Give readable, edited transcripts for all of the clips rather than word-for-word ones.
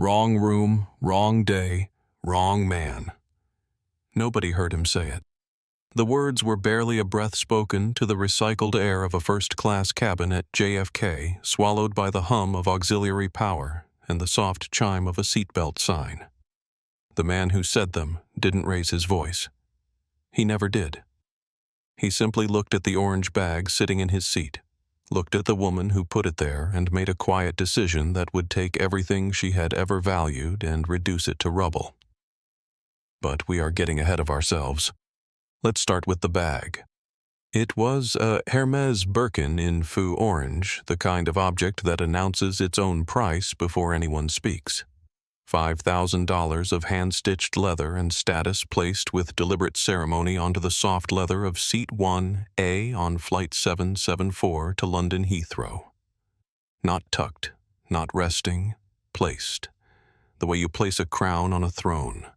Wrong room, wrong day, wrong man. Nobody heard him say it. The words were barely a breath spoken to the recycled air of a first-class cabin at JFK, swallowed by the hum of auxiliary power and the soft chime of a seatbelt sign. The man who said them didn't raise his voice. He never did. He simply looked at the orange bag sitting in his seat, looked at the woman who put it there, and made a quiet decision that would take everything she had ever valued and reduce it to rubble. But we are getting ahead of ourselves. Let's start with the bag. It was a Hermes Birkin in faux orange, the kind of object that announces its own price before anyone speaks. $5,000 of hand-stitched leather and status placed with deliberate ceremony onto the soft leather of Seat 1A on Flight 774 to London Heathrow. Not tucked, not resting, placed. The way you place a crown on a throne.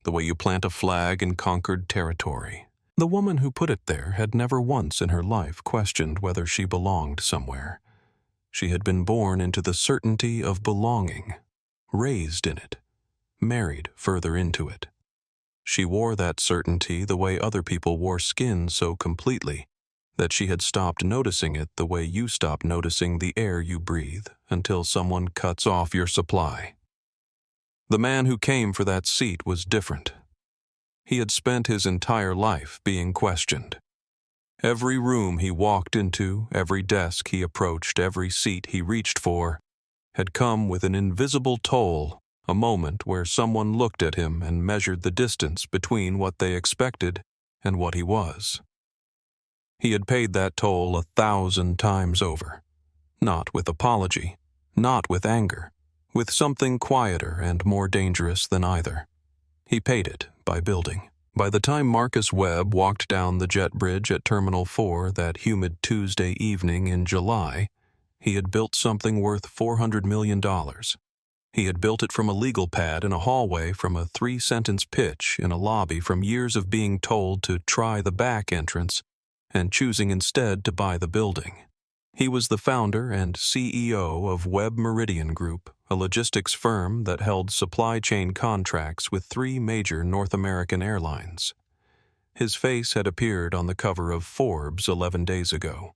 The way you plant a flag in conquered territory. The woman who put it there had never once in her life questioned whether she belonged somewhere. She had been born into the certainty of belonging, raised in it, married further into it. She wore that certainty the way other people wore skin so completely that she had stopped noticing it the way you stop noticing the air you breathe until someone cuts off your supply. The man who came for that seat was different. He had spent his entire life being questioned. Every room he walked into, every desk he approached, every seat he reached for, had come with an invisible toll, a moment where someone looked at him and measured the distance between what they expected and what he was. He had paid that toll 1,000 times over, not with apology, not with anger, with something quieter and more dangerous than either. He paid it by building. By the time Marcus Webb walked down the jet bridge at Terminal 4 that humid Tuesday evening in July, he had built something worth $400 million. He had built it from a legal pad in a hallway, from a 3-sentence pitch in a lobby, from years of being told to try the back entrance and choosing instead to buy the building. He was the founder and CEO of Webb Meridian Group, a logistics firm that held supply chain contracts with 3 major North American airlines. His face had appeared on the cover of Forbes 11 days ago.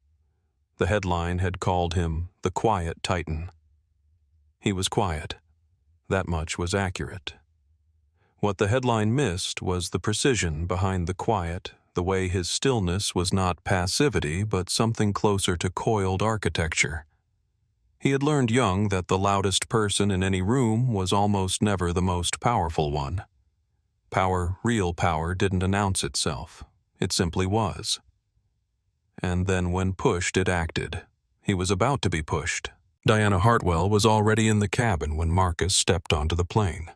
The headline had called him the Quiet Titan. He was quiet. That much was accurate. What the headline missed was the precision behind the quiet, the way his stillness was not passivity but something closer to coiled architecture. He had learned young that the loudest person in any room was almost never the most powerful one. Power, real power, didn't announce itself. It simply was. And then when pushed, it acted. He was about to be pushed. Diana Hartwell was already in the cabin when Marcus stepped onto the plane.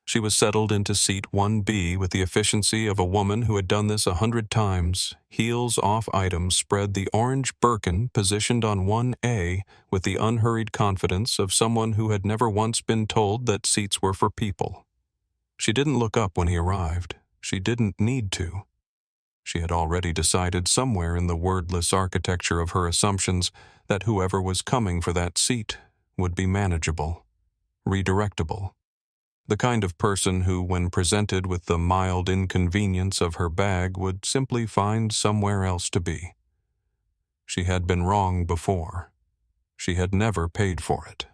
She was settled into Seat 1B with the efficiency of a woman who had done this 100 times. Heels off items spread the orange Birkin positioned on 1A with the unhurried confidence of someone who had never once been told that seats were for people. She didn't look up when he arrived. She didn't need to. She had already decided somewhere in the wordless architecture of her assumptions that whoever was coming for that seat would be manageable, redirectable. The kind of person who, when presented with the mild inconvenience of her bag, would simply find somewhere else to be. She had been wrong before. She had never paid for it.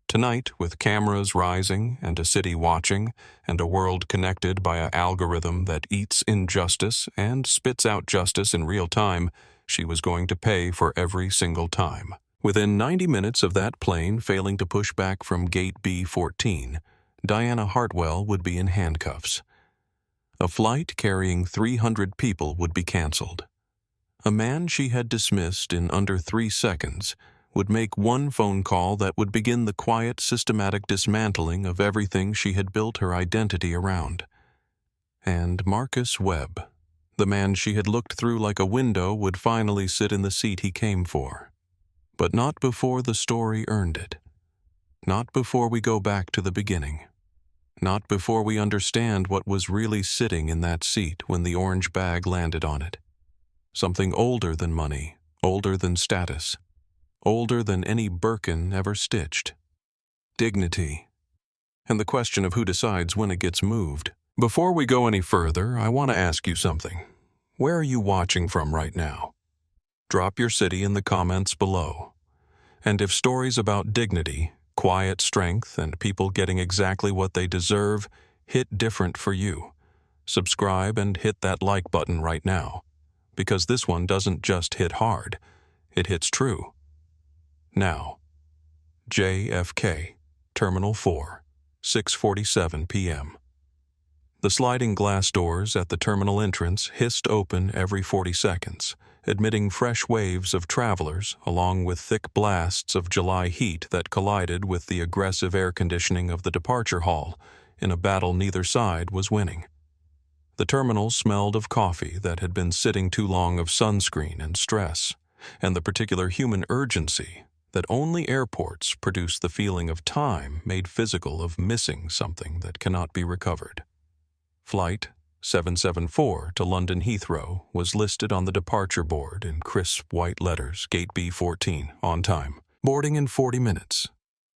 Tonight, with cameras rising and a city watching and a world connected by an algorithm that eats injustice and spits out justice in real time, she was going to pay for every single time. Within 90 minutes of that plane failing to push back from Gate B-14, Diana Hartwell would be in handcuffs. A flight carrying 300 people would be canceled. A man she had dismissed in under 3 seconds would make one phone call that would begin the quiet, systematic dismantling of everything she had built her identity around. And Marcus Webb, the man she had looked through like a window, would finally sit in the seat he came for. But not before the story earned it. Not before we go back to the beginning. Not before we understand what was really sitting in that seat when the orange bag landed on it. Something older than money, older than status, older than any Birkin ever stitched. Dignity, and the question of who decides when it gets moved. Before we go any further, I want to ask you something. Where are you watching from right now? Drop your city in the comments below. And if stories about dignity, quiet strength, and people getting exactly what they deserve hit different for you, subscribe and hit that like button right now, because this one doesn't just hit hard, it hits true. Now, JFK, Terminal 4, 6:47 p.m. The sliding glass doors at the terminal entrance hissed open every 40 seconds, admitting fresh waves of travelers along with thick blasts of July heat that collided with the aggressive air conditioning of the departure hall in a battle neither side was winning. The terminal smelled of coffee that had been sitting too long, of sunscreen and stress, and the particular human urgency that only airports produce the feeling of time made physical of missing something that cannot be recovered. Flight 774 to London Heathrow was listed on the departure board in crisp white letters, Gate B14, on time. Boarding in 40 minutes.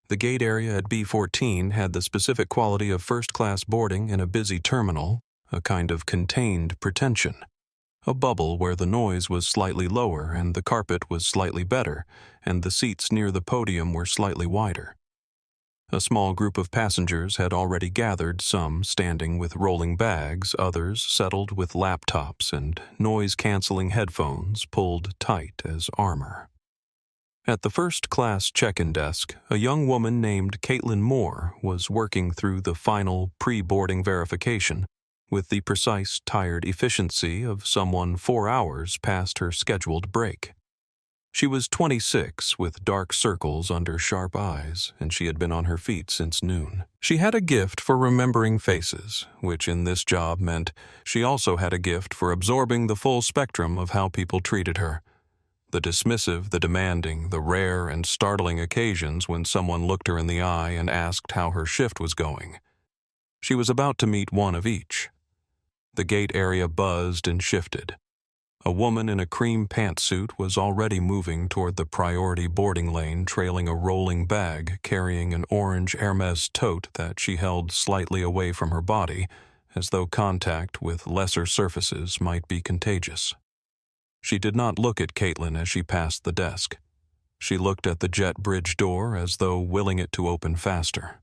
The gate area at B14 had the specific quality of first-class boarding in a busy terminal, a kind of contained pretension. A bubble where the noise was slightly lower and the carpet was slightly better, and the seats near the podium were slightly wider. A small group of passengers had already gathered, some standing with rolling bags, others settled with laptops and noise-canceling headphones pulled tight as armor. At the first-class check-in desk, a young woman named Caitlin Moore was working through the final pre-boarding verification with the precise, tired efficiency of someone 4 hours past her scheduled break. She was 26, with dark circles under sharp eyes, and she had been on her feet since noon. She had a gift for remembering faces, which in this job meant she also had a gift for absorbing the full spectrum of how people treated her. The dismissive, the demanding, the rare and startling occasions when someone looked her in the eye and asked how her shift was going. She was about to meet one of each. The gate area buzzed and shifted. A woman in a cream pantsuit was already moving toward the priority boarding lane, trailing a rolling bag carrying an orange Hermes tote that she held slightly away from her body, as though contact with lesser surfaces might be contagious. She did not look at Caitlin as she passed the desk. She looked at the jet bridge door as though willing it to open faster.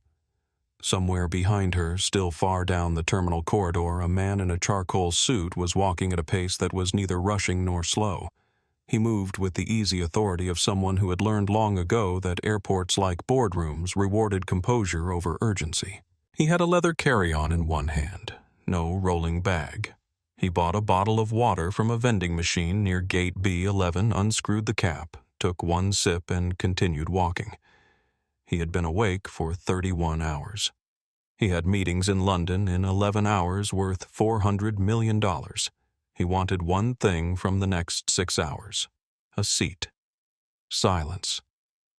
Somewhere behind her, still far down the terminal corridor, a man in a charcoal suit was walking at a pace that was neither rushing nor slow. He moved with the easy authority of someone who had learned long ago that airports, like boardrooms, rewarded composure over urgency. He had a leather carry-on in one hand, no rolling bag. He bought a bottle of water from a vending machine near Gate B11, unscrewed the cap, took one sip, and continued walking. He had been awake for 31 hours. He had meetings in London in 11 hours worth $400 million. He wanted one thing from the next 6 hours: a seat. Silence.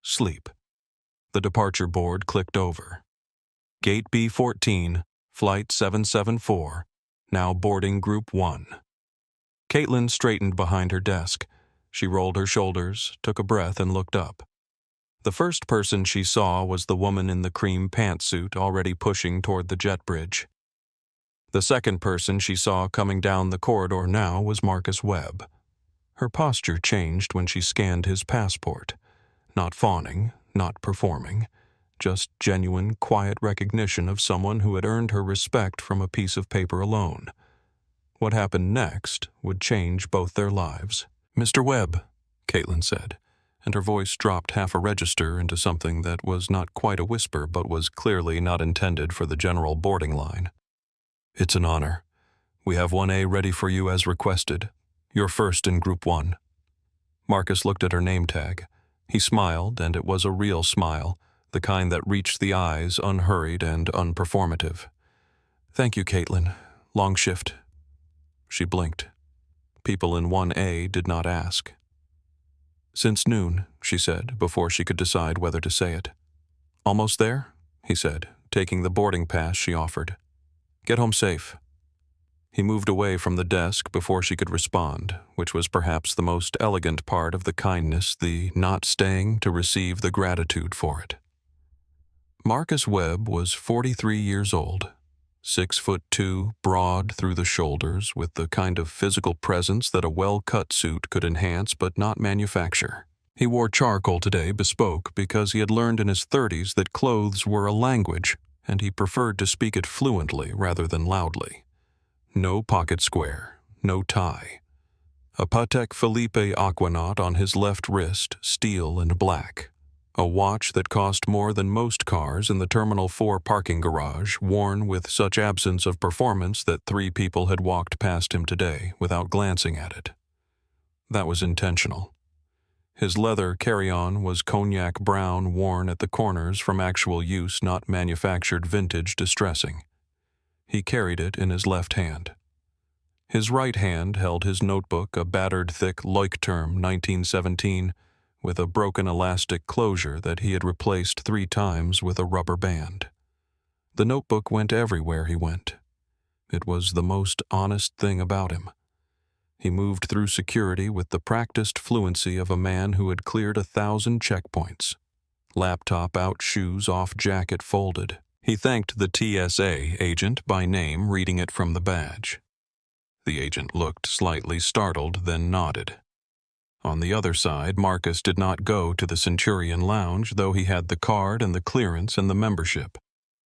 Sleep. The departure board clicked over. Gate B14, Flight 774, now boarding Group 1. Caitlin straightened behind her desk. She rolled her shoulders, took a breath, and looked up. The first person she saw was the woman in the cream pantsuit already pushing toward the jet bridge. The second person she saw coming down the corridor now was Marcus Webb. Her posture changed when she scanned his passport. Not fawning, not performing, just genuine, quiet recognition of someone who had earned her respect from a piece of paper alone. What happened next would change both their lives. "Mr. Webb," Caitlin said, and her voice dropped half a register into something that was not quite a whisper but was clearly not intended for the general boarding line. "It's an honor. We have 1A ready for you as requested. You're first in Group 1. Marcus looked at her name tag. He smiled, and it was a real smile, the kind that reached the eyes, unhurried and unperformative. "Thank you, Caitlin. Long shift." She blinked. People in 1A did not ask. "Since noon," she said, before she could decide whether to say it. "Almost there?" he said, taking the boarding pass she offered. "Get home safe." He moved away from the desk before she could respond, which was perhaps the most elegant part of the kindness, the not staying to receive the gratitude for it. Marcus Webb was 43 years old, 6'2", broad through the shoulders, with the kind of physical presence that a well-cut suit could enhance but not manufacture. He wore charcoal today, bespoke, because he had learned in his 30s that clothes were a language, and he preferred to speak it fluently rather than loudly. No pocket square, no tie. A Patek Philippe Aquanaut on his left wrist, steel and black. A watch that cost more than most cars in the Terminal 4 parking garage, worn with such absence of performance that 3 people had walked past him today without glancing at it. That was intentional. His leather carry-on was cognac brown, worn at the corners from actual use, not manufactured vintage distressing. He carried it in his left hand. His right hand held his notebook, a battered thick Leuchtturm 1917, with a broken elastic closure that he had replaced 3 times with a rubber band. The notebook went everywhere he went. It was the most honest thing about him. He moved through security with the practiced fluency of a man who had cleared 1,000 checkpoints. Laptop out, shoes off, jacket folded. He thanked the TSA agent by name, reading it from the badge. The agent looked slightly startled, then nodded. On the other side, Marcus did not go to the Centurion Lounge, though he had the card and the clearance and the membership.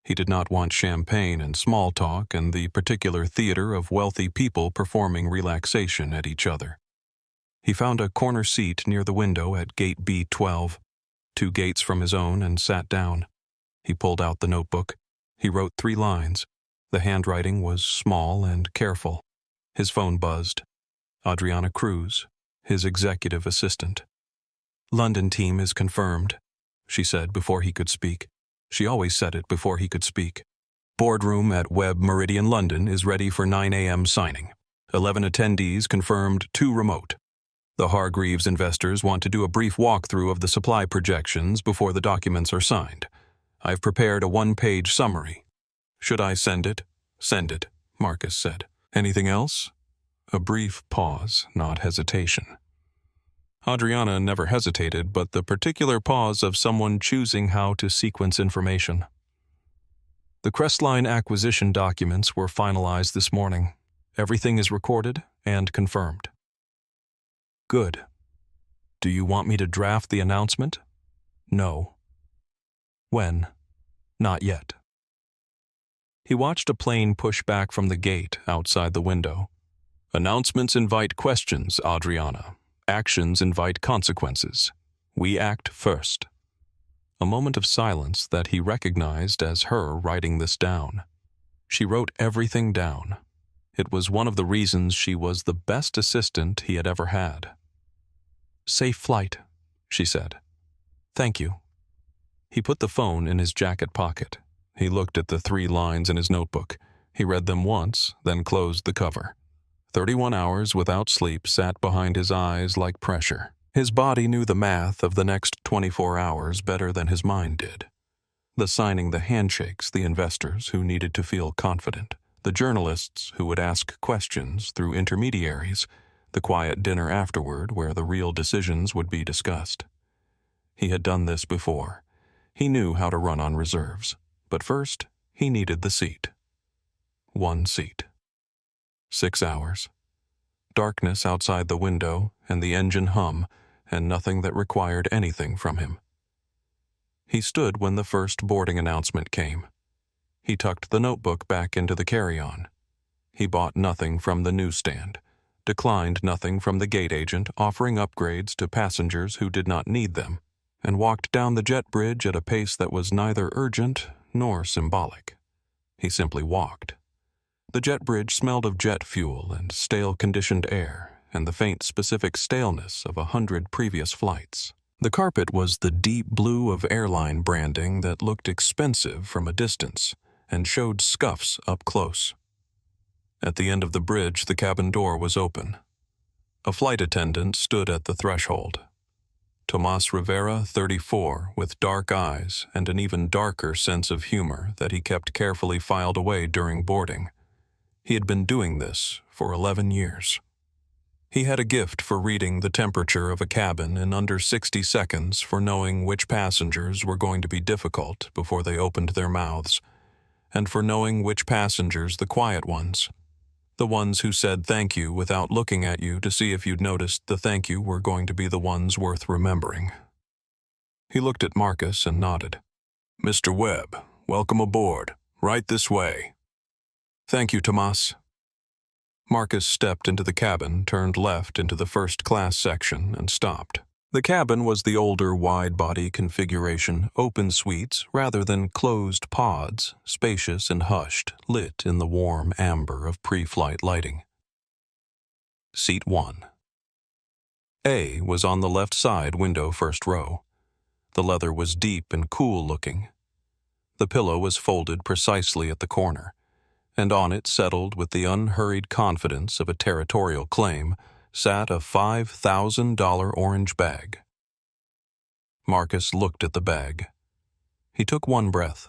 He did not want champagne and small talk and the particular theater of wealthy people performing relaxation at each other. He found a corner seat near the window at gate B12, 2 gates from his own, and sat down. He pulled out the notebook. He wrote 3 lines. The handwriting was small and careful. His phone buzzed. Adriana Cruz, his executive assistant. "London team is confirmed," she said before he could speak. She always said it before he could speak. "Boardroom at Webb Meridian London is ready for 9 a.m. signing. 11 attendees confirmed, 2 remote. The Hargreaves investors want to do a brief walkthrough of the supply projections before the documents are signed. I've prepared a 1-page summary. Should I send it?" "Send it," Marcus said. "Anything else?" A brief pause, not hesitation. Adriana never hesitated, but the particular pause of someone choosing how to sequence information. The Crestline acquisition documents were finalized this morning. Everything is recorded and confirmed. "Good. Do you want me to draft the announcement?" "No." "When?" "Not yet." He watched a plane push back from the gate outside the window. "Announcements invite questions, Adriana. Actions invite consequences. We act first." A moment of silence that he recognized as her writing this down. She wrote everything down. It was one of the reasons she was the best assistant he had ever had. "Safe flight," she said. "Thank you." He put the phone in his jacket pocket. He looked at the 3 lines in his notebook. He read them once, then closed the cover. 31 hours without sleep sat behind his eyes like pressure. His body knew the math of the next 24 hours better than his mind did. The signing, the handshakes, the investors who needed to feel confident, the journalists who would ask questions through intermediaries, the quiet dinner afterward where the real decisions would be discussed. He had done this before. He knew how to run on reserves. But first, he needed the seat. 1 seat. 6 hours. Darkness outside the window, and the engine hum, and nothing that required anything from him. He stood when the first boarding announcement came. He tucked the notebook back into the carry-on. He bought nothing from the newsstand, declined nothing from the gate agent offering upgrades to passengers who did not need them, and walked down the jet bridge at a pace that was neither urgent nor symbolic. He simply walked. The jet bridge smelled of jet fuel and stale conditioned air, and the faint specific staleness of 100 previous flights. The carpet was the deep blue of airline branding that looked expensive from a distance and showed scuffs up close. At the end of the bridge, the cabin door was open. A flight attendant stood at the threshold. Tomas Rivera, 34, with dark eyes and an even darker sense of humor that he kept carefully filed away during boarding. He had been doing this for 11 years. He had a gift for reading the temperature of a cabin in under 60 seconds, for knowing which passengers were going to be difficult before they opened their mouths, and for knowing which passengers, the quiet ones, the ones who said thank you without looking at you to see if you'd noticed the thank you were going to be the ones worth remembering. He looked at Marcus and nodded. "Mr. Webb, welcome aboard. Right this way." "Thank you, Tomas." Marcus stepped into the cabin, turned left into the first-class section, and stopped. The cabin was the older wide-body configuration, open suites rather than closed pods, spacious and hushed, lit in the warm amber of pre-flight lighting. Seat 1. A was on the left side window, first row. The leather was deep and cool-looking. The pillow was folded precisely at the corner, and on it, settled with the unhurried confidence of a territorial claim, sat a $5,000 orange bag. Marcus looked at the bag. He took one breath,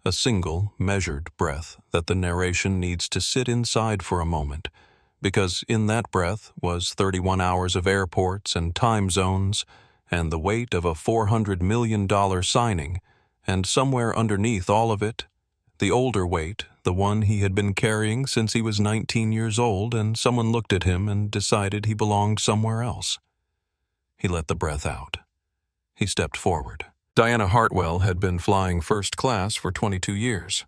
a single, measured breath that the narration needs to sit inside for a moment, because in that breath was 31 hours of airports and time zones, and the weight of a $400 million signing, and somewhere underneath all of it, the older weight, the one he had been carrying since he was 19 years old, and someone looked at him and decided he belonged somewhere else. He let the breath out. He stepped forward. Diana Hartwell had been flying first class for 22 years.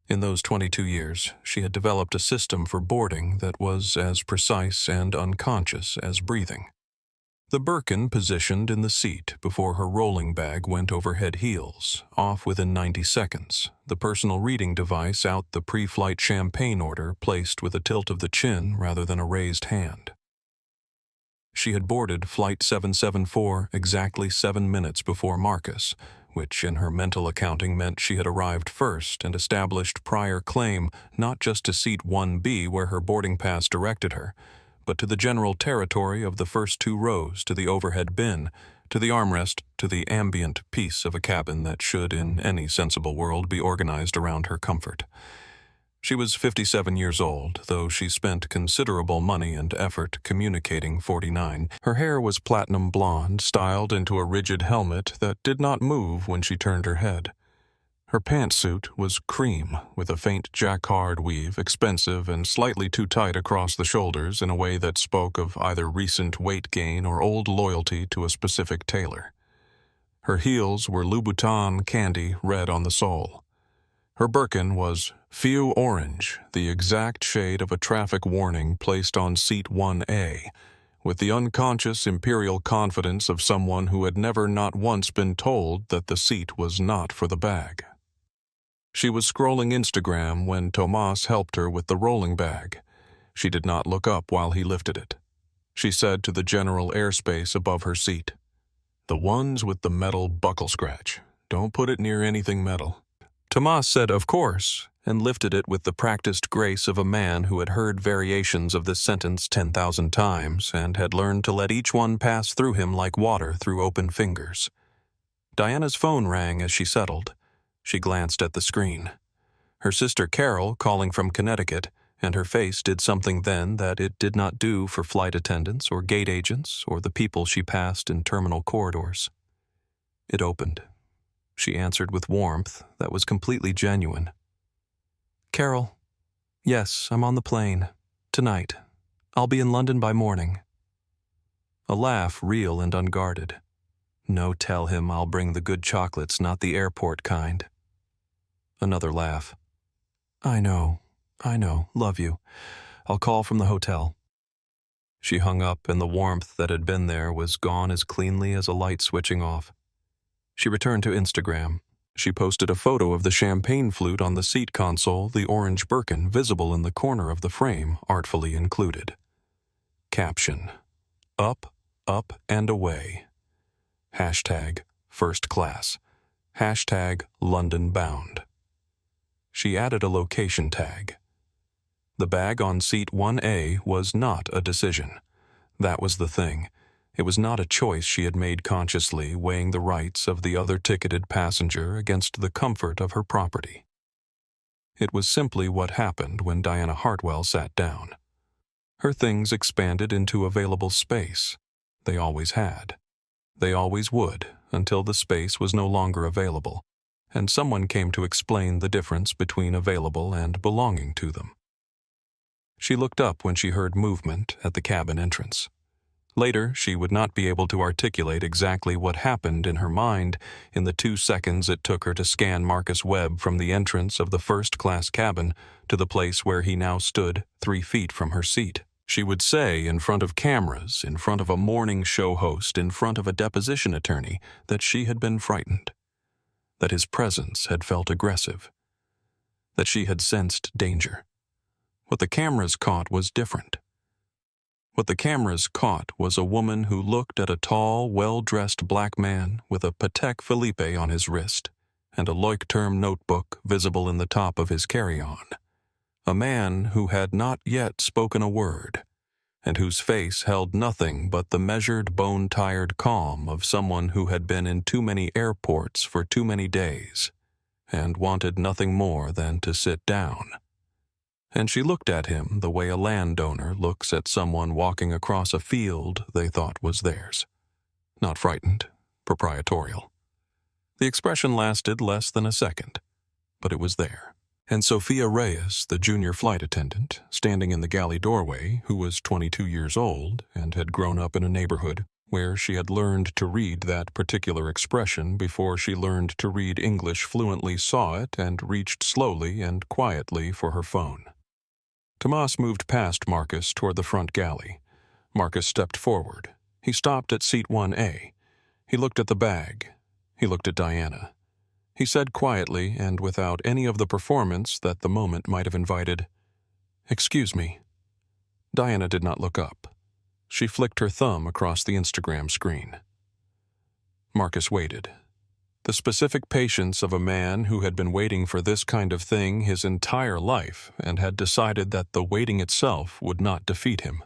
In those 22 years, she had developed a system for boarding that was as precise and unconscious as breathing. The Birkin positioned in the seat before her rolling bag went over head heels, off within 90 seconds, the personal reading device out the pre-flight champagne order placed with a tilt of the chin rather than a raised hand. She had boarded Flight 774 exactly 7 minutes before Marcus, which in her mental accounting meant she had arrived first and established prior claim not just to Seat 1B where her boarding pass directed her, but to the general territory of the first 2 rows, to the overhead bin, to the armrest, to the ambient piece of a cabin that should, in any sensible world, be organized around her comfort. She was 57 years old, though she spent considerable money and effort communicating 49. Her hair was platinum blonde, styled into a rigid helmet that did not move when she turned her head. Her pantsuit was cream, with a faint jacquard weave, expensive and slightly too tight across the shoulders in a way that spoke of either recent weight gain or old loyalty to a specific tailor. Her heels were Louboutin candy red on the sole. Her Birkin was Feu orange, the exact shade of a traffic warning placed on Seat 1A, with the unconscious imperial confidence of someone who had never not once been told that the seat was not for the bag. She was scrolling Instagram when Tomas helped her with the rolling bag. She did not look up while he lifted it. She said to the general airspace above her seat, "The ones with the metal buckle scratch. Don't put it near anything metal." Tomas said, "Of course," and lifted it with the practiced grace of a man who had heard variations of this sentence 10,000 times and had learned to let each one pass through him like water through open fingers. Diana's phone rang as she settled. She glanced at the screen. Her sister Carol, calling from Connecticut, and her face did something then that it did not do for flight attendants or gate agents or the people she passed in terminal corridors. It opened. She answered with warmth that was completely genuine. "Carol, yes, I'm on the plane. Tonight. I'll be in London by morning." A laugh, real and unguarded. "No, tell him I'll bring the good chocolates, not the airport kind." Another laugh. I know. Love you. I'll call from the hotel." She hung up, and the warmth that had been there was gone as cleanly as a light switching off. She returned to Instagram. She posted a photo of the champagne flute on the seat console, the orange Birkin visible in the corner of the frame, artfully included. Caption: Up, and away. Hashtag first class. Hashtag London bound. She added a location tag. The bag on Seat 1A was not a decision. That was the thing. It was not a choice she had made consciously, weighing the rights of the other ticketed passenger against the comfort of her property. It was simply what happened when Diana Hartwell sat down. Her things expanded into available space. They always had. They always would, until the space was no longer available, and someone came to explain the difference between available and belonging to them. She looked up when she heard movement at the cabin entrance. Later, she would not be able to articulate exactly what happened in her mind in the 2 seconds it took her to scan Marcus Webb from the entrance of the first-class cabin to the place where he now stood 3 feet from her seat. She would say in front of cameras, in front of a morning show host, in front of a deposition attorney, that she had been frightened, that his presence had felt aggressive, that she had sensed danger. What the cameras caught was different. What the cameras caught was a woman who looked at a tall, well-dressed black man with a Patek Philippe on his wrist and a Leuchtturm notebook visible in the top of his carry-on. A man who had not yet spoken a word, and whose face held nothing but the measured, bone-tired calm of someone who had been in too many airports for too many days and wanted nothing more than to sit down. And she looked at him the way a landowner looks at someone walking across a field they thought was theirs. Not frightened, proprietorial. The expression lasted less than a second, but it was there. And Sophia Reyes, the junior flight attendant, standing in the galley doorway, who was 22 years old and had grown up in a neighborhood where she had learned to read that particular expression before she learned to read English fluently, saw it and reached slowly and quietly for her phone. Tomas moved past Marcus toward the front galley. Marcus stepped forward. He stopped at seat 1A. He looked at the bag. He looked at Diana. He said quietly and without any of the performance that the moment might have invited, "Excuse me." Diana did not look up. She flicked her thumb across the Instagram screen. Marcus waited. The specific patience of a man who had been waiting for this kind of thing his entire life and had decided that the waiting itself would not defeat him.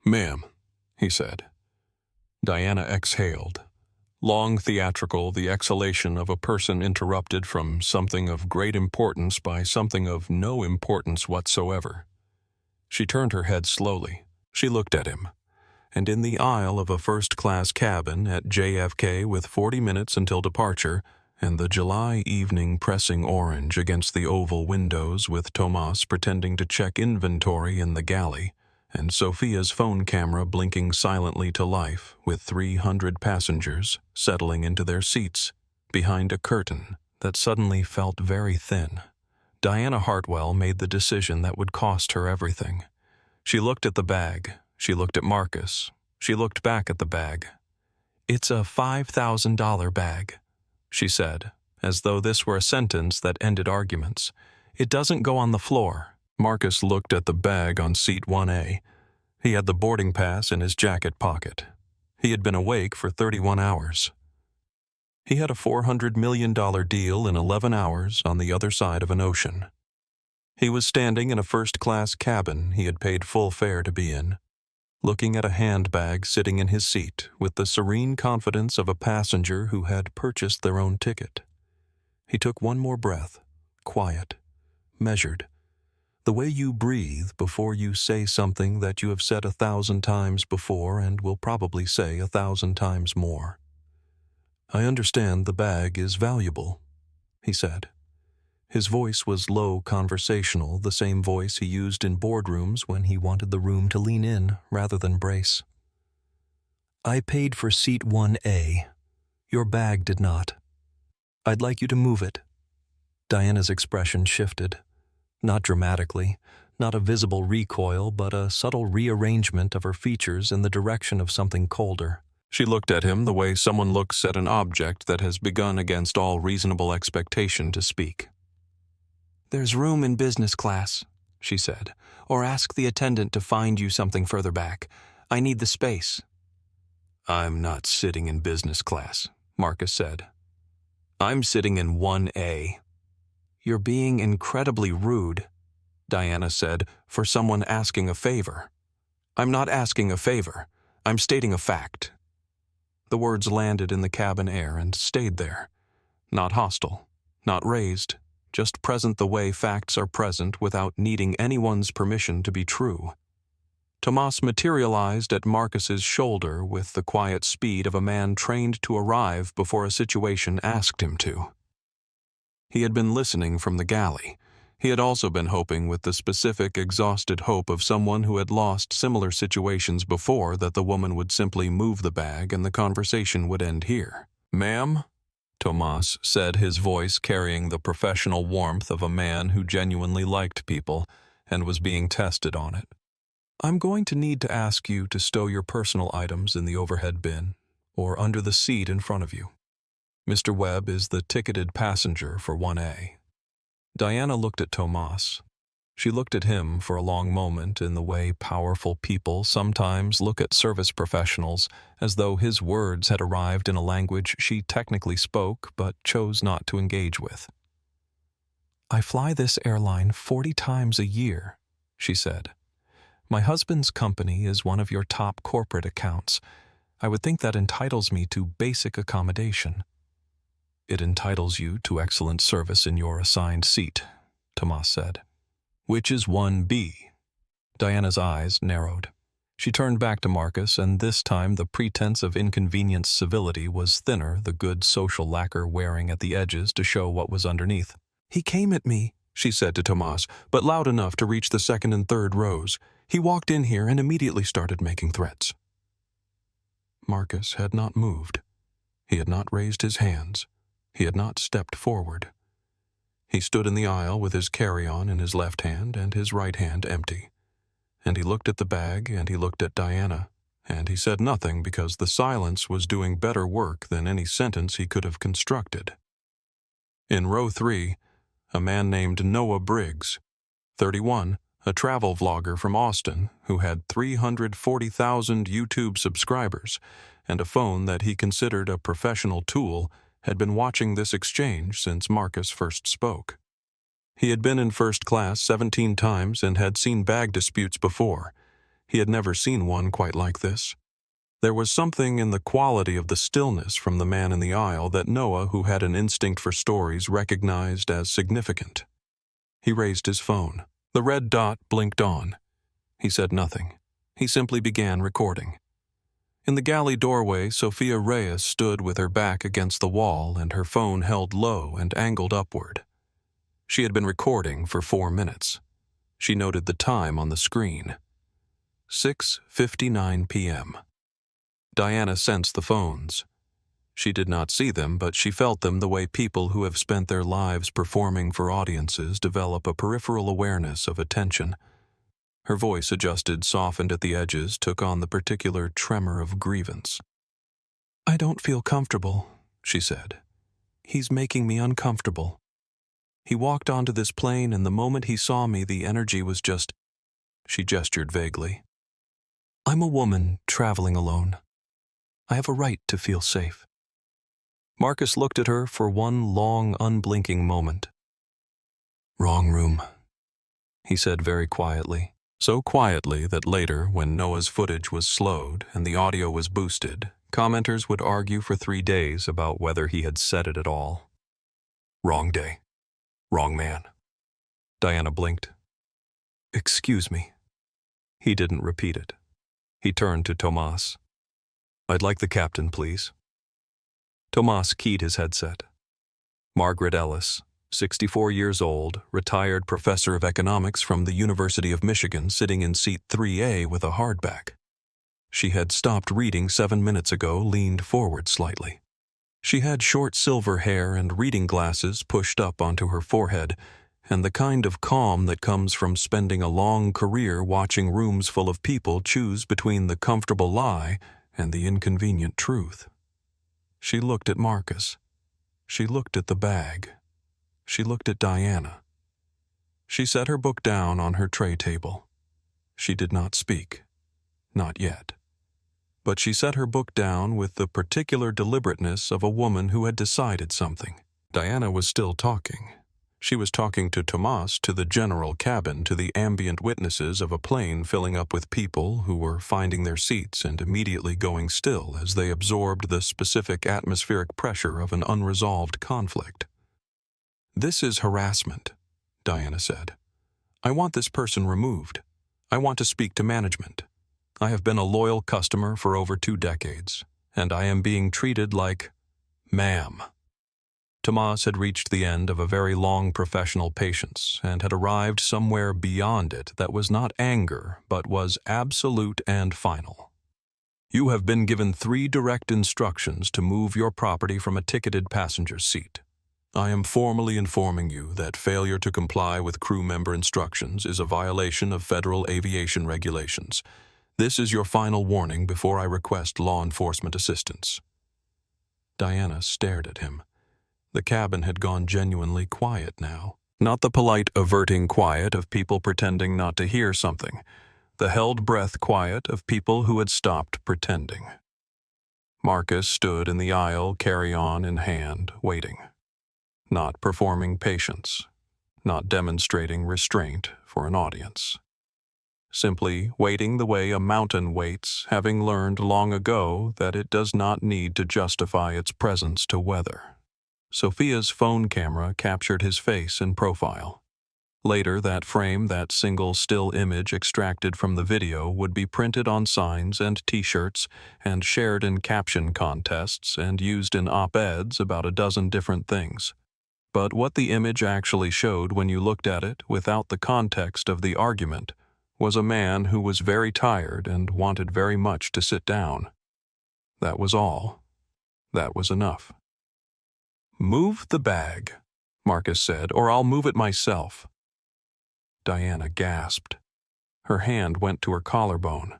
"Ma'am," he said. Diana exhaled. Long theatrical, the exhalation of a person interrupted from something of great importance by something of no importance whatsoever. She turned her head slowly. She looked at him. And in the aisle of a first-class cabin at JFK with 40 minutes until departure, and the July evening pressing orange against the oval windows with Tomas pretending to check inventory in the galley, and Sophia's phone camera blinking silently to life with 300 passengers settling into their seats behind a curtain that suddenly felt very thin, Diana Hartwell made the decision that would cost her everything. She looked at the bag. She looked at Marcus. She looked back at the bag. "It's a $5,000 bag," she said, as though this were a sentence that ended arguments. "It doesn't go on the floor." Marcus looked at the bag on seat 1A. He had the boarding pass in his jacket pocket. He had been awake for 31 hours. He had a $400 million deal in 11 hours on the other side of an ocean. He was standing in a first-class cabin he had paid full fare to be in, looking at a handbag sitting in his seat with the serene confidence of a passenger who had purchased their own ticket. He took one more breath, quiet, measured, the way you breathe before you say something that you have said 1,000 times before and will probably say 1,000 times more. "I understand the bag is valuable," he said. His voice was low conversational, the same voice he used in boardrooms when he wanted the room to lean in rather than brace. "I paid for seat 1A. Your bag did not. I'd like you to move it." Diana's expression shifted. Not dramatically, not a visible recoil, but a subtle rearrangement of her features in the direction of something colder. She looked at him the way someone looks at an object that has begun against all reasonable expectation to speak. "There's room in business class," she said, "or ask the attendant to find you something further back. I need the space." "I'm not sitting in business class," Marcus said. "I'm sitting in 1A. "You're being incredibly rude," Diana said, "for someone asking a favor." "I'm not asking a favor. I'm stating a fact." The words landed in the cabin air and stayed there. Not hostile, not raised, just present the way facts are present without needing anyone's permission to be true. Tomas materialized at Marcus's shoulder with the quiet speed of a man trained to arrive before a situation asked him to. He had been listening from the galley. He had also been hoping with the specific, exhausted hope of someone who had lost similar situations before that the woman would simply move the bag and the conversation would end here. "Ma'am?" Tomas said, his voice carrying the professional warmth of a man who genuinely liked people and was being tested on it. "I'm going to need to ask you to stow your personal items in the overhead bin or under the seat in front of you. Mr. Webb is the ticketed passenger for 1A. Diana looked at Tomas. She looked at him for a long moment in the way powerful people sometimes look at service professionals, as though his words had arrived in a language she technically spoke but chose not to engage with. "I fly this airline 40 times a year," she said. "My husband's company is one of your top corporate accounts. I would think that entitles me to basic accommodation." "It entitles you to excellent service in your assigned seat," Tomas said. "Which is 1B. Diana's eyes narrowed. She turned back to Marcus, and this time the pretense of inconvenient civility was thinner, the good social lacquer wearing at the edges to show what was underneath. "He came at me," she said to Tomas, but loud enough to reach the second and third rows. "He walked in here and immediately started making threats." Marcus had not moved. He had not raised his hands. He had not stepped forward. He stood in the aisle with his carry-on in his left hand and his right hand empty. And he looked at the bag, and he looked at Diana, and he said nothing because the silence was doing better work than any sentence he could have constructed. In row 3, a man named Noah Briggs, 31, a travel vlogger from Austin who had 340,000 YouTube subscribers and a phone that he considered a professional tool, had been watching this exchange since Marcus first spoke. He had been in first class 17 times and had seen bag disputes before. He had never seen one quite like this. There was something in the quality of the stillness from the man in the aisle that Noah, who had an instinct for stories, recognized as significant. He raised his phone. The red dot blinked on. He said nothing. He simply began recording. In the galley doorway, Sophia Reyes stood with her back against the wall and her phone held low and angled upward. She had been recording for 4 minutes. She noted the time on the screen. 6:59 p.m. Diana sensed the phones. She did not see them, but she felt them the way people who have spent their lives performing for audiences develop a peripheral awareness of attention. Her voice adjusted, softened at the edges, took on the particular tremor of grievance. "I don't feel comfortable," she said. "He's making me uncomfortable. He walked onto this plane, and the moment he saw me, the energy was just—" She gestured vaguely. "I'm a woman traveling alone. I have a right to feel safe." Marcus looked at her for one long, unblinking moment. "Wrong room," he said very quietly. So quietly that later, when Noah's footage was slowed and the audio was boosted, commenters would argue for 3 days about whether he had said it at all. "Wrong day. Wrong man." Diana blinked. "Excuse me." He didn't repeat it. He turned to Tomas. "I'd like the captain, please." Tomas keyed his headset. Margaret Ellis, 64 years old, retired professor of economics from the University of Michigan, sitting in seat 3A with a hardback. She had stopped reading 7 minutes ago, leaned forward slightly. She had short silver hair and reading glasses pushed up onto her forehead, and the kind of calm that comes from spending a long career watching rooms full of people choose between the comfortable lie and the inconvenient truth. She looked at Marcus. She looked at the bag. She looked at Diana. She set her book down on her tray table. She did not speak. Not yet. But she set her book down with the particular deliberateness of a woman who had decided something. Diana was still talking. She was talking to Tomas, to the general cabin, to the ambient witnesses of a plane filling up with people who were finding their seats and immediately going still as they absorbed the specific atmospheric pressure of an unresolved conflict. "This is harassment," Diana said. "I want this person removed. I want to speak to management. I have been a loyal customer for over 2 decades, and I am being treated like ma'am. Tomas had reached the end of a very long professional patience and had arrived somewhere beyond it that was not anger, but was absolute and final. You have been given 3 direct instructions to move your property from a ticketed passenger seat. I am formally informing you that failure to comply with crew member instructions is a violation of federal aviation regulations. This is your final warning before I request law enforcement assistance. Diana stared at him. The cabin had gone genuinely quiet now. Not the polite, averting quiet of people pretending not to hear something. The held breath quiet of people who had stopped pretending. Marcus stood in the aisle, carry-on in hand, waiting. Not performing patience. Not demonstrating restraint for an audience. Simply waiting the way a mountain waits, having learned long ago that it does not need to justify its presence to weather. Sophia's phone camera captured his face in profile. Later, that frame, that single still image extracted from the video, would be printed on signs and t-shirts and shared in caption contests and used in op-eds about a dozen different things. But what the image actually showed when you looked at it without the context of the argument was a man who was very tired and wanted very much to sit down. That was all. That was enough. "Move the bag," Marcus said, "or I'll move it myself." Diana gasped. Her hand went to her collarbone.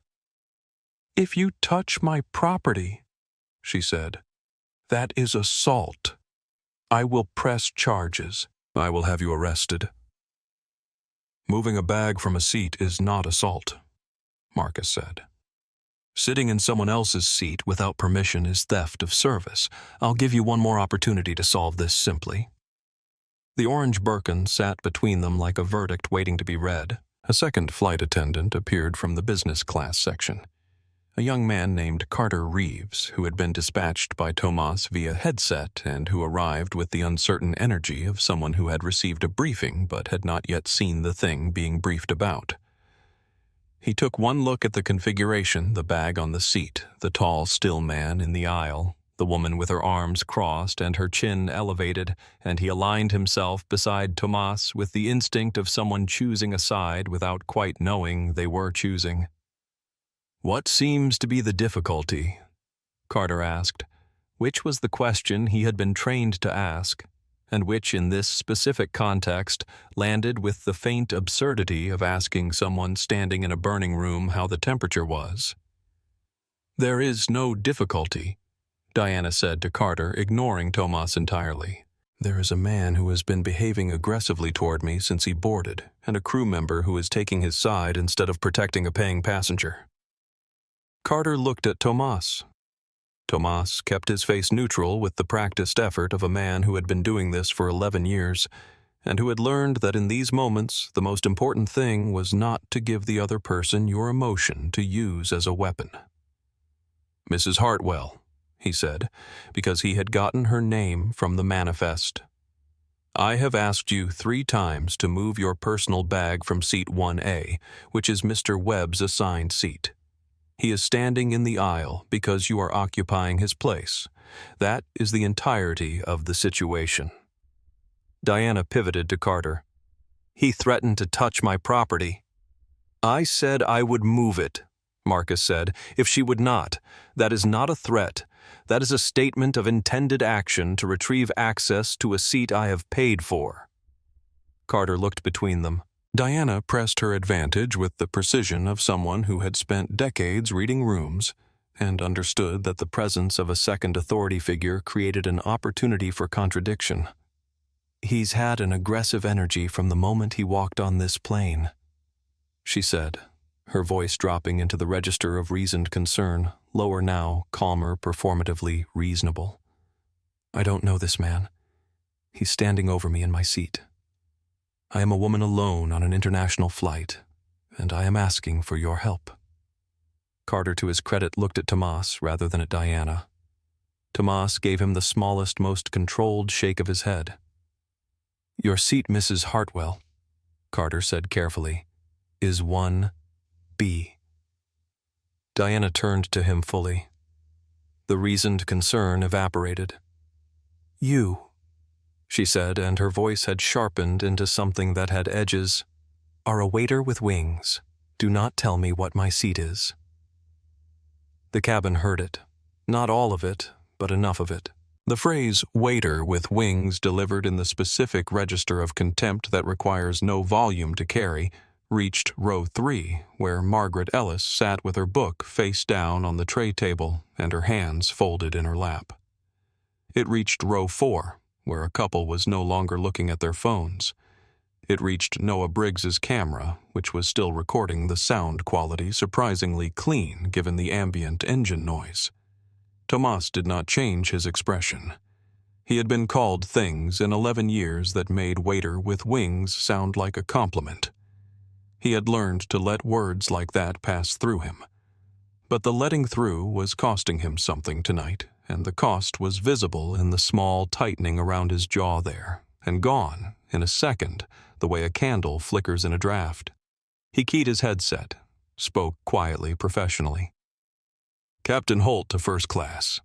"If you touch my property," she said, "that is assault. I will press charges. I will have you arrested." "Moving a bag from a seat is not assault," Marcus said. "Sitting in someone else's seat without permission is theft of service. I'll give you one more opportunity to solve this simply." The orange Birkin sat between them like a verdict waiting to be read. A second flight attendant appeared from the business class section. A young man named Carter Reeves, who had been dispatched by Tomas via headset and who arrived with the uncertain energy of someone who had received a briefing but had not yet seen the thing being briefed about. He took one look at the configuration, the bag on the seat, the tall, still man in the aisle, the woman with her arms crossed and her chin elevated, and he aligned himself beside Tomas with the instinct of someone choosing a side without quite knowing they were choosing. "What seems to be the difficulty?" Carter asked, which was the question he had been trained to ask, and which in this specific context landed with the faint absurdity of asking someone standing in a burning room how the temperature was. "There is no difficulty," Diana said to Carter, ignoring Tomas entirely. "There is a man who has been behaving aggressively toward me since he boarded, and a crew member who is taking his side instead of protecting a paying passenger." Carter looked at Tomas. Tomas kept his face neutral with the practiced effort of a man who had been doing this for 11 years, and who had learned that in these moments the most important thing was not to give the other person your emotion to use as a weapon. "Mrs. Hartwell," he said, because he had gotten her name from the manifest. "I have asked you 3 times to move your personal bag from seat 1A, which is Mr. Webb's assigned seat. He is standing in the aisle because you are occupying his place. That is the entirety of the situation." Diana pivoted to Carter. "He threatened to touch my property." "I said I would move it," Marcus said, "if she would not. That is not a threat. That is a statement of intended action to retrieve access to a seat I have paid for." Carter looked between them. Diana pressed her advantage with the precision of someone who had spent decades reading rooms and understood that the presence of a second authority figure created an opportunity for contradiction. "He's had an aggressive energy from the moment he walked on this plane," she said, her voice dropping into the register of reasoned concern, lower now, calmer, performatively reasonable. "I don't know this man. He's standing over me in my seat. I am a woman alone on an international flight, and I am asking for your help." Carter, to his credit, looked at Tomas rather than at Diana. Tomas gave him the smallest, most controlled shake of his head. "Your seat, Mrs. Hartwell," Carter said carefully, "is 1B." Diana turned to him fully. The reasoned concern evaporated. "You," she said, and her voice had sharpened into something that had edges, "are a waiter with wings. Do not tell me what my seat is." The cabin heard it. Not all of it, but enough of it. The phrase "waiter with wings" delivered in the specific register of contempt that requires no volume to carry reached row 3, where Margaret Ellis sat with her book face down on the tray table and her hands folded in her lap. It reached row 4, where a couple was no longer looking at their phones. It reached Noah Briggs's camera, which was still recording the sound quality surprisingly clean given the ambient engine noise. Tomas did not change his expression. He had been called things in 11 years that made waiter with wings sound like a compliment. He had learned to let words like that pass through him. But the letting through was costing him something tonight, and the cost was visible in the small tightening around his jaw there, and gone, in a second, the way a candle flickers in a draft. He keyed his headset, spoke quietly, professionally. "Captain Holt to first class.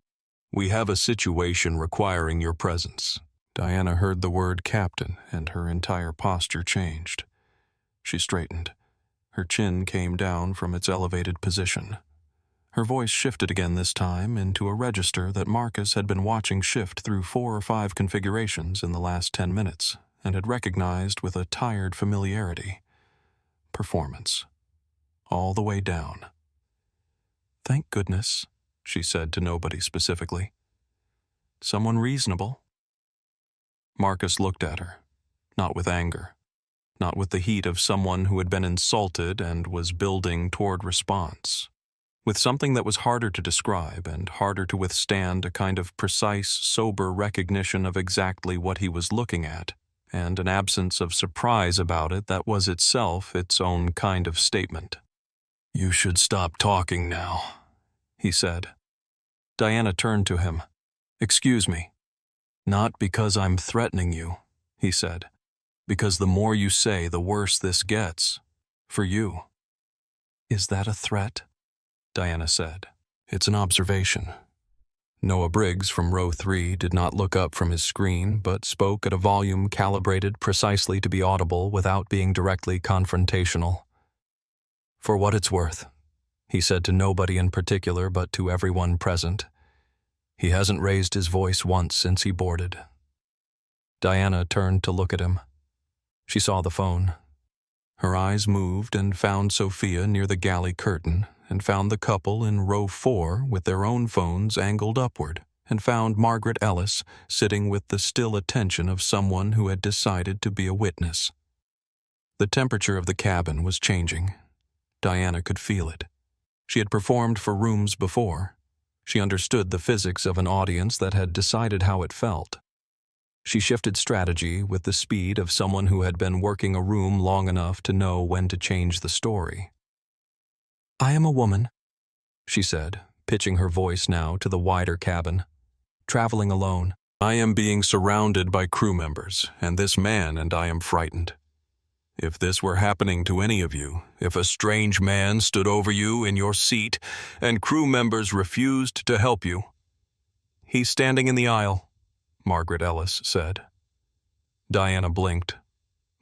We have a situation requiring your presence." Diana heard the word captain, and her entire posture changed. She straightened. Her chin came down from its elevated position. Her voice shifted again this time into a register that Marcus had been watching shift through 4 or 5 configurations in the last 10 minutes and had recognized with a tired familiarity. Performance. All the way down. "Thank goodness," she said to nobody specifically. "Someone reasonable." Marcus looked at her, not with anger. Not with the heat of someone who had been insulted and was building toward response. With something that was harder to describe and harder to withstand, a kind of precise, sober recognition of exactly what he was looking at, and an absence of surprise about it that was itself its own kind of statement. "You should stop talking now," he said. Diana turned to him. "Excuse me." "Not because I'm threatening you," he said. "Because the more you say, the worse this gets. For you." "Is that a threat?" Diana said. "It's an observation." Noah Briggs from row 3 did not look up from his screen, but spoke at a volume calibrated precisely to be audible without being directly confrontational. "For what it's worth," he said to nobody in particular but to everyone present. "He hasn't raised his voice once since he boarded." Diana turned to look at him. She saw the phone. Her eyes moved and found Sophia near the galley curtain, and found the couple in row 4 with their own phones angled upward, and found Margaret Ellis sitting with the still attention of someone who had decided to be a witness. The temperature of the cabin was changing. Diana could feel it. She had performed for rooms before. She understood the physics of an audience that had decided how it felt. She shifted strategy with the speed of someone who had been working a room long enough to know when to change the story. "I am a woman," she said, pitching her voice now to the wider cabin. "Traveling alone. I am being surrounded by crew members, and this man and I am frightened. If this were happening to any of you, if a strange man stood over you in your seat and crew members refused to help you—" "He's standing in the aisle," Margaret Ellis said. Diana blinked.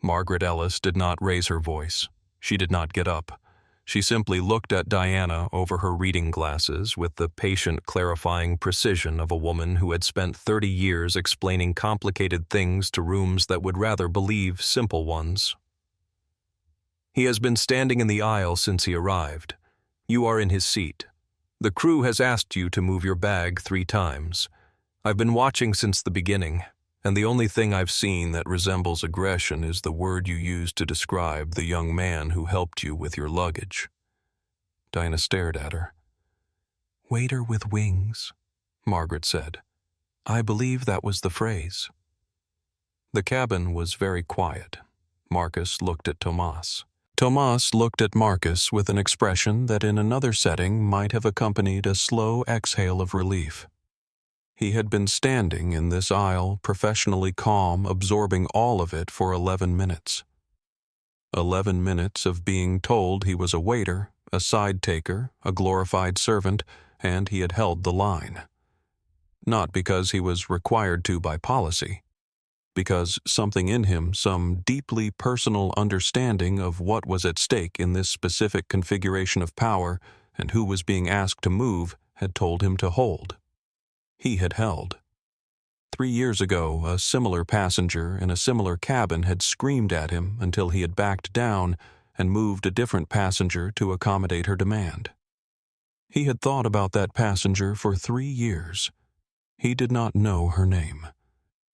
Margaret Ellis did not raise her voice. She did not get up. She simply looked at Diana over her reading glasses with the patient, clarifying precision of a woman who had spent 30 years explaining complicated things to rooms that would rather believe simple ones. "He has been standing in the aisle since he arrived. You are in his seat. The crew has asked you to move your bag 3 times. I've been watching since the beginning, and the only thing I've seen that resembles aggression is the word you used to describe the young man who helped you with your luggage." Diana stared at her. "Waiter with wings," Margaret said. "I believe that was the phrase." The cabin was very quiet. Marcus looked at Tomas. Tomas looked at Marcus with an expression that in another setting might have accompanied a slow exhale of relief. He had been standing in this aisle, professionally calm, absorbing all of it for 11 minutes. 11 minutes of being told he was a waiter a side-taker, a glorified servant, and he had held the line. Not because he was required to by policy, because something in him, some deeply personal understanding of what was at stake in this specific configuration of power and who was being asked to move, had told him to hold. He had held. 3 years ago, a similar passenger in a similar cabin had screamed at him until he had backed down and moved a different passenger to accommodate her demand. He had thought about that passenger for 3 years. He did not know her name.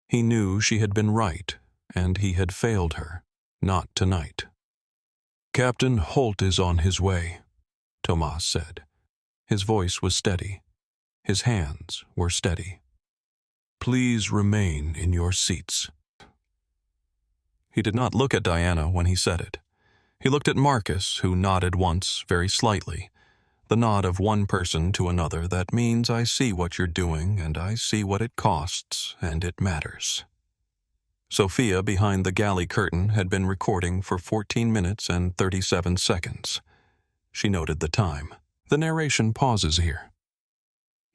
He knew she had been right, and he had failed her. Not tonight. "Captain Holt is on his way," Tomas said. His voice was steady. His hands were steady. "Please remain in your seats." He did not look at Diana when he said it. He looked at Marcus, who nodded once, very slightly. The nod of one person to another that means I see what you're doing, and I see what it costs, and it matters. Sophia, behind the galley curtain, had been recording for 14 minutes and 37 seconds. She noted the time. The narration pauses here.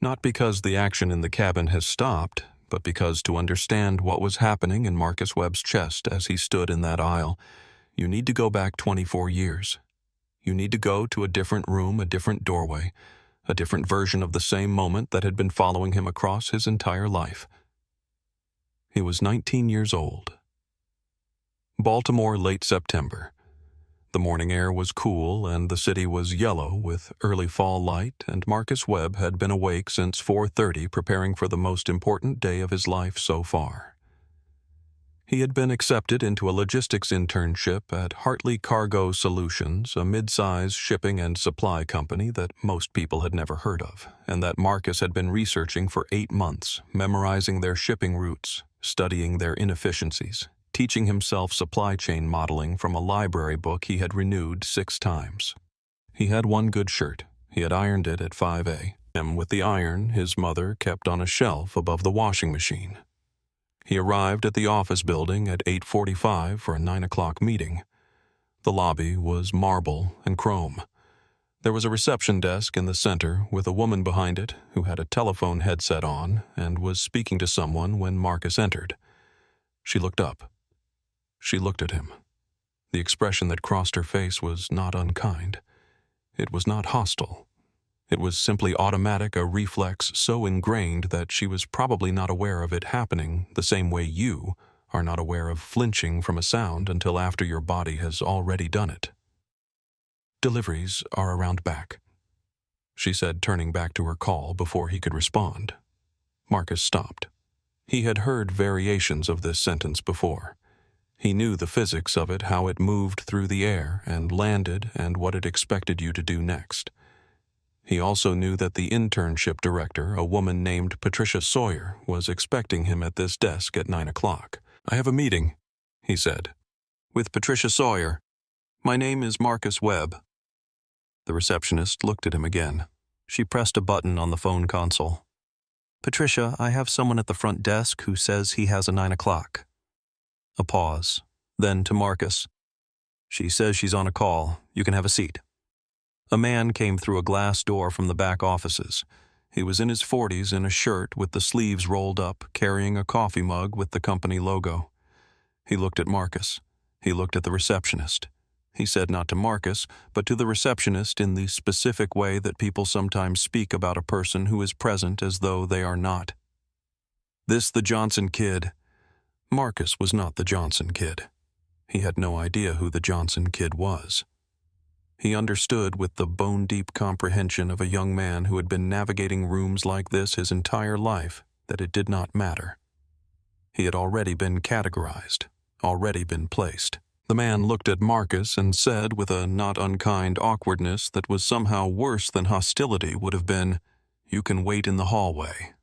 Not because the action in the cabin has stopped, but because to understand what was happening in Marcus Webb's chest as he stood in that aisle, you need to go back 24 years. You need to go to a different room, a different doorway, a different version of the same moment that had been following him across his entire life. He was 19 years old. Baltimore, late September. The morning air was cool and the city was yellow with early fall light, and Marcus Webb had been awake since 4:30 preparing for the most important day of his life so far. He had been accepted into a logistics internship at Hartley Cargo Solutions, a mid-size shipping and supply company that most people had never heard of, and that Marcus had been researching for 8 months, memorizing their shipping routes, studying their inefficiencies, teaching himself supply chain modeling from a library book he had renewed 6 times. He had one good shirt. He had ironed it at 5 a.m. with the iron his mother kept on a shelf above the washing machine. He arrived at the office building at 8:45 for a 9 o'clock meeting. The lobby was marble and chrome. There was a reception desk in the center with a woman behind it who had a telephone headset on and was speaking to someone when Marcus entered. She looked up. She looked at him. The expression that crossed her face was not unkind. It was not hostile. It was simply automatic, a reflex so ingrained that she was probably not aware of it happening the same way you are not aware of flinching from a sound until after your body has already done it. "Deliveries are around back," she said, turning back to her call before he could respond. Marcus stopped. He had heard variations of this sentence before. He knew the physics of it, how it moved through the air and landed, and what it expected you to do next. He also knew that the internship director, a woman named Patricia Sawyer, was expecting him at this desk at 9 o'clock. "I have a meeting," he said, "with Patricia Sawyer. My name is Marcus Webb." The receptionist looked at him again. She pressed a button on the phone console. "Patricia, I have someone at the front desk who says he has a 9 o'clock. A pause. Then to Marcus. "She says she's on a call. You can have a seat." A man came through a glass door from the back offices. He was in his 40s in a shirt with the sleeves rolled up, carrying a coffee mug with the company logo. He looked at Marcus. He looked at the receptionist. He said not to Marcus, but to the receptionist in the specific way that people sometimes speak about a person who is present as though they are not. "This the Johnson kid." Marcus was not the Johnson kid. He had no idea who the Johnson kid was. He understood with the bone-deep comprehension of a young man who had been navigating rooms like this his entire life that it did not matter. He had already been categorized, already been placed. The man looked at Marcus and said with a not unkind awkwardness that was somehow worse than hostility would have been, "You can wait in the hallway."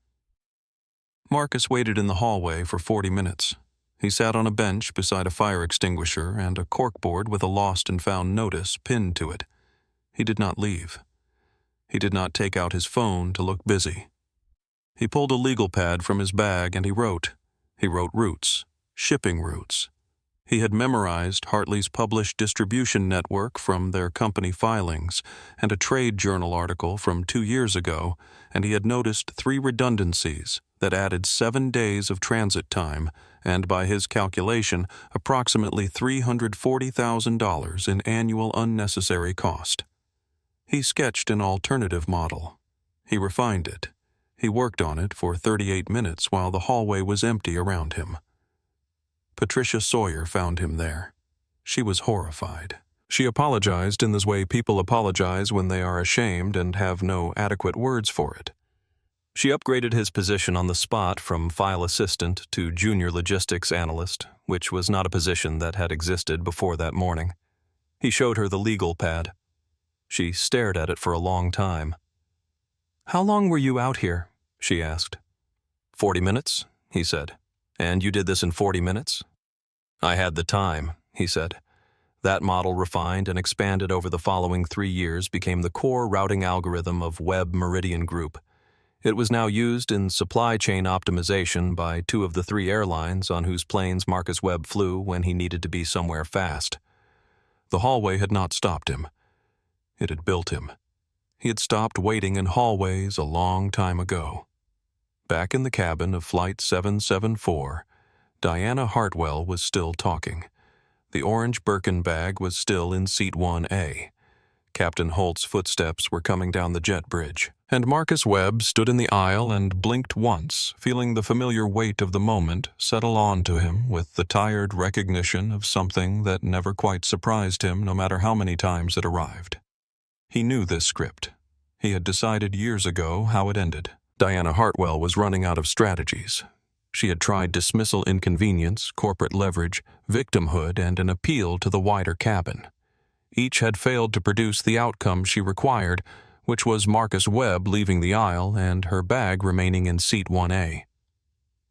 Marcus waited in the hallway for 40 minutes. He sat on a bench beside a fire extinguisher and a corkboard with a lost and found notice pinned to it. He did not leave. He did not take out his phone to look busy. He pulled a legal pad from his bag and he wrote. He wrote routes, shipping routes. He had memorized Hartley's published distribution network from their company filings and a trade journal article from 2 years ago, and he had noticed 3 redundancies that added 7 days of transit time and, by his calculation, approximately $340,000 in annual unnecessary cost. He sketched an alternative model. He refined it. He worked on it for 38 minutes while the hallway was empty around him. Patricia Sawyer found him there. She was horrified. She apologized in this way people apologize when they are ashamed and have no adequate words for it. She upgraded his position on the spot from file assistant to junior logistics analyst, which was not a position that had existed before that morning. He showed her the legal pad. She stared at it for a long time. "How long were you out here?" she asked. 40 minutes, he said. "And you did this in 40 minutes? "I had the time," he said. That model, refined and expanded over the following 3 years, became the core routing algorithm of Web Meridian Group. It was now used in supply chain optimization by 2 of the 3 airlines on whose planes Marcus Webb flew when he needed to be somewhere fast. The hallway had not stopped him. It had built him. He had stopped waiting in hallways a long time ago. Back in the cabin of Flight 774, Diana Hartwell was still talking. The orange Birkin bag was still in seat 1A. Captain Holt's footsteps were coming down the jet bridge, and Marcus Webb stood in the aisle and blinked once, feeling the familiar weight of the moment settle on to him with the tired recognition of something that never quite surprised him no matter how many times it arrived. He knew this script. He had decided years ago how it ended. Diana Hartwell was running out of strategies. She had tried dismissal inconvenience, corporate leverage, victimhood, and an appeal to the wider cabin. Each had failed to produce the outcome she required, which was Marcus Webb leaving the aisle and her bag remaining in seat 1A.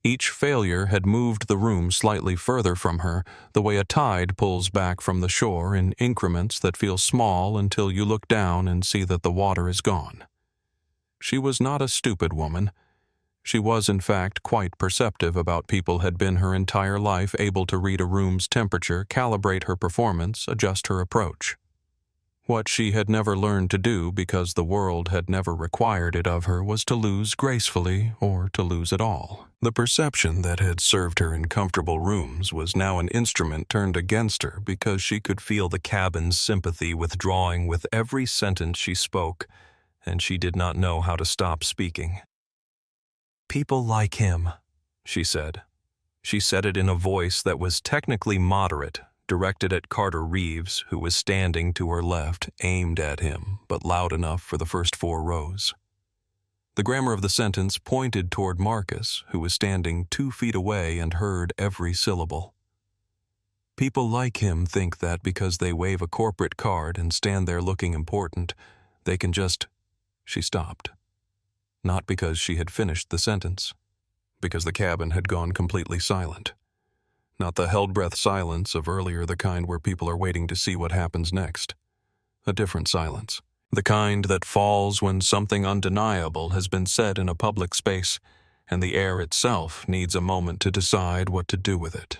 Each failure had moved the room slightly further from her, the way a tide pulls back from the shore in increments that feel small until you look down and see that the water is gone. She was not a stupid woman. She was, in fact, quite perceptive about people had been her entire life able to read a room's temperature, calibrate her performance, adjust her approach. What she had never learned to do because the world had never required it of her was to lose gracefully or to lose at all. The perception that had served her in comfortable rooms was now an instrument turned against her because she could feel the cabin's sympathy withdrawing with every sentence she spoke, and she did not know how to stop speaking. "People like him," she said. She said it in a voice that was technically moderate, directed at Carter Reeves, who was standing to her left, aimed at him, but loud enough for the first 4 rows. The grammar of the sentence pointed toward Marcus, who was standing 2 feet away and heard every syllable. People like him think that because they wave a corporate card and stand there looking important, they can just... She stopped. Not because she had finished the sentence, because the cabin had gone completely silent. Not the held-breath silence of earlier, the kind where people are waiting to see what happens next. A different silence. The kind that falls when something undeniable has been said in a public space, and the air itself needs a moment to decide what to do with it.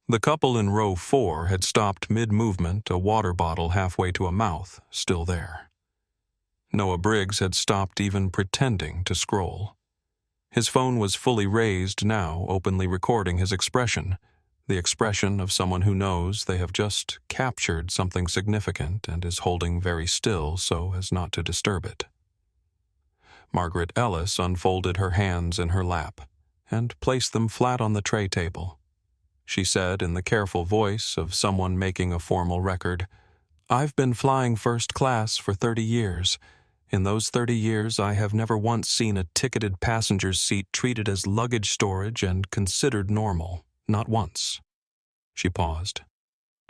The couple in row 4 had stopped mid-movement, a water bottle halfway to a mouth, still there. Noah Briggs had stopped even pretending to scroll. His phone was fully raised now, openly recording his expression, the expression of someone who knows they have just captured something significant and is holding very still so as not to disturb it. Margaret Ellis unfolded her hands in her lap and placed them flat on the tray table. She said in the careful voice of someone making a formal record, "I've been flying first class for 30 years. In those 30 years, I have never once seen a ticketed passenger's seat treated as luggage storage and considered normal. Not once." She paused.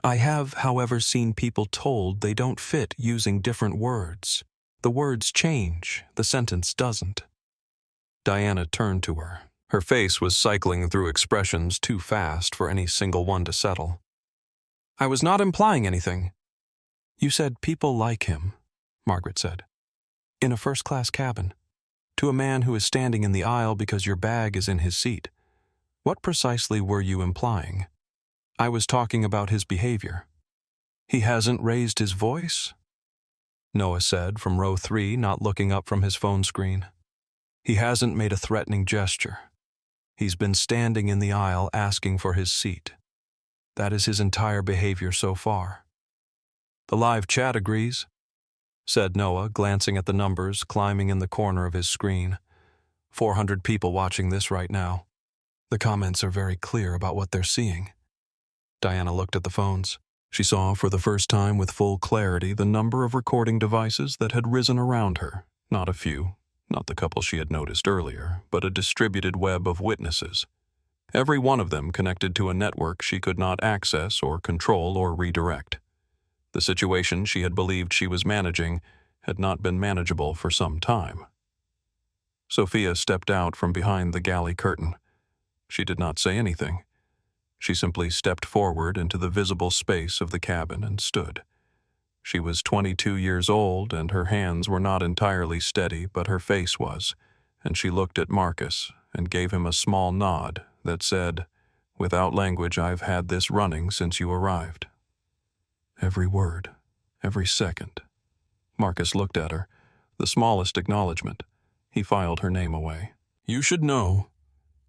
"I have, however, seen people told they don't fit using different words. The words change, the sentence doesn't." Diana turned to her. Her face was cycling through expressions too fast for any single one to settle. "I was not implying anything." "You said people like him," Margaret said. "In a first-class cabin, to a man who is standing in the aisle because your bag is in his seat. What precisely were you implying?" I was talking about his behavior. He hasn't raised his voice? Noah said from row 3, not looking up from his phone screen. He hasn't made a threatening gesture. He's been standing in the aisle asking for his seat. That is his entire behavior so far. The live chat agrees, said Noah, glancing at the numbers climbing in the corner of his screen. 400 people watching this right now. The comments are very clear about what they're seeing. Diana looked at the phones. She saw for the first time with full clarity the number of recording devices that had risen around her. Not a few, not the couple she had noticed earlier, but a distributed web of witnesses. Every one of them connected to a network she could not access or control or redirect. The situation she had believed she was managing had not been manageable for some time. Sophia stepped out from behind the galley curtain. She did not say anything. She simply stepped forward into the visible space of the cabin and stood. She was 22 years old, and her hands were not entirely steady, but her face was, and she looked at Marcus and gave him a small nod that said, "Without language, I've had this running since you arrived." Every word, every second. Marcus looked at her, the smallest acknowledgement. He filed her name away. "You should know,"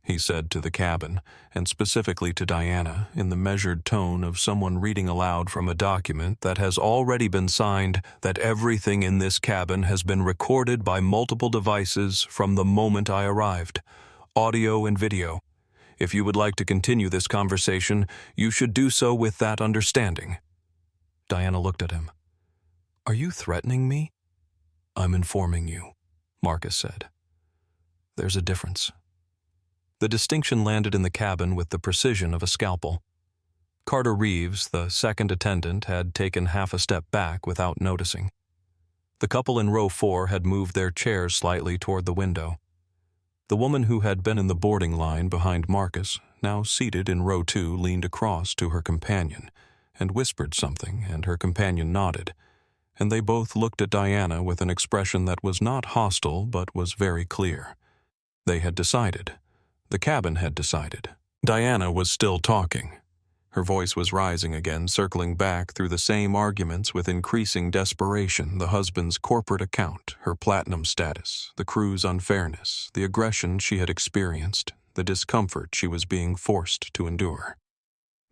he said to the cabin, and specifically to Diana, in the measured tone of someone reading aloud from a document that has already been signed, "that everything in this cabin has been recorded by multiple devices from the moment I arrived, audio and video. If you would like to continue this conversation, you should do so with that understanding." Diana looked at him. "Are you threatening me?" "I'm informing you," Marcus said. "There's a difference." The distinction landed in the cabin with the precision of a scalpel. Carter Reeves, the second attendant, had taken half a step back without noticing. The couple in row 4 had moved their chairs slightly toward the window. The woman who had been in the boarding line behind Marcus, now seated in row 2, leaned across to her companion and whispered something, and her companion nodded, and they both looked at Diana with an expression that was not hostile but was very clear. They had decided. The cabin had decided. Diana was still talking. Her voice was rising again, circling back through the same arguments with increasing desperation: the husband's corporate account, her platinum status, the crew's unfairness, the aggression she had experienced, the discomfort she was being forced to endure.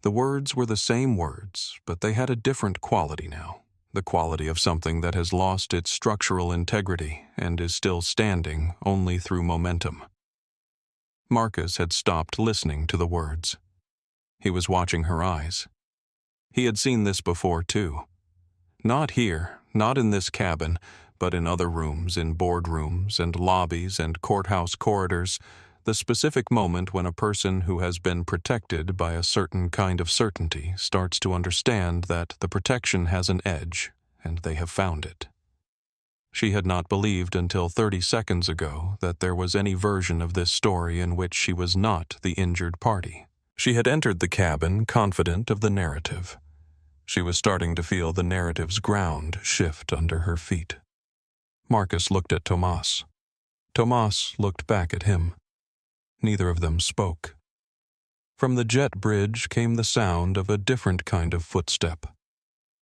The words were the same words, but they had a different quality now, the quality of something that has lost its structural integrity and is still standing only through momentum. Marcus had stopped listening to the words. He was watching her eyes. He had seen this before, too. Not here, not in this cabin, but in other rooms, in boardrooms and lobbies and courthouse corridors, the specific moment when a person who has been protected by a certain kind of certainty starts to understand that the protection has an edge, and they have found it. She had not believed until 30 seconds ago that there was any version of this story in which she was not the injured party. She had entered the cabin confident of the narrative. She was starting to feel the narrative's ground shift under her feet. Marcus looked at Tomas. Tomas looked back at him. Neither of them spoke. From the jet bridge came the sound of a different kind of footstep.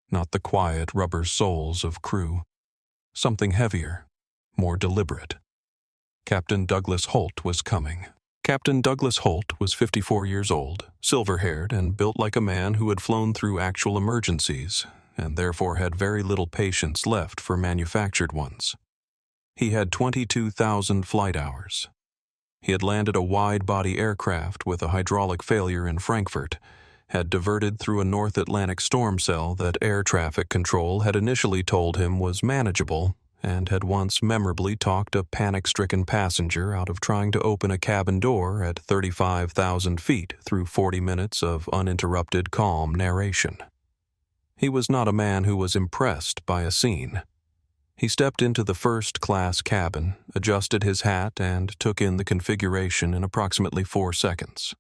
Not the quiet rubber soles of crew. Something heavier, more deliberate. Captain Douglas Holt was coming. Captain Douglas Holt was 54 years old, silver-haired, and built like a man who had flown through actual emergencies, and therefore had very little patience left for manufactured ones. He had 22,000 flight hours. He had landed a wide-body aircraft with a hydraulic failure in Frankfurt, had diverted through a North Atlantic storm cell that air traffic control had initially told him was manageable, and had once memorably talked a panic-stricken passenger out of trying to open a cabin door at 35,000 feet through 40 minutes of uninterrupted calm narration. He was not a man who was impressed by a scene. He stepped into the first-class cabin, adjusted his hat, and took in the configuration in approximately 4 seconds.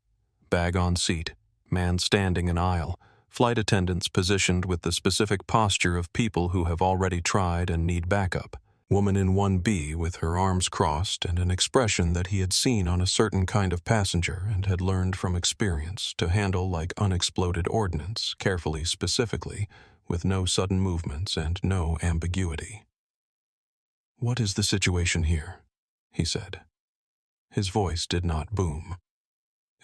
Bag on seat, man standing in aisle, flight attendants positioned with the specific posture of people who have already tried and need backup. Woman in 1B with her arms crossed and an expression that he had seen on a certain kind of passenger and had learned from experience to handle like unexploded ordnance, carefully, specifically, with no sudden movements and no ambiguity. "What is the situation here?" he said. His voice did not boom.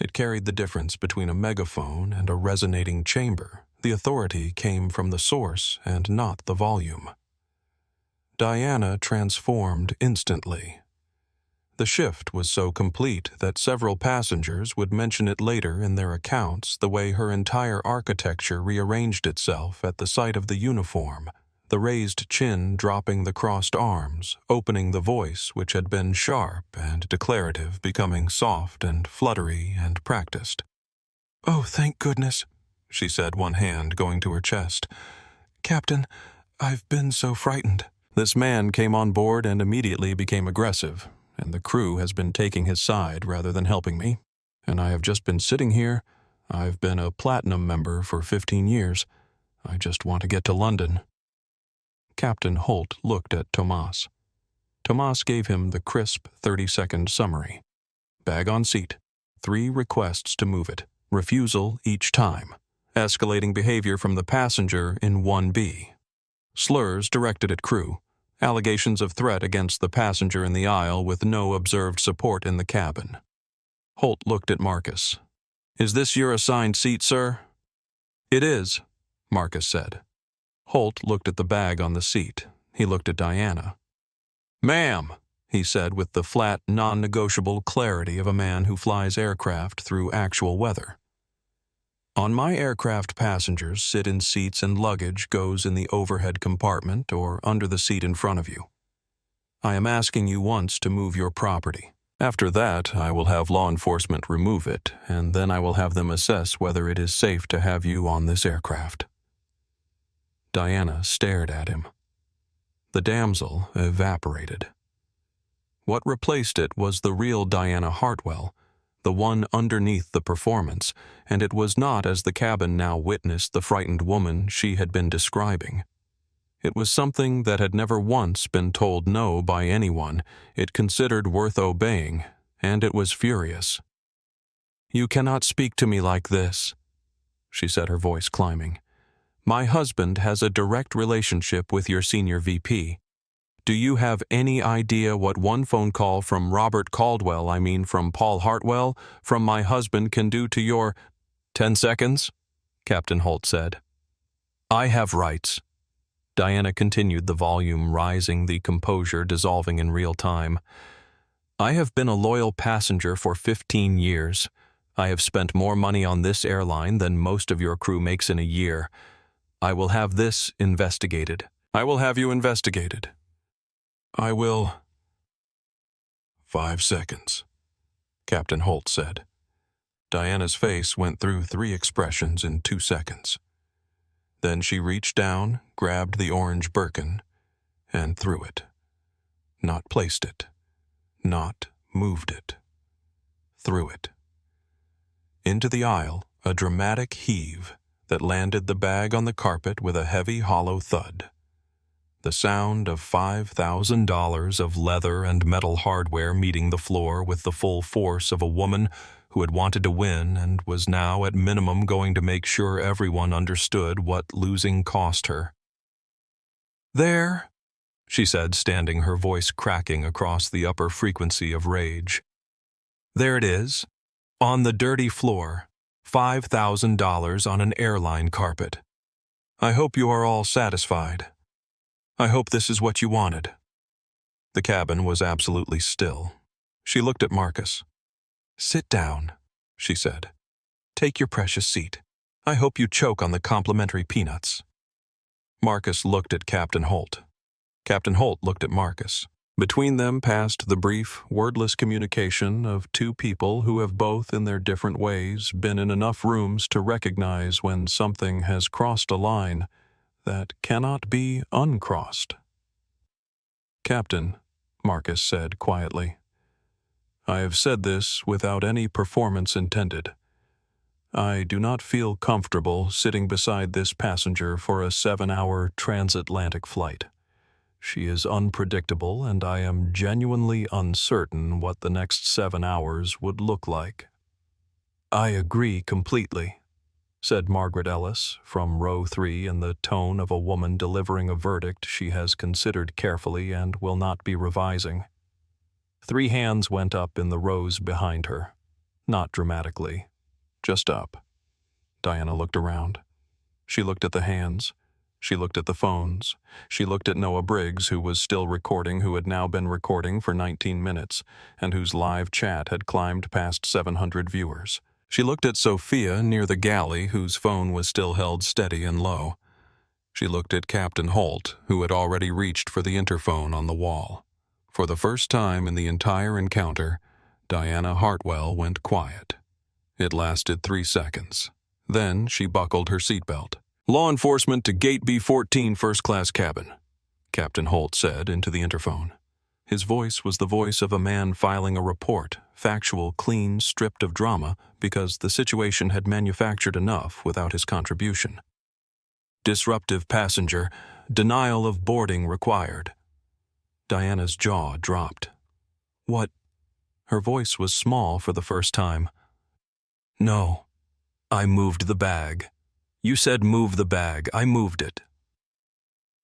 It carried the difference between a megaphone and a resonating chamber. The authority came from the source and not the volume. Diana transformed instantly. The shift was so complete that several passengers would mention it later in their accounts, the way her entire architecture rearranged itself at the sight of the uniform, the raised chin dropping the crossed arms, opening the voice which had been sharp and declarative, becoming soft and fluttery and practiced. "Oh, thank goodness," she said, one hand going to her chest. "Captain, I've been so frightened." This man came on board and immediately became aggressive, and the crew has been taking his side rather than helping me. And I have just been sitting here. I've been a platinum member for 15 years. I just want to get to London. Captain Holt looked at Tomas. Tomas gave him the crisp 30-second summary. Bag on seat. 3 requests to move it. Refusal each time. Escalating behavior from the passenger in 1B. Slurs directed at crew. Allegations of threat against the passenger in the aisle with no observed support in the cabin. Holt looked at Marcus. "Is this your assigned seat, sir?" "It is," Marcus said. Holt looked at the bag on the seat. He looked at Diana. "Ma'am," he said with the flat, non-negotiable clarity of a man who flies aircraft through actual weather. "On my aircraft, passengers sit in seats and luggage goes in the overhead compartment or under the seat in front of you. I am asking you once to move your property. After that, I will have law enforcement remove it, and then I will have them assess whether it is safe to have you on this aircraft." Diana stared at him. The damsel evaporated. What replaced it was the real Diana Hartwell, the one underneath the performance, and it was not, as the cabin now witnessed, the frightened woman she had been describing. It was something that had never once been told no by anyone, it considered worth obeying, and it was furious. "You cannot speak to me like this," she said, her voice climbing. "My husband has a direct relationship with your senior VP. Do you have any idea what one phone call from Robert Caldwell, from Paul Hartwell, from my husband can do to your—" "10 seconds," Captain Holt said. "I have rights." Diana continued, the volume rising, the composure dissolving in real time. "I have been a loyal passenger for 15 years. I have spent more money on this airline than most of your crew makes in a year. I will have this investigated. I will have you investigated. I will—" "5 seconds," Captain Holt said. Diana's face went through 3 expressions in 2 seconds. Then she reached down, grabbed the orange Birkin, and threw it. Not placed it. Not moved it. Threw it. Into the aisle, a dramatic heave that landed the bag on the carpet with a heavy, hollow thud. The sound of $5,000 of leather and metal hardware meeting the floor with the full force of a woman who had wanted to win and was now at minimum going to make sure everyone understood what losing cost her. "There," she said, standing, her voice cracking across the upper frequency of rage. "There it is, on the dirty floor, $5,000 on an airline carpet. I hope you are all satisfied. I hope this is what you wanted." The cabin was absolutely still. She looked at Marcus. "Sit down," she said. "Take your precious seat. I hope you choke on the complimentary peanuts." Marcus looked at Captain Holt. Captain Holt looked at Marcus. Between them passed the brief, wordless communication of 2 people who have both, in their different ways, been in enough rooms to recognize when something has crossed a line that cannot be uncrossed. "Captain," Marcus said quietly, "I have said this without any performance intended. I do not feel comfortable sitting beside this passenger for a 7-hour transatlantic flight. She is unpredictable, and I am genuinely uncertain what the next 7 hours would look like." "I agree completely," said Margaret Ellis from row 3 in the tone of a woman delivering a verdict she has considered carefully and will not be revising. 3 hands went up in the rows behind her. Not dramatically. Just up. Diana looked around. She looked at the hands. She looked at the phones. She looked at Noah Briggs, who was still recording, who had now been recording for 19 minutes, and whose live chat had climbed past 700 viewers. She looked at Sophia near the galley, whose phone was still held steady and low. She looked at Captain Holt, who had already reached for the interphone on the wall. For the first time in the entire encounter, Diana Hartwell went quiet. It lasted 3 seconds. Then she buckled her seatbelt. "Law enforcement to Gate B14 first-class cabin," Captain Holt said into the interphone. His voice was the voice of a man filing a report, factual, clean, stripped of drama, because the situation had manufactured enough without his contribution. "Disruptive passenger, denial of boarding required." Diana's jaw dropped. "What?" Her voice was small for the first time. "No. I moved the bag. You said move the bag. I moved it."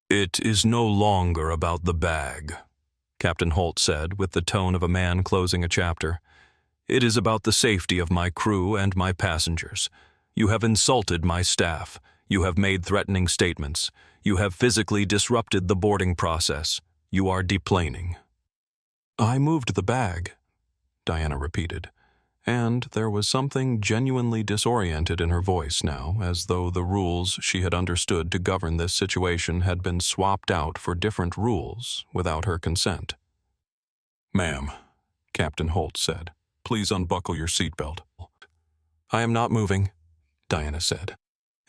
"It is no longer about the bag," Captain Holt said with the tone of a man closing a chapter. "It is about the safety of my crew and my passengers. You have insulted my staff. You have made threatening statements. You have physically disrupted the boarding process. You are deplaning." "I moved the bag," Diana repeated, and there was something genuinely disoriented in her voice now, as though the rules she had understood to govern this situation had been swapped out for different rules without her consent. "Ma'am," Captain Holt said, "please unbuckle your seatbelt." "I am not moving," Diana said,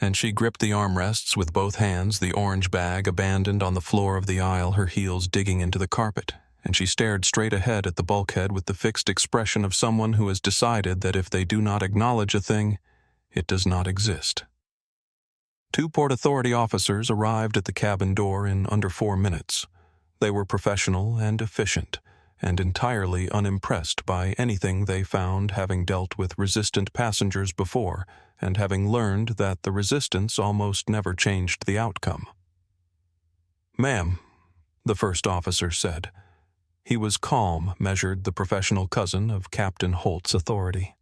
and she gripped the armrests with both hands, the orange bag abandoned on the floor of the aisle, her heels digging into the carpet, and she stared straight ahead at the bulkhead with the fixed expression of someone who has decided that if they do not acknowledge a thing, it does not exist. 2 Port Authority officers arrived at the cabin door in under 4 minutes. They were professional and efficient, and entirely unimpressed by anything they found, having dealt with resistant passengers before, and having learned that the resistance almost never changed the outcome. "Ma'am," the first officer said. He was calm, measured, the professional cousin of Captain Holt's authority.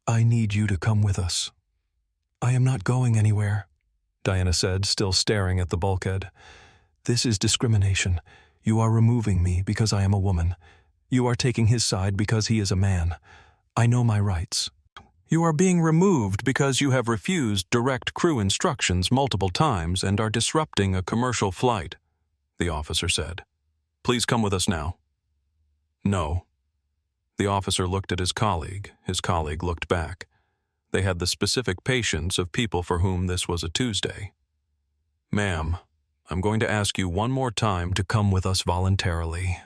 "I need you to come with us." "I am not going anywhere," Diana said, still staring at the bulkhead. "This is discrimination. You are removing me because I am a woman. You are taking his side because he is a man. I know my rights." "You are being removed because you have refused direct crew instructions multiple times and are disrupting a commercial flight," the officer said. "Please come with us now." "No." The officer looked at his colleague looked back. They had the specific patience of people for whom this was a Tuesday. "Ma'am, I'm going to ask you one more time to come with us voluntarily."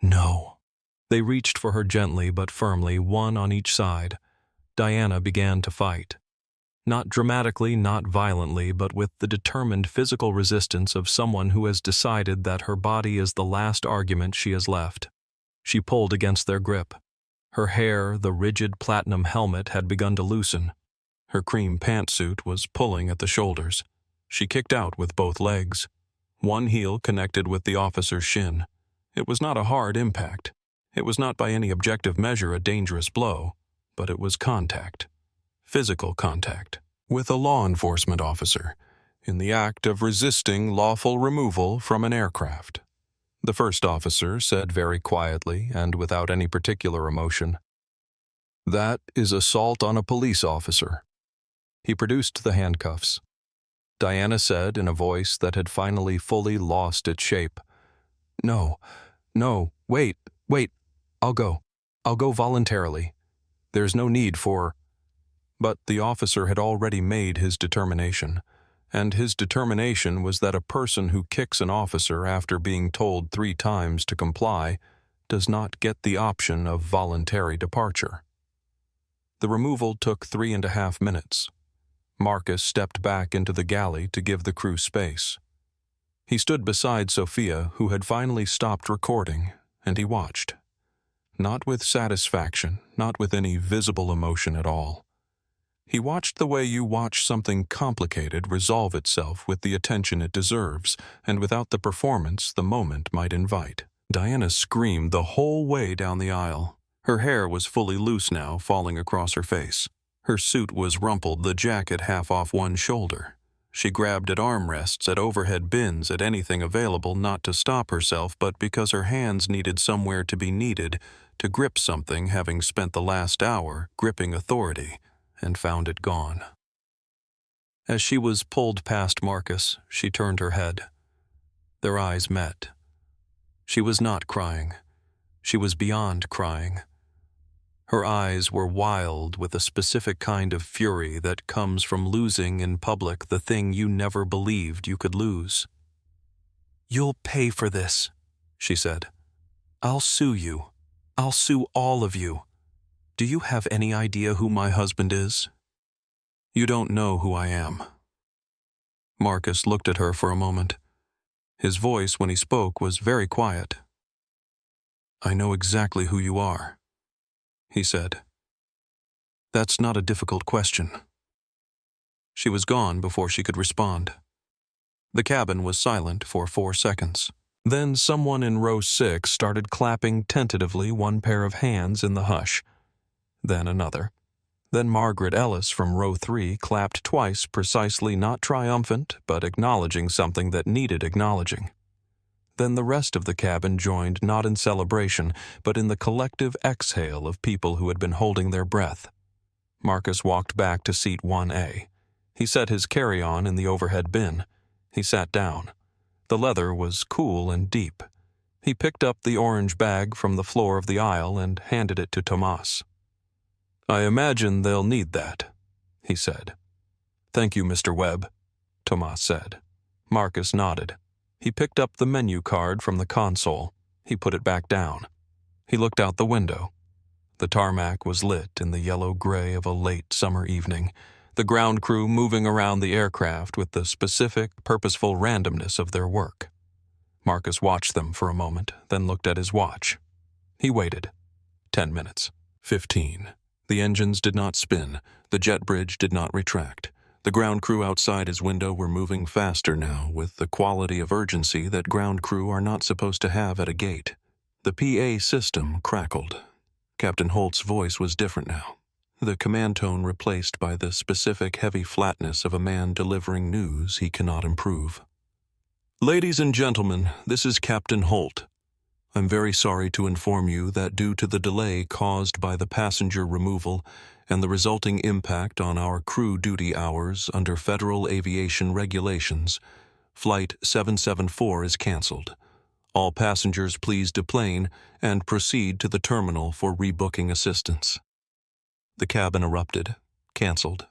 "No." They reached for her gently but firmly, one on each side. Diana began to fight. Not dramatically, not violently, but with the determined physical resistance of someone who has decided that her body is the last argument she has left. She pulled against their grip. Her hair, the rigid platinum helmet, had begun to loosen. Her cream pantsuit was pulling at the shoulders. She kicked out with both legs. One heel connected with the officer's shin. It was not a hard impact. It was not by any objective measure a dangerous blow, but it was contact. Physical contact, with a law enforcement officer, in the act of resisting lawful removal from an aircraft. The first officer said very quietly and without any particular emotion, "That is assault on a police officer." He produced the handcuffs. Diana said in a voice that had finally fully lost its shape, No, wait, I'll go voluntarily. There's no need for—" But the officer had already made his determination, and his determination was that a person who kicks an officer after being told 3 times to comply does not get the option of voluntary departure. The removal took 3.5 minutes. Marcus stepped back into the galley to give the crew space. He stood beside Sophia, who had finally stopped recording, and he watched. Not with satisfaction, not with any visible emotion at all. He watched the way you watch something complicated resolve itself with the attention it deserves, and without the performance the moment might invite. Diana screamed the whole way down the aisle. Her hair was fully loose now, falling across her face. Her suit was rumpled, the jacket half off one shoulder. She grabbed at armrests, at overhead bins, at anything available, not to stop herself, but because her hands needed somewhere to be needed, to grip something, having spent the last hour gripping authority, and found it gone. As she was pulled past Marcus, she turned her head. Their eyes met. She was not crying. She was beyond crying. Her eyes were wild with a specific kind of fury that comes from losing in public the thing you never believed you could lose. "You'll pay for this," she said. "I'll sue you. I'll sue all of you. Do you have any idea who my husband is?" "You don't know who I am." Marcus looked at her for a moment. His voice, when he spoke, was very quiet. "I know exactly who you are," he said. "That's not a difficult question." She was gone before she could respond. The cabin was silent for 4 seconds. Then someone in row 6 started clapping tentatively one pair of hands in the hush. Then another. Then Margaret Ellis from row 3 clapped twice, precisely not triumphant, but acknowledging something that needed acknowledging. Then the rest of the cabin joined, not in celebration, but in the collective exhale of people who had been holding their breath. Marcus walked back to seat 1A. He set his carry-on in the overhead bin. He sat down. The leather was cool and deep. He picked up the orange bag from the floor of the aisle and handed it to Tomas. "I imagine they'll need that," he said. "Thank you, Mr. Webb," Tomas said. Marcus nodded. He picked up the menu card from the console. He put it back down. He looked out the window. The tarmac was lit in the yellow-gray of a late summer evening, the ground crew moving around the aircraft with the specific, purposeful randomness of their work. Marcus watched them for a moment, then looked at his watch. He waited. 10 minutes. 15. The engines did not spin. The jet bridge did not retract. The ground crew outside his window were moving faster now, with the quality of urgency that ground crew are not supposed to have at a gate. The PA system crackled. Captain Holt's voice was different now, the command tone replaced by the specific heavy flatness of a man delivering news he cannot improve. "Ladies and gentlemen, this is Captain Holt. I'm very sorry to inform you that due to the delay caused by the passenger removal and the resulting impact on our crew duty hours under federal aviation regulations, Flight 774 is canceled. All passengers please deplane and proceed to the terminal for rebooking assistance." The cabin erupted, canceled.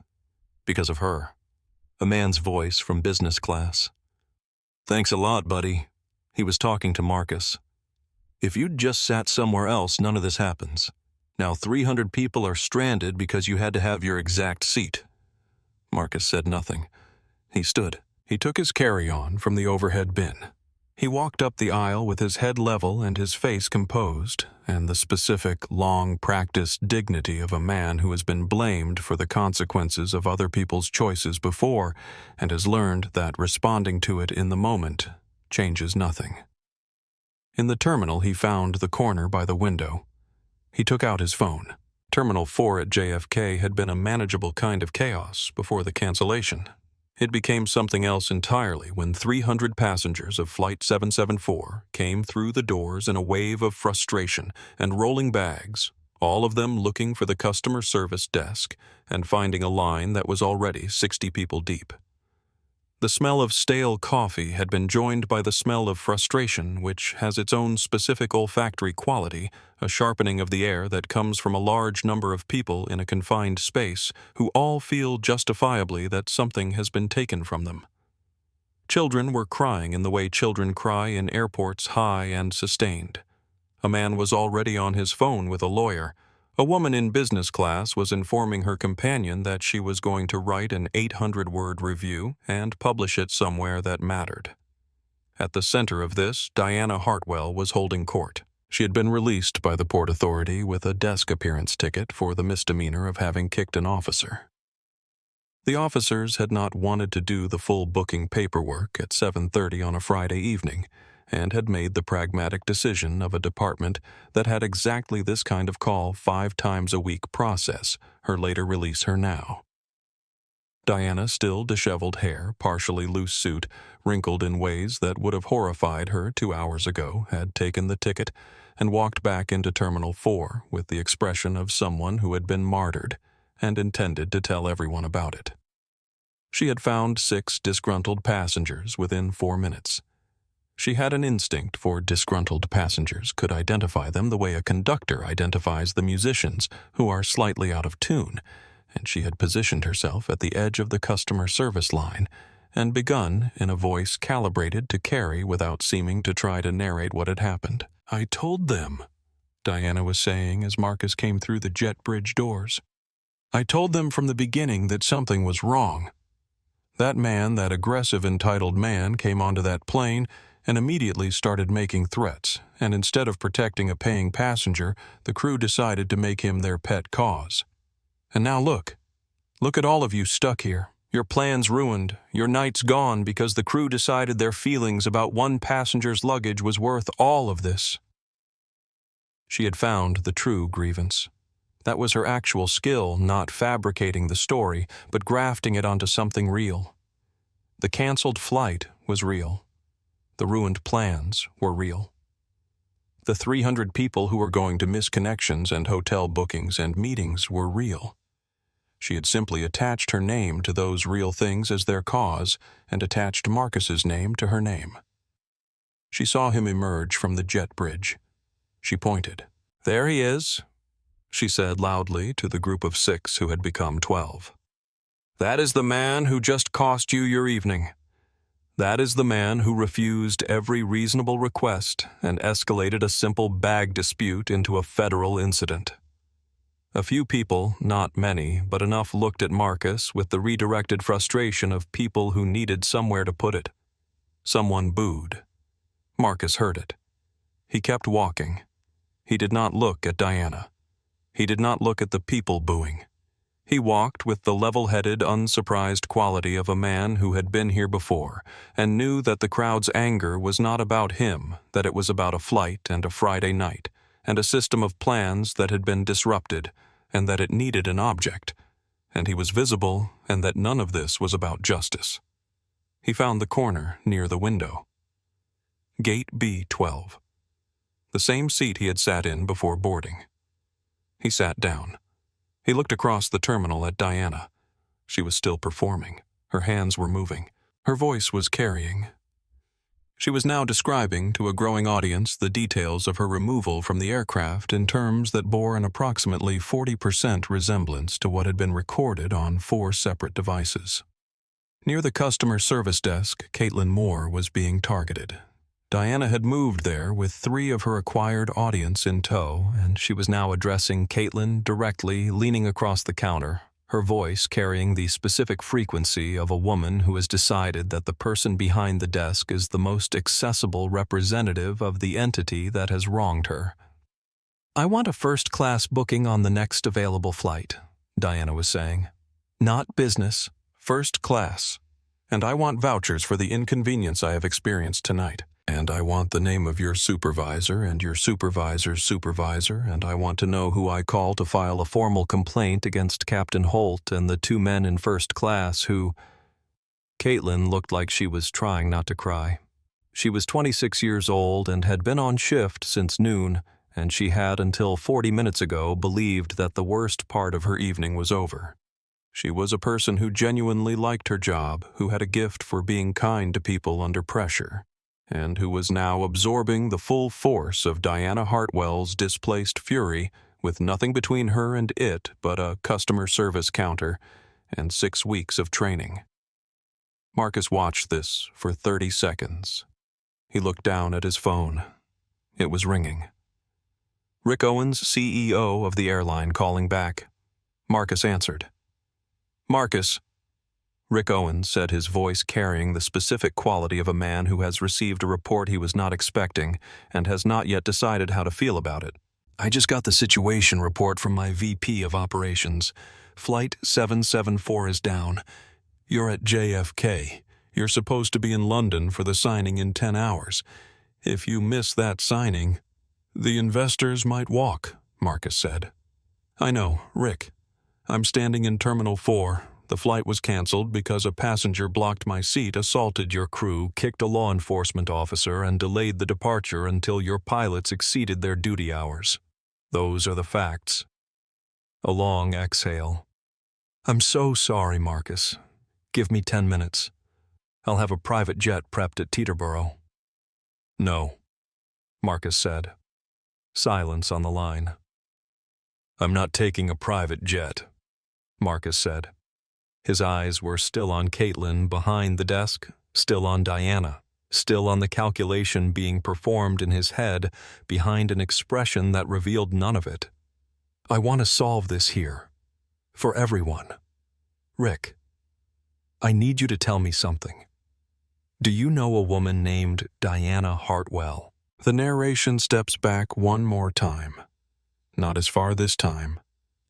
Because of her. A man's voice from business class. "Thanks a lot, buddy." He was talking to Marcus. "If you'd just sat somewhere else, none of this happens. Now 300 people are stranded because you had to have your exact seat." Marcus said nothing. He stood. He took his carry-on from the overhead bin. He walked up the aisle with his head level and his face composed, and the specific, long-practiced dignity of a man who has been blamed for the consequences of other people's choices before and has learned that responding to it in the moment changes nothing. In the terminal, he found the corner by the window. He took out his phone. Terminal 4 at JFK had been a manageable kind of chaos before the cancellation. It became something else entirely when 300 passengers of Flight 774 came through the doors in a wave of frustration and rolling bags, all of them looking for the customer service desk and finding a line that was already 60 people deep. The smell of stale coffee had been joined by the smell of frustration, which has its own specific olfactory quality, a sharpening of the air that comes from a large number of people in a confined space who all feel justifiably that something has been taken from them. Children were crying in the way children cry in airports, high and sustained. A man was already on his phone with a lawyer. A woman in business class was informing her companion that she was going to write an 800-word review and publish it somewhere that mattered. At the center of this, Diana Hartwell was holding court. She had been released by the Port Authority with a desk appearance ticket for the misdemeanor of having kicked an officer. The officers had not wanted to do the full booking paperwork at 7:30 on a Friday evening, and had made the pragmatic decision of a department that had exactly this kind of call 5 times a week process her later release her now. Diana, still disheveled hair, partially loose suit, wrinkled in ways that would have horrified her 2 hours ago, had taken the ticket and walked back into Terminal 4 with the expression of someone who had been martyred and intended to tell everyone about it. She had found 6 disgruntled passengers within 4 minutes. She had an instinct for disgruntled passengers, could identify them the way a conductor identifies the musicians who are slightly out of tune, and she had positioned herself at the edge of the customer service line and begun, in a voice calibrated to carry without seeming to try to narrate what had happened. "I told them," Diana was saying as Marcus came through the jet bridge doors. "I told them from the beginning that something was wrong. That man, that aggressive, entitled man, came onto that plane and immediately started making threats, and instead of protecting a paying passenger, the crew decided to make him their pet cause. And now look at all of you stuck here. Your plans ruined, your nights gone because the crew decided their feelings about one passenger's luggage was worth all of this." She had found the true grievance. That was her actual skill, not fabricating the story, but grafting it onto something real. The canceled flight was real. The ruined plans were real. The 300 people who were going to miss connections and hotel bookings and meetings were real. She had simply attached her name to those real things as their cause and attached Marcus's name to her name. She saw him emerge from the jet bridge. She pointed. "There he is," she said loudly to the group of 6 who had become 12. "That is the man who just cost you your evening. That is the man who refused every reasonable request and escalated a simple bag dispute into a federal incident." A few people, not many, but enough, looked at Marcus with the redirected frustration of people who needed somewhere to put it. Someone booed. Marcus heard it. He kept walking. He did not look at Diana. He did not look at the people booing. He walked with the level-headed, unsurprised quality of a man who had been here before and knew that the crowd's anger was not about him, that it was about a flight and a Friday night and a system of plans that had been disrupted, and that it needed an object, and he was visible, and that none of this was about justice. He found the corner near the window. Gate B12. The same seat he had sat in before boarding. He sat down. He looked across the terminal at Diana. She was still performing. Her hands were moving. Her voice was carrying. She was now describing to a growing audience the details of her removal from the aircraft in terms that bore an approximately 40% resemblance to what had been recorded on 4 separate devices. Near the customer service desk, Caitlin Moore was being targeted. Diana had moved there with 3 of her acquired audience in tow, and she was now addressing Caitlin directly, leaning across the counter, her voice carrying the specific frequency of a woman who has decided that the person behind the desk is the most accessible representative of the entity that has wronged her. "I want a first-class booking on the next available flight," Diana was saying. "Not business, first class. And I want vouchers for the inconvenience I have experienced tonight. And I want the name of your supervisor and your supervisor's supervisor, and I want to know who I call to file a formal complaint against Captain Holt and the 2 men in first class who—" Caitlin looked like she was trying not to cry. She was 26 years old and had been on shift since noon, and she had until 40 minutes ago believed that the worst part of her evening was over. She was a person who genuinely liked her job, who had a gift for being kind to people under pressure, and who was now absorbing the full force of Diana Hartwell's displaced fury with nothing between her and it but a customer service counter and 6 weeks of training. Marcus watched this for 30 seconds. He looked down at his phone. It was ringing. Rick Owens, CEO of the airline, calling back. Marcus answered. "Marcus." Rick Owens said, his voice carrying the specific quality of a man who has received a report he was not expecting and has not yet decided how to feel about it. I just got the situation report from my VP of Operations. Flight 774 is down. You're at JFK. You're supposed to be in London for the signing in 10 hours. If you miss that signing, the investors might walk, Marcus said. I know, Rick. I'm standing in Terminal 4. The flight was canceled because a passenger blocked my seat, assaulted your crew, kicked a law enforcement officer, and delayed the departure until your pilots exceeded their duty hours. Those are the facts. A long exhale. I'm so sorry, Marcus. Give me 10 minutes. I'll have a private jet prepped at Teterboro. No, Marcus said. Silence on the line. I'm not taking a private jet, Marcus said. His eyes were still on Caitlin behind the desk, still on Diana, still on the calculation being performed in his head behind an expression that revealed none of it. I want to solve this here. For everyone. Rick, I need you to tell me something. Do you know a woman named Diana Hartwell? The narration steps back one more time. Not as far this time.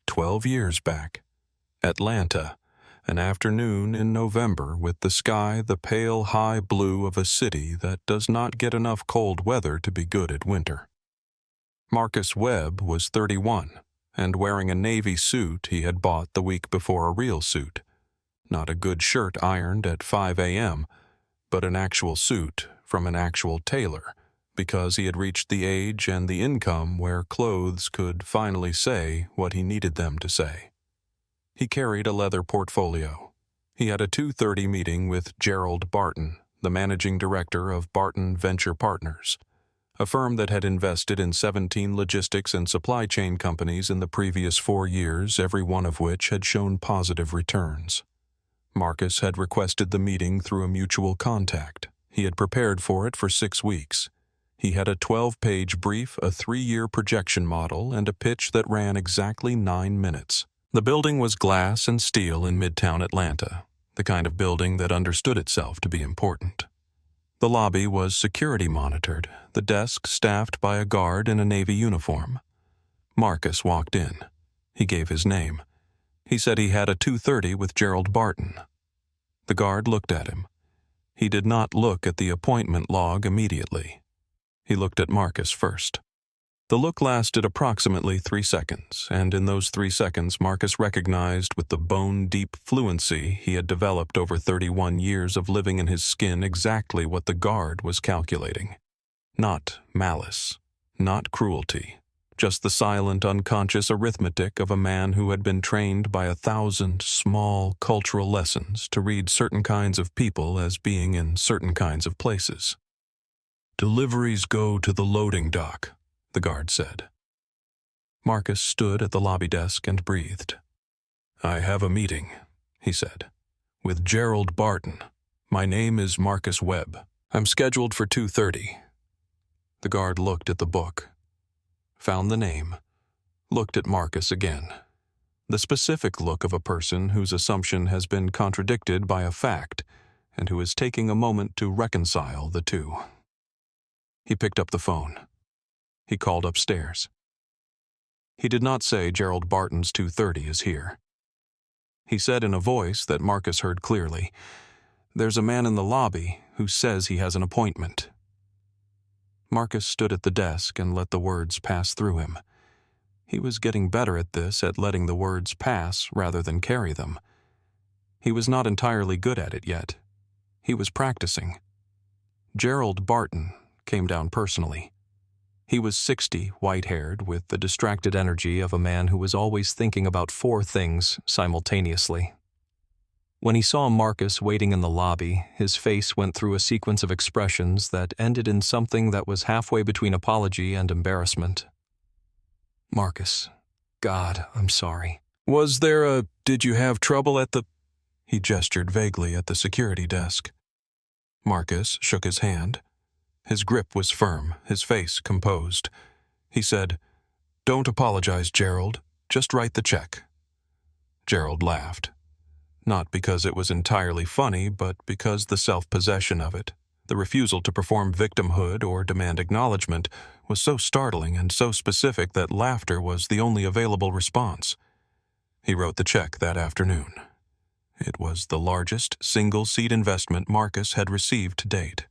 12 years back. Atlanta. An afternoon in November with the sky the pale high blue of a city that does not get enough cold weather to be good at winter. Marcus Webb was 31 and wearing a navy suit he had bought the week before a real suit. Not a good shirt ironed at 5 a.m., but an actual suit from an actual tailor because he had reached the age and the income where clothes could finally say what he needed them to say. He carried a leather portfolio. He had a 2:30 meeting with Gerald Barton, the managing director of Barton Venture Partners, a firm that had invested in 17 logistics and supply chain companies in the previous 4 years, every one of which had shown positive returns. Marcus had requested the meeting through a mutual contact. He had prepared for it for 6 weeks. He had a 12-page brief, a 3-year projection model, and a pitch that ran exactly 9 minutes. The building was glass and steel in Midtown Atlanta, the kind of building that understood itself to be important. The lobby was security monitored, the desk staffed by a guard in a Navy uniform. Marcus walked in. He gave his name. He said he had a 2:30 with Gerald Barton. The guard looked at him. He did not look at the appointment log immediately. He looked at Marcus first. The look lasted approximately 3 seconds, and in those 3 seconds Marcus recognized with the bone-deep fluency he had developed over 31 years of living in his skin exactly what the guard was calculating. Not malice, not cruelty, just the silent, unconscious arithmetic of a man who had been trained by 1,000 small cultural lessons to read certain kinds of people as being in certain kinds of places. "Deliveries go to the loading dock," the guard said. Marcus stood at the lobby desk and breathed. "I have a meeting," he said, "with Gerald Barton. My name is Marcus Webb. I'm scheduled for 2:30. The guard looked at the book, found the name, looked at Marcus again. The specific look of a person whose assumption has been contradicted by a fact and who is taking a moment to reconcile the two. He picked up the phone. He called upstairs. He did not say Gerald Barton's 2:30 is here. He said in a voice that Marcus heard clearly, "There's a man in the lobby who says he has an appointment." Marcus stood at the desk and let the words pass through him. He was getting better at this, at letting the words pass rather than carry them. He was not entirely good at it yet. He was practicing. Gerald Barton came down personally. He was 60, white-haired, with the distracted energy of a man who was always thinking about 4 things simultaneously. When he saw Marcus waiting in the lobby, his face went through a sequence of expressions that ended in something that was halfway between apology and embarrassment. "Marcus, God, I'm sorry. Did you have trouble at the—" He gestured vaguely at the security desk. Marcus shook his hand. His grip was firm, his face composed. He said, "Don't apologize, Gerald. Just write the check." Gerald laughed. Not because it was entirely funny, but because the self-possession of it, the refusal to perform victimhood or demand acknowledgement, was so startling and so specific that laughter was the only available response. He wrote the check that afternoon. It was the largest single-seat investment Marcus had received to date.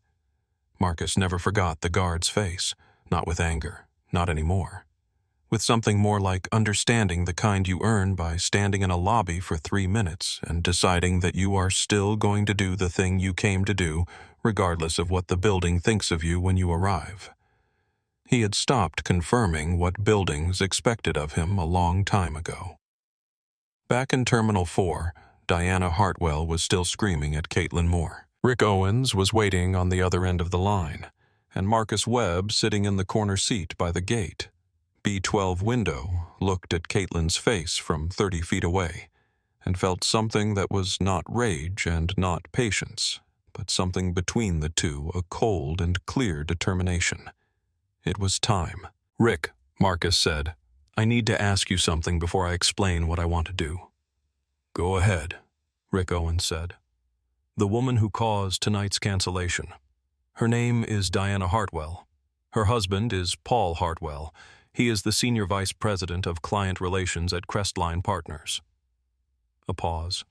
Marcus never forgot the guard's face, not with anger, not anymore. With something more like understanding the kind you earn by standing in a lobby for 3 minutes and deciding that you are still going to do the thing you came to do, regardless of what the building thinks of you when you arrive. He had stopped confirming what buildings expected of him a long time ago. Back in Terminal 4, Diana Hartwell was still screaming at Caitlin Moore. Rick Owens was waiting on the other end of the line, and Marcus Webb sitting in the corner seat by the gate. B12 window looked at Caitlin's face from 30 feet away and felt something that was not rage and not patience, but something between the two, a cold and clear determination. It was time. "Rick," Marcus said, "I need to ask you something before I explain what I want to do." "Go ahead," Rick Owens said. "The woman who caused tonight's cancellation. Her name is Diana Hartwell. Her husband is Paul Hartwell. He is the Senior Vice President of Client Relations at Crestline Partners." A pause,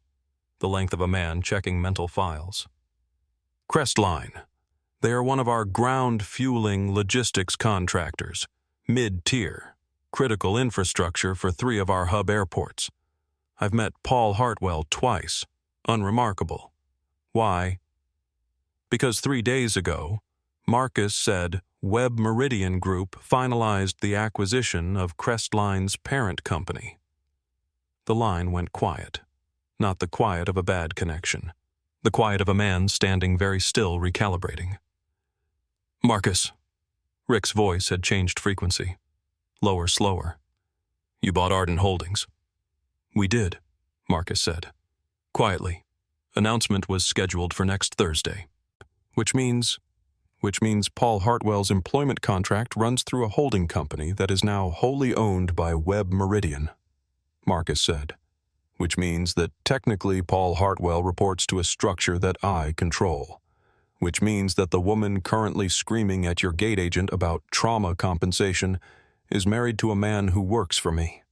the length of a man checking mental files. "Crestline. They are one of our ground-fueling logistics contractors, mid-tier, critical infrastructure for 3 of our hub airports. I've met Paul Hartwell twice. Unremarkable. Why? Because 3 days ago, Marcus said Webb Meridian Group finalized the acquisition of Crestline's parent company." The line went quiet, not the quiet of a bad connection, the quiet of a man standing very still recalibrating. "Marcus." Rick's voice had changed frequency. Lower, slower. "You bought Ardent Holdings." "We did," Marcus said. Quietly. "Announcement was scheduled for next Thursday. Which means Paul Hartwell's employment contract runs through a holding company that is now wholly owned by Webb Meridian," Marcus said. "Which means that technically Paul Hartwell reports to a structure that I control. Which means that the woman currently screaming at your gate agent about trauma compensation is married to a man who works for me."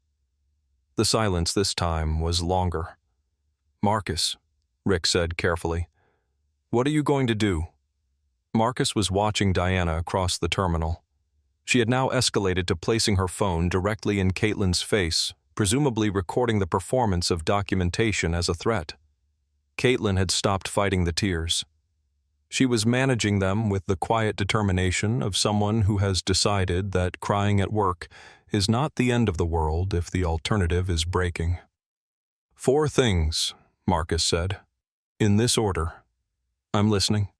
The silence this time was longer. "Marcus," Rick said carefully, "what are you going to do?" Marcus was watching Diana across the terminal. She had now escalated to placing her phone directly in Caitlin's face, presumably recording the performance of documentation as a threat. Caitlin had stopped fighting the tears. She was managing them with the quiet determination of someone who has decided that crying at work is not the end of the world if the alternative is breaking. "4 things," Marcus said. "In this order." "I'm listening."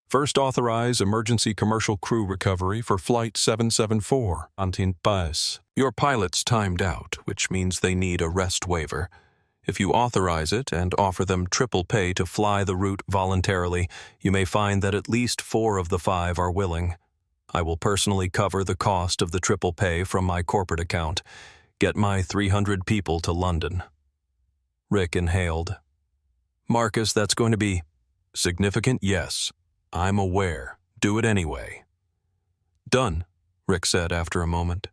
"First, authorize emergency commercial crew recovery for Flight 774, unintended. Your pilot's timed out, which means they need a rest waiver. If you authorize it and offer them triple pay to fly the route voluntarily, you may find that at least 4 of the 5 are willing. I will personally cover the cost of the triple pay from my corporate account. Get my 300 people to London." Rick inhaled. "Marcus, that's going to be significant, yes. I'm aware. Do it anyway." "Done," Rick said after a moment.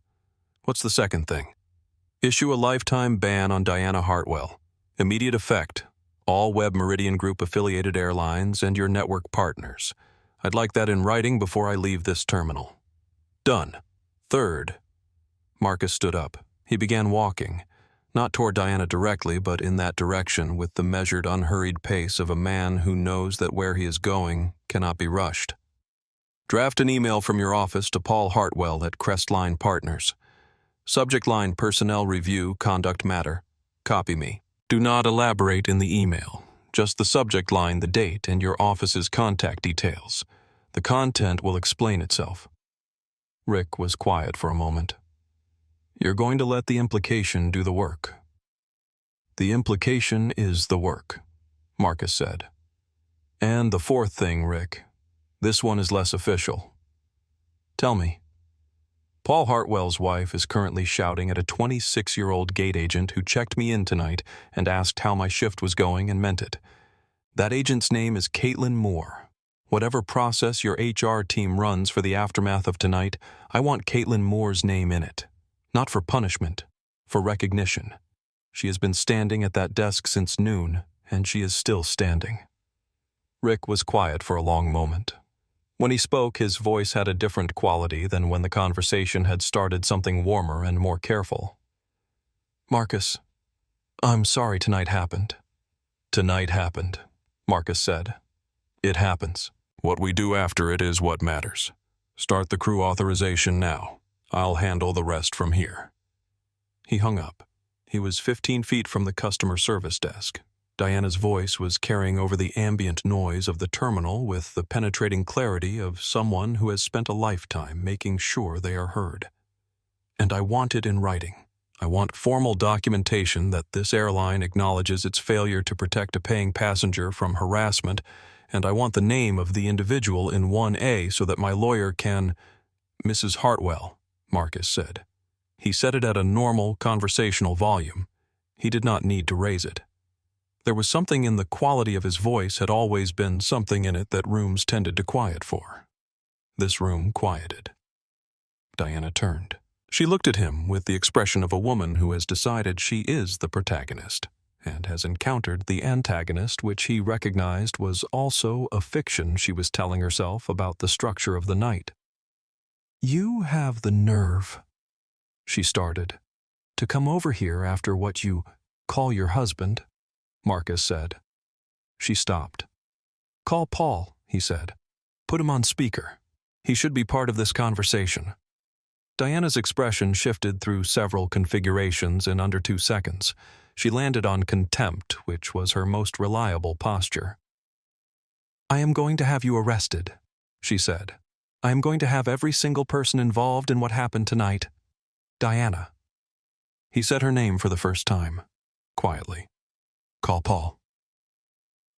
"What's the second thing?" "Issue a lifetime ban on Diana Hartwell. Immediate effect. All Webb Meridian Group affiliated airlines and your network partners. I'd like that in writing before I leave this terminal." "Done." "Third." Marcus stood up. He began walking, not toward Diana directly, but in that direction with the measured, unhurried pace of a man who knows that where he is going cannot be rushed. "Draft an email from your office to Paul Hartwell at Crestline Partners. Subject line personnel review conduct matter. Copy me. Do not elaborate in the email. Just the subject line, the date, and your office's contact details. The content will explain itself." Rick was quiet for a moment. "You're going to let the implication do the work." "The implication is the work," Marcus said. "And the 4th thing, Rick. This one is less official." "Tell me." Paul Hartwell's wife is currently shouting at a 26-year-old gate agent who checked me in tonight and asked how my shift was going and meant it. That agent's name is Caitlin Moore. Whatever process your HR team runs for the aftermath of tonight, I want Caitlin Moore's name in it. Not for punishment, for recognition. She has been standing at that desk since noon, and she is still standing. Rick was quiet for a long moment. When he spoke, his voice had a different quality than when the conversation had started, something warmer and more careful. Marcus, I'm sorry tonight happened. Tonight happened, Marcus said. It happens. What we do after it is what matters. Start the crew authorization now. I'll handle the rest from here. He hung up. He was 15 feet from the customer service desk. Diana's voice was carrying over the ambient noise of the terminal with the penetrating clarity of someone who has spent a lifetime making sure they are heard. And I want it in writing. I want formal documentation that this airline acknowledges its failure to protect a paying passenger from harassment, and I want the name of the individual in 1A so that my lawyer can... Mrs. Hartwell, Marcus said. He said it at a normal, conversational volume. He did not need to raise it. There was something in the quality of his voice had always been something in it that rooms tended to quiet for. This room quieted. Diana turned. She looked at him with the expression of a woman who has decided she is the protagonist and has encountered the antagonist, which he recognized was also a fiction she was telling herself about the structure of the night. You have the nerve, she started, to come over here after what you call your husband, Marcus said. She stopped. Call Paul, he said. Put him on speaker. He should be part of this conversation. Diana's expression shifted through several configurations in under 2 seconds. She landed on contempt, which was her most reliable posture. I am going to have you arrested, she said. I am going to have every single person involved in what happened tonight. Diana. He said her name for the first time, quietly. Call Paul.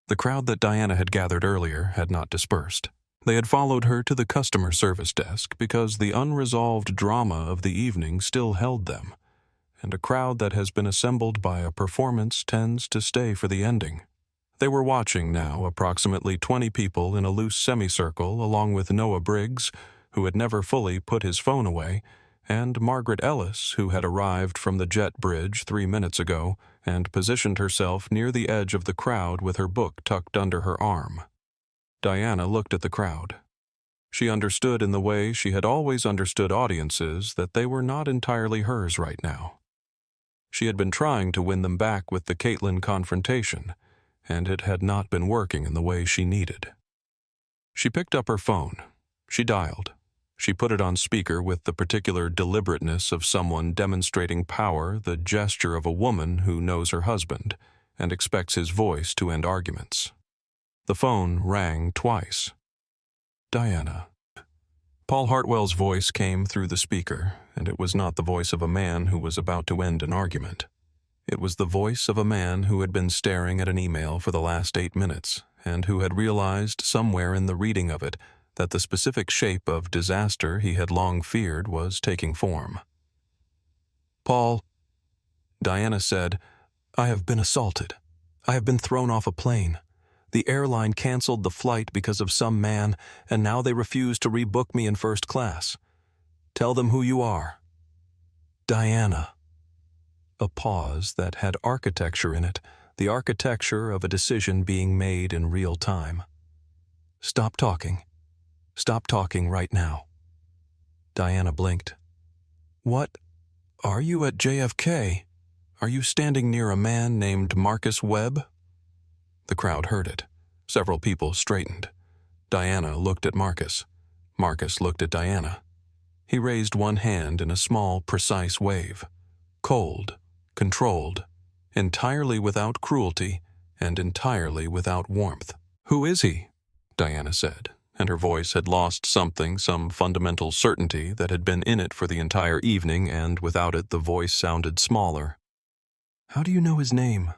The crowd that Diana had gathered earlier had not dispersed. They had followed her to the customer service desk because the unresolved drama of the evening still held them, and a crowd that has been assembled by a performance tends to stay for the ending. They were watching now approximately 20 people in a loose semicircle along with Noah Briggs, who had never fully put his phone away, and Margaret Ellis, who had arrived from the jet bridge 3 minutes ago and positioned herself near the edge of the crowd with her book tucked under her arm. Diana looked at the crowd. She understood in the way she had always understood audiences that they were not entirely hers right now. She had been trying to win them back with the Caitlin confrontation, and it had not been working in the way she needed. She picked up her phone. She dialed. She put it on speaker with the particular deliberateness of someone demonstrating power, the gesture of a woman who knows her husband and expects his voice to end arguments. The phone rang twice. Diana. Paul Hartwell's voice came through the speaker, and it was not the voice of a man who was about to end an argument. It was the voice of a man who had been staring at an email for the last 8 minutes and who had realized somewhere in the reading of it that the specific shape of disaster he had long feared was taking form. Paul, Diana said, I have been assaulted. I have been thrown off a plane. The airline canceled the flight because of some man, and now they refuse to rebook me in first class. Tell them who you are. Diana. A pause that had architecture in it, the architecture of a decision being made in real time. Stop talking. Stop talking right now. Diana blinked. What? Are you at JFK? Are you standing near a man named Marcus Webb? The crowd heard it. Several people straightened. Diana looked at Marcus. Marcus looked at Diana. He raised one hand in a small, precise wave. Cold, controlled, entirely without cruelty, and entirely without warmth. Who is he? Diana said, and her voice had lost something, some fundamental certainty that had been in it for the entire evening, and without it the voice sounded smaller. How do you know his name?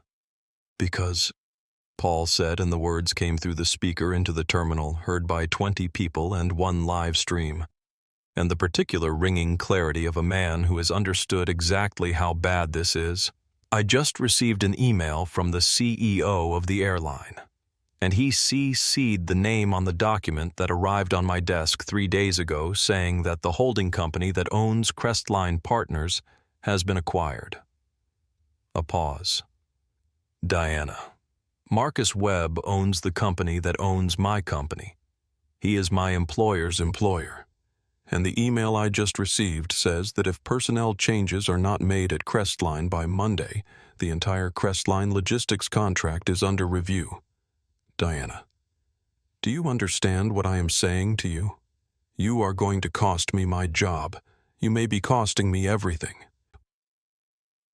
Because, Paul said, and the words came through the speaker into the terminal, heard by 20 people and 1 live stream. and the particular ringing clarity of a man who has understood exactly how bad this is. I just received an email from the CEO of the airline, and he CC'd the name on the document that arrived on my desk 3 days ago saying that the holding company that owns Crestline Partners has been acquired. A pause. Diana. Marcus Webb owns the company that owns my company. He is my employer's employer. And the email I just received says that if personnel changes are not made at Crestline by Monday, the entire Crestline logistics contract is under review. Diana. Do you understand what I am saying to you? You are going to cost me my job. You may be costing me everything.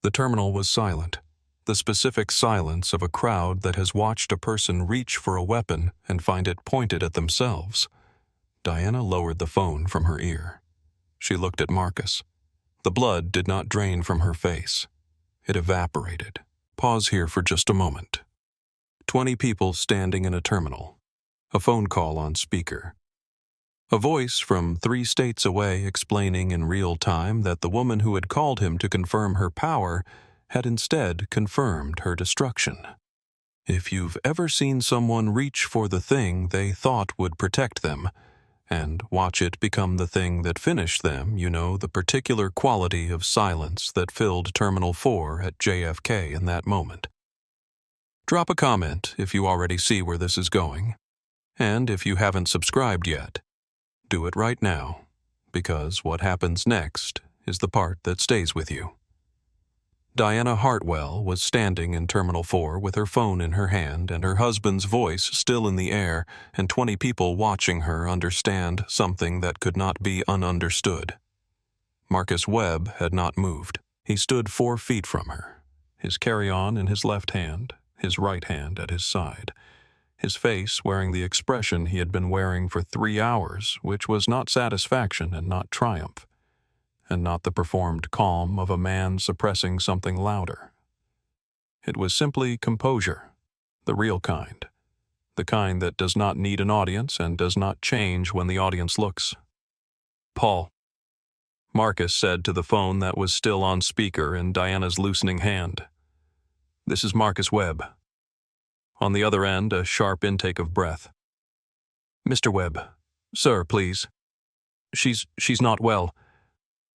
The terminal was silent, the specific silence of a crowd that has watched a person reach for a weapon and find it pointed at themselves. Diana lowered the phone from her ear. She looked at Marcus. The blood did not drain from her face. It evaporated. Pause here for just a moment. 20 people standing in a terminal. A phone call on speaker. A voice from 3 states away explaining in real time that the woman who had called him to confirm her power had instead confirmed her destruction. If you've ever seen someone reach for the thing they thought would protect them, and watch it become the thing that finished them, you know the particular quality of silence that filled Terminal 4 at JFK in that moment. Drop a comment if you already see where this is going, and if you haven't subscribed yet, do it right now, because what happens next is the part that stays with you. Diana Hartwell was standing in Terminal 4 with her phone in her hand and her husband's voice still in the air and 20 people watching her understand something that could not be ununderstood. Marcus Webb had not moved. He stood 4 feet from her, his carry-on in his left hand, his right hand at his side, his face wearing the expression he had been wearing for 3 hours, which was not satisfaction and not triumph, and not the performed calm of a man suppressing something louder. It was simply composure, the real kind, the kind that does not need an audience and does not change when the audience looks. "Paul," Marcus said to the phone that was still on speaker in Diana's loosening hand. "This is Marcus Webb." On the other end, a sharp intake of breath. "Mr. Webb, sir, please. She's not well.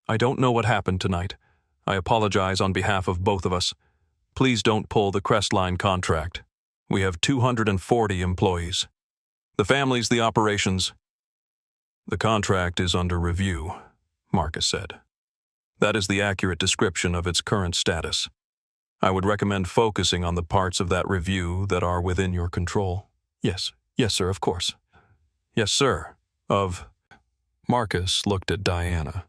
I don't know what happened tonight. I apologize on behalf of both of us. Please don't pull the Crestline contract. We have 240 employees. The families, the operations." "The contract is under review," Marcus said. "That is the accurate description of its current status. I would recommend focusing on the parts of that review that are within your control." Yes, sir, of course." "Yes, sir, Marcus looked at Diana.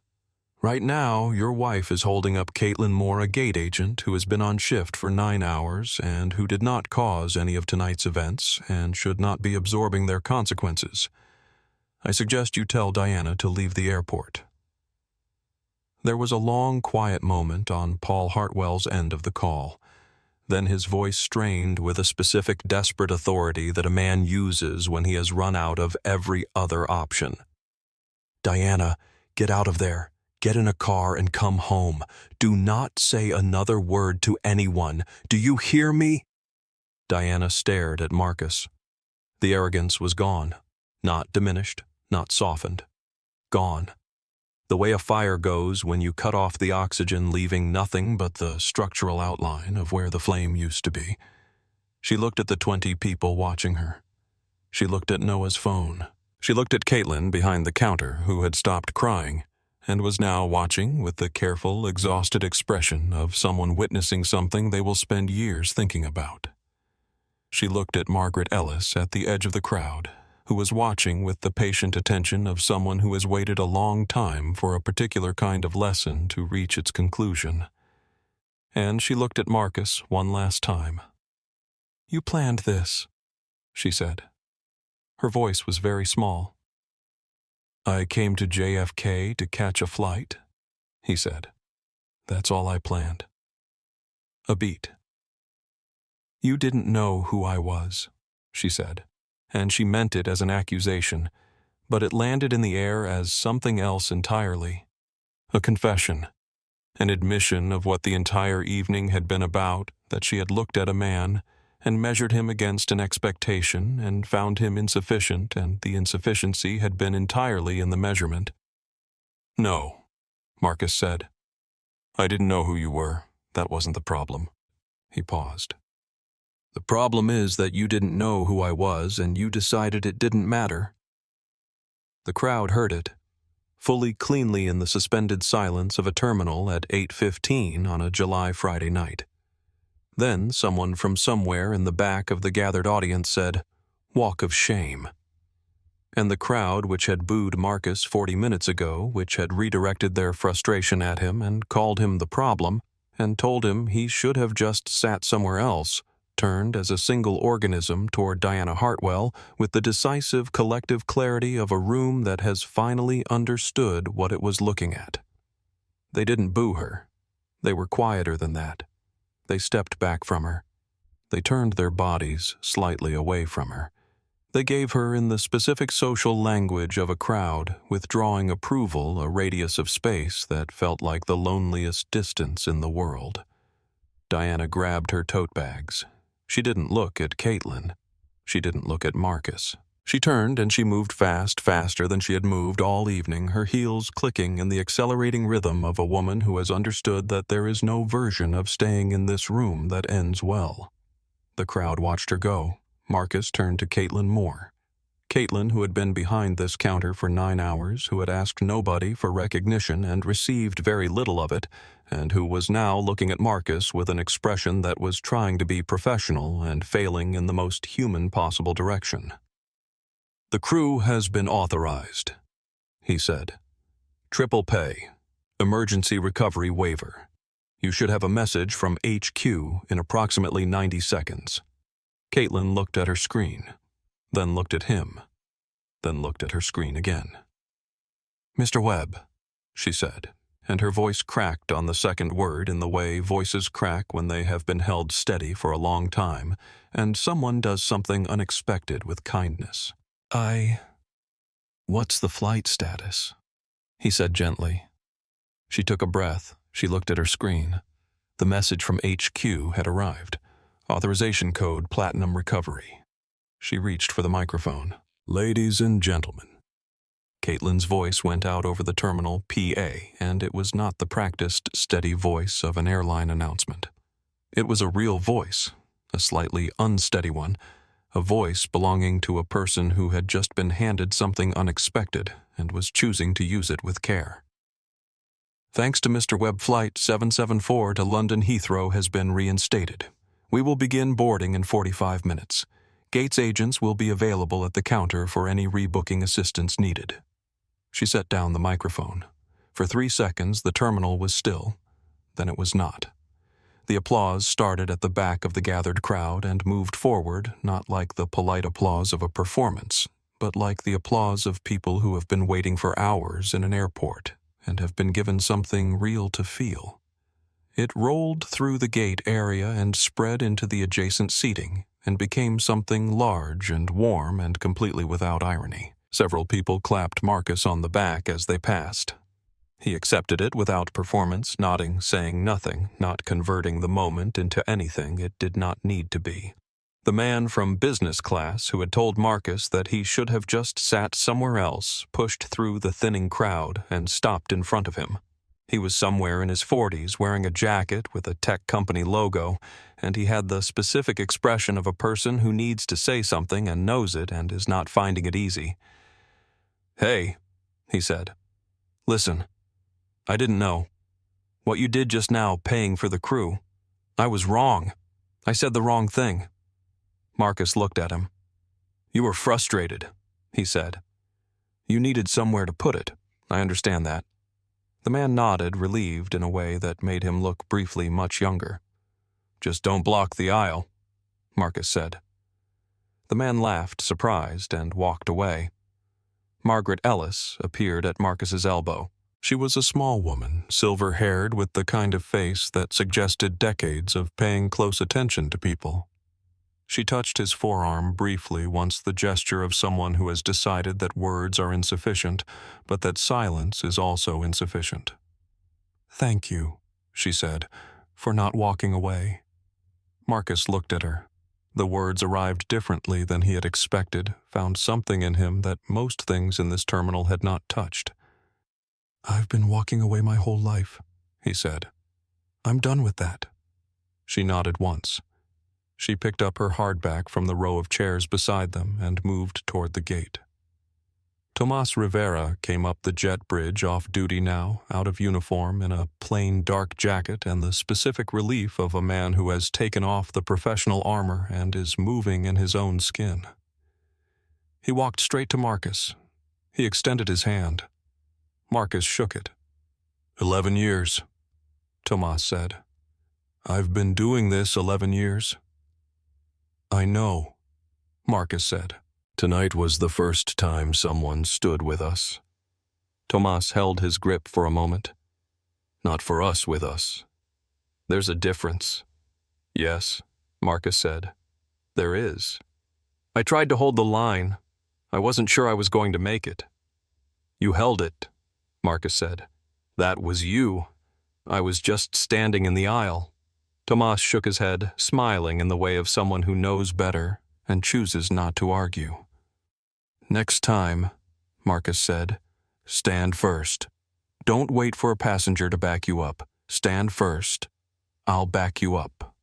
"Right now, your wife is holding up Caitlin Moore, a gate agent who has been on shift for 9 hours and who did not cause any of tonight's events and should not be absorbing their consequences. I suggest you tell Diana to leave the airport." There was a long, quiet moment on Paul Hartwell's end of the call. Then his voice strained with a specific desperate authority that a man uses when he has run out of every other option. "Diana, get out of there. Get in a car and come home. Do not say another word to anyone. Do you hear me?" Diana stared at Marcus. The arrogance was gone. Not diminished, not softened. Gone. The way a fire goes when you cut off the oxygen, leaving nothing but the structural outline of where the flame used to be. She looked at the 20 people watching her. She looked at Noah's phone. She looked at Caitlin behind the counter, who had stopped crying and was now watching with the careful, exhausted expression of someone witnessing something they will spend years thinking about. She looked at Margaret Ellis at the edge of the crowd, who was watching with the patient attention of someone who has waited a long time for a particular kind of lesson to reach its conclusion. And she looked at Marcus one last time. "You planned this," she said. Her voice was very small. "I came to JFK to catch a flight," he said. "That's all I planned." A beat. "You didn't know who I was," she said, and she meant it as an accusation, but it landed in the air as something else entirely. A confession, an admission of what the entire evening had been about, that she had looked at a man and measured him against an expectation and found him insufficient, and the insufficiency had been entirely in the measurement. "No," Marcus said. "I didn't know who you were. That wasn't the problem." He paused. "The problem is that you didn't know who I was and you decided it didn't matter." The crowd heard it, fully cleanly in the suspended silence of a terminal at 8:15 on a July Friday night. Then someone from somewhere in the back of the gathered audience said, "Walk of shame." And the crowd which had booed Marcus 40 minutes ago, which had redirected their frustration at him and called him the problem, and told him he should have just sat somewhere else, turned as a single organism toward Diana Hartwell with the decisive collective clarity of a room that has finally understood what it was looking at. They didn't boo her. They were quieter than that. They stepped back from her. They turned their bodies slightly away from her. They gave her, in the specific social language of a crowd, withdrawing approval, a radius of space that felt like the loneliest distance in the world. Diana grabbed her tote bags. She didn't look at Caitlin. She didn't look at Marcus. She turned and she moved fast, faster than she had moved all evening, her heels clicking in the accelerating rhythm of a woman who has understood that there is no version of staying in this room that ends well. The crowd watched her go. Marcus turned to Caitlin Moore. Caitlin, who had been behind this counter for 9 hours, who had asked nobody for recognition and received very little of it, and who was now looking at Marcus with an expression that was trying to be professional and failing in the most human possible direction. "The crew has been authorized," he said. "Triple pay. Emergency recovery waiver. You should have a message from HQ in approximately 90 seconds. Caitlin looked at her screen, then looked at him, then looked at her screen again. "Mr. Webb," she said, and her voice cracked on the second word in the way voices crack when they have been held steady for a long time, and someone does something unexpected with kindness. "What's the flight status?" he said gently. She took a breath. She looked at her screen. The message from HQ had arrived. Authorization code Platinum Recovery. She reached for the microphone. "Ladies and gentlemen." Caitlin's voice went out over the terminal PA, and it was not the practiced, steady voice of an airline announcement. It was a real voice, a slightly unsteady one, a voice belonging to a person who had just been handed something unexpected and was choosing to use it with care. "Thanks to Mr. Webb, Flight 774 to London Heathrow has been reinstated. We will begin boarding in 45 minutes. Gates agents will be available at the counter for any rebooking assistance needed." She set down the microphone. For 3 seconds, the terminal was still. Then it was not. The applause started at the back of the gathered crowd and moved forward, not like the polite applause of a performance, but like the applause of people who have been waiting for hours in an airport and have been given something real to feel. It rolled through the gate area and spread into the adjacent seating and became something large and warm and completely without irony. Several people clapped Marcus on the back as they passed. He accepted it without performance, nodding, saying nothing, not converting the moment into anything it did not need to be. The man from business class who had told Marcus that he should have just sat somewhere else pushed through the thinning crowd and stopped in front of him. He was somewhere in his 40s, wearing a jacket with a tech company logo, and he had the specific expression of a person who needs to say something and knows it and is not finding it easy. "Hey," he said. "Listen, I didn't know. What you did just now, paying for the crew, I was wrong. I said the wrong thing." Marcus looked at him. "You were frustrated," he said. "You needed somewhere to put it. I understand that." The man nodded, relieved in a way that made him look briefly much younger. "Just don't block the aisle," Marcus said. The man laughed, surprised, and walked away. Margaret Ellis appeared at Marcus's elbow. She was a small woman, silver-haired, with the kind of face that suggested decades of paying close attention to people. She touched his forearm briefly, once the gesture of someone who has decided that words are insufficient, but that silence is also insufficient. "Thank you," she said, "for not walking away." Marcus looked at her. The words arrived differently than he had expected, found something in him that most things in this terminal had not touched. "I've been walking away my whole life," he said. "I'm done with that." She nodded once. She picked up her hardback from the row of chairs beside them and moved toward the gate. Tomas Rivera came up the jet bridge off duty now, out of uniform, in a plain dark jacket and the specific relief of a man who has taken off the professional armor and is moving in his own skin. He walked straight to Marcus. He extended his hand. Marcus shook it. 11 years, Tomas said. "I've been doing this 11 years. "I know," Marcus said. "Tonight was the first time someone stood with us." Tomas held his grip for a moment. "Not for us with us. There's a difference." "Yes," Marcus said. "There is. I tried to hold the line. I wasn't sure I was going to make it." "You held it," Marcus said. "That was you. I was just standing in the aisle." Tomas shook his head, smiling in the way of someone who knows better and chooses not to argue. "Next time," Marcus said, "stand first. Don't wait for a passenger to back you up. Stand first. I'll back you up."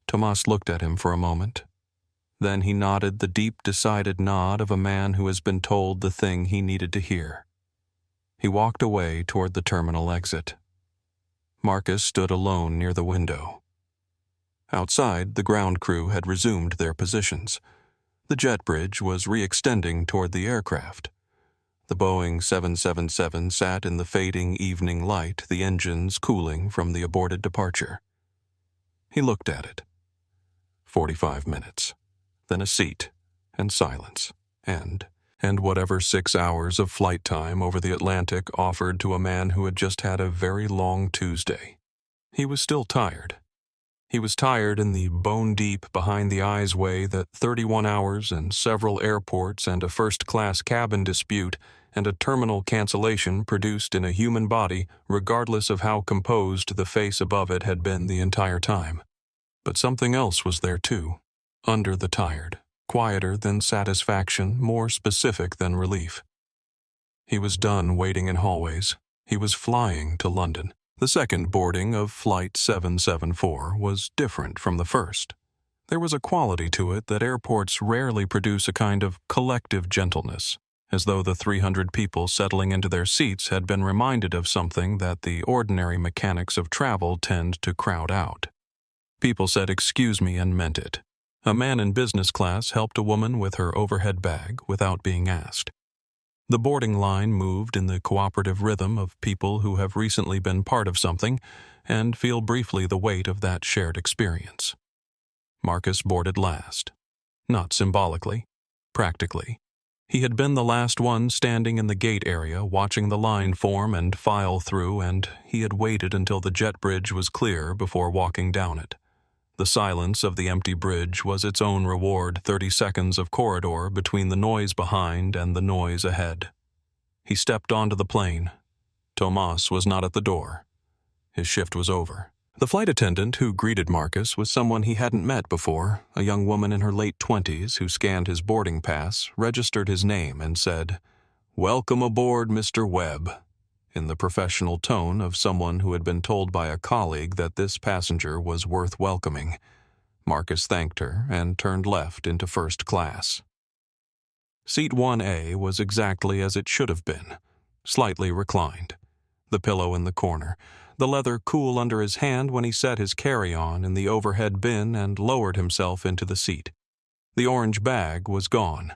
Tomas looked at him for a moment. Then he nodded the deep, decided nod of a man who has been told the thing he needed to hear. He walked away toward the terminal exit. Marcus stood alone near the window. Outside, the ground crew had resumed their positions. The jet bridge was re-extending toward the aircraft. The Boeing 777 sat in the fading evening light, the engines cooling from the aborted departure. He looked at it. 45 minutes, then a seat, and silence, and whatever 6 hours of flight time over the Atlantic offered to a man who had just had a very long Tuesday. He was still tired. He was tired in the bone-deep, behind-the-eyes way that 31 hours and several airports and a first-class cabin dispute and a terminal cancellation produced in a human body, regardless of how composed the face above it had been the entire time. But something else was there too, under the tired. Quieter than satisfaction, more specific than relief. He was done waiting in hallways. He was flying to London. The second boarding of Flight 774 was different from the first. There was a quality to it that airports rarely produce, a kind of collective gentleness, as though the 300 people settling into their seats had been reminded of something that the ordinary mechanics of travel tend to crowd out. People said "excuse me" and meant it. A man in business class helped a woman with her overhead bag without being asked. The boarding line moved in the cooperative rhythm of people who have recently been part of something and feel briefly the weight of that shared experience. Marcus boarded last. Not symbolically, practically. He had been the last one standing in the gate area watching the line form and file through, and he had waited until the jet bridge was clear before walking down it. The silence of the empty bridge was its own reward, 30 seconds of corridor between the noise behind and the noise ahead. He stepped onto the plane. Tomas was not at the door. His shift was over. The flight attendant who greeted Marcus was someone he hadn't met before, a young woman in her late 20s who scanned his boarding pass, registered his name, and said, "Welcome aboard, Mr. Webb," in the professional tone of someone who had been told by a colleague that this passenger was worth welcoming. Marcus thanked her and turned left into first class. Seat 1A was exactly as it should have been, slightly reclined. The pillow in the corner, the leather cool under his hand when he set his carry-on in the overhead bin and lowered himself into the seat. The orange bag was gone.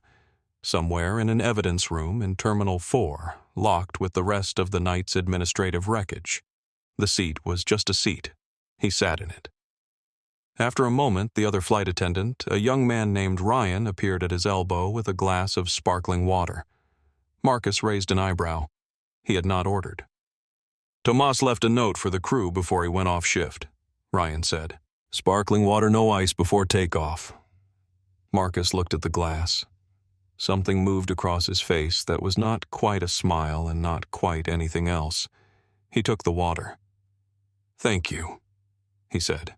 Somewhere in an evidence room in Terminal 4, locked with the rest of the night's administrative wreckage. The seat was just a seat. He sat in it. After a moment, the other flight attendant, a young man named Ryan, appeared at his elbow with a glass of sparkling water. Marcus raised an eyebrow. He had not ordered. "Tomas left a note for the crew before he went off shift," Ryan said. Sparkling water, no ice before takeoff. Marcus looked at the glass. Something moved across his face that was not quite a smile and not quite anything else. He took the water. "Thank you," he said.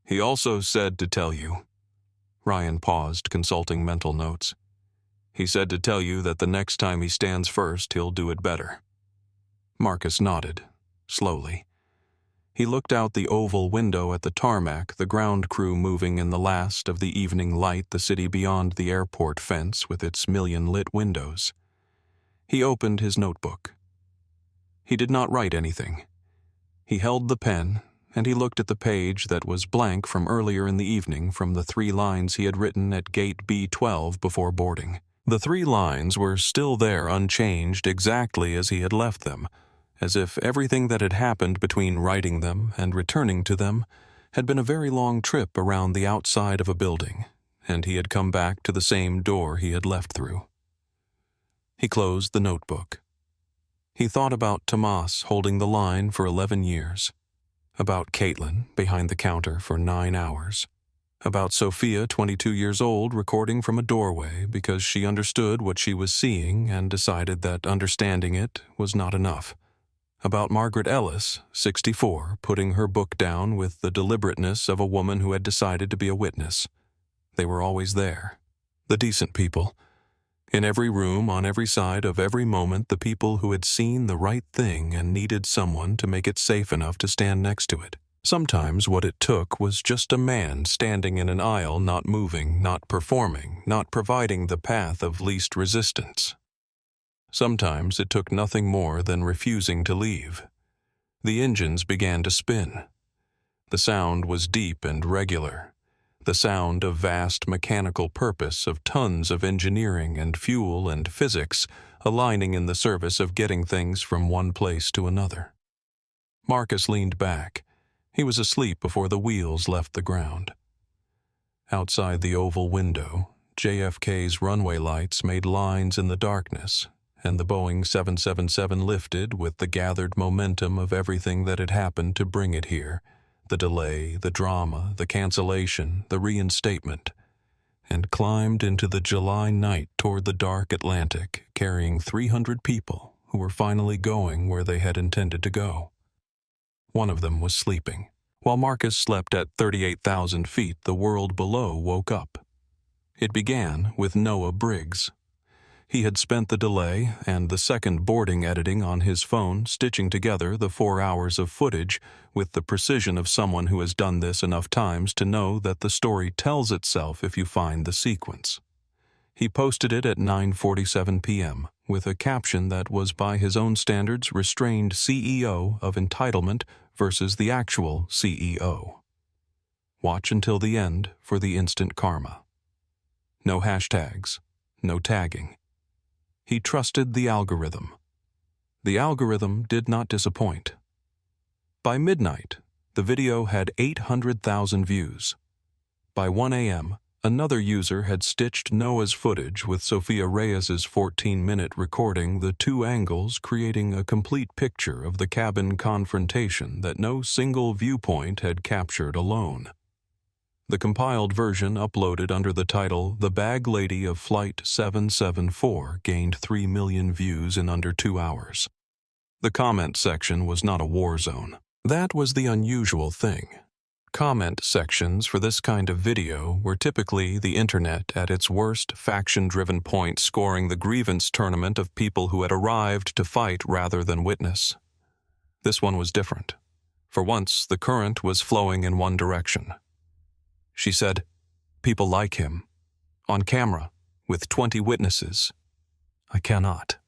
"He also said to tell you." Ryan paused, consulting mental notes. "He said to tell you that the next time he stands first, he'll do it better." Marcus nodded, slowly. He looked out the oval window at the tarmac, the ground crew moving in the last of the evening light, the city beyond the airport fence with its million-lit windows. He opened his notebook. He did not write anything. He held the pen, and he looked at the page that was blank from earlier in the evening from the 3 lines he had written at gate B12 before boarding. The 3 lines were still there, unchanged, exactly as he had left them, as if everything that had happened between writing them and returning to them had been a very long trip around the outside of a building, and he had come back to the same door he had left through. He closed the notebook. He thought about Tomas holding the line for 11 years, about Caitlin behind the counter for 9 hours, about Sophia, 22 years old, recording from a doorway because she understood what she was seeing and decided that understanding it was not enough, about Margaret Ellis, 64, putting her book down with the deliberateness of a woman who had decided to be a witness. They were always there. The decent people. In every room, on every side of every moment, the people who had seen the right thing and needed someone to make it safe enough to stand next to it. Sometimes what it took was just a man standing in an aisle, not moving, not performing, not providing the path of least resistance. Sometimes it took nothing more than refusing to leave. The engines began to spin. The sound was deep and regular. The sound of vast mechanical purpose, of tons of engineering and fuel and physics aligning in the service of getting things from one place to another. Marcus leaned back. He was asleep before the wheels left the ground. Outside the oval window, JFK's runway lights made lines in the darkness, and the Boeing 777 lifted with the gathered momentum of everything that had happened to bring it here, the delay, the drama, the cancellation, the reinstatement, and climbed into the July night toward the dark Atlantic, carrying 300 people who were finally going where they had intended to go. One of them was sleeping. While Marcus slept at 38,000 feet, the world below woke up. It began with Noah Briggs. He had spent the delay and the second boarding editing on his phone, stitching together the 4 hours of footage with the precision of someone who has done this enough times to know that the story tells itself if you find the sequence. He posted it at 9:47 p.m. with a caption that was by his own standards restrained CEO of entitlement versus the actual CEO. Watch until the end for the instant karma. No hashtags, no tagging. He trusted the algorithm. The algorithm did not disappoint. By midnight, the video had 800,000 views. By 1 a.m., another user had stitched Noah's footage with Sophia Reyes's 14-minute recording, the 2 angles creating a complete picture of the cabin confrontation that no single viewpoint had captured alone. The compiled version uploaded under the title The Bag Lady of Flight 774 gained 3 million views in under 2 hours. The comment section was not a war zone. That was the unusual thing. Comment sections for this kind of video were typically the internet at its worst, faction-driven point, scoring the grievance tournament of people who had arrived to fight rather than witness. This one was different. For once, the current was flowing in one direction. She said, "People like him. On camera, with 20 witnesses. I cannot."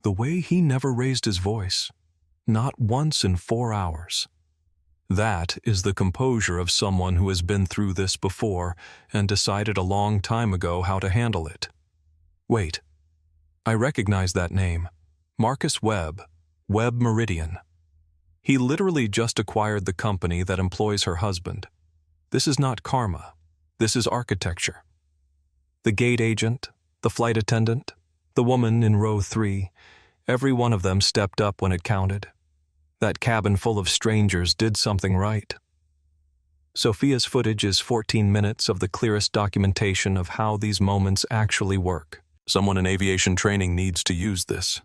The way he never raised his voice. Not once in 4 hours. That is the composure of someone who has been through this before and decided a long time ago how to handle it. Wait. I recognize that name. Marcus Webb. Webb Meridian. He literally just acquired the company that employs her husband. This is not karma. This is architecture. The gate agent, the flight attendant, the woman in row 3, every one of them stepped up when it counted. That cabin full of strangers did something right. Sophia's footage is 14 minutes of the clearest documentation of how these moments actually work. Someone in aviation training needs to use this.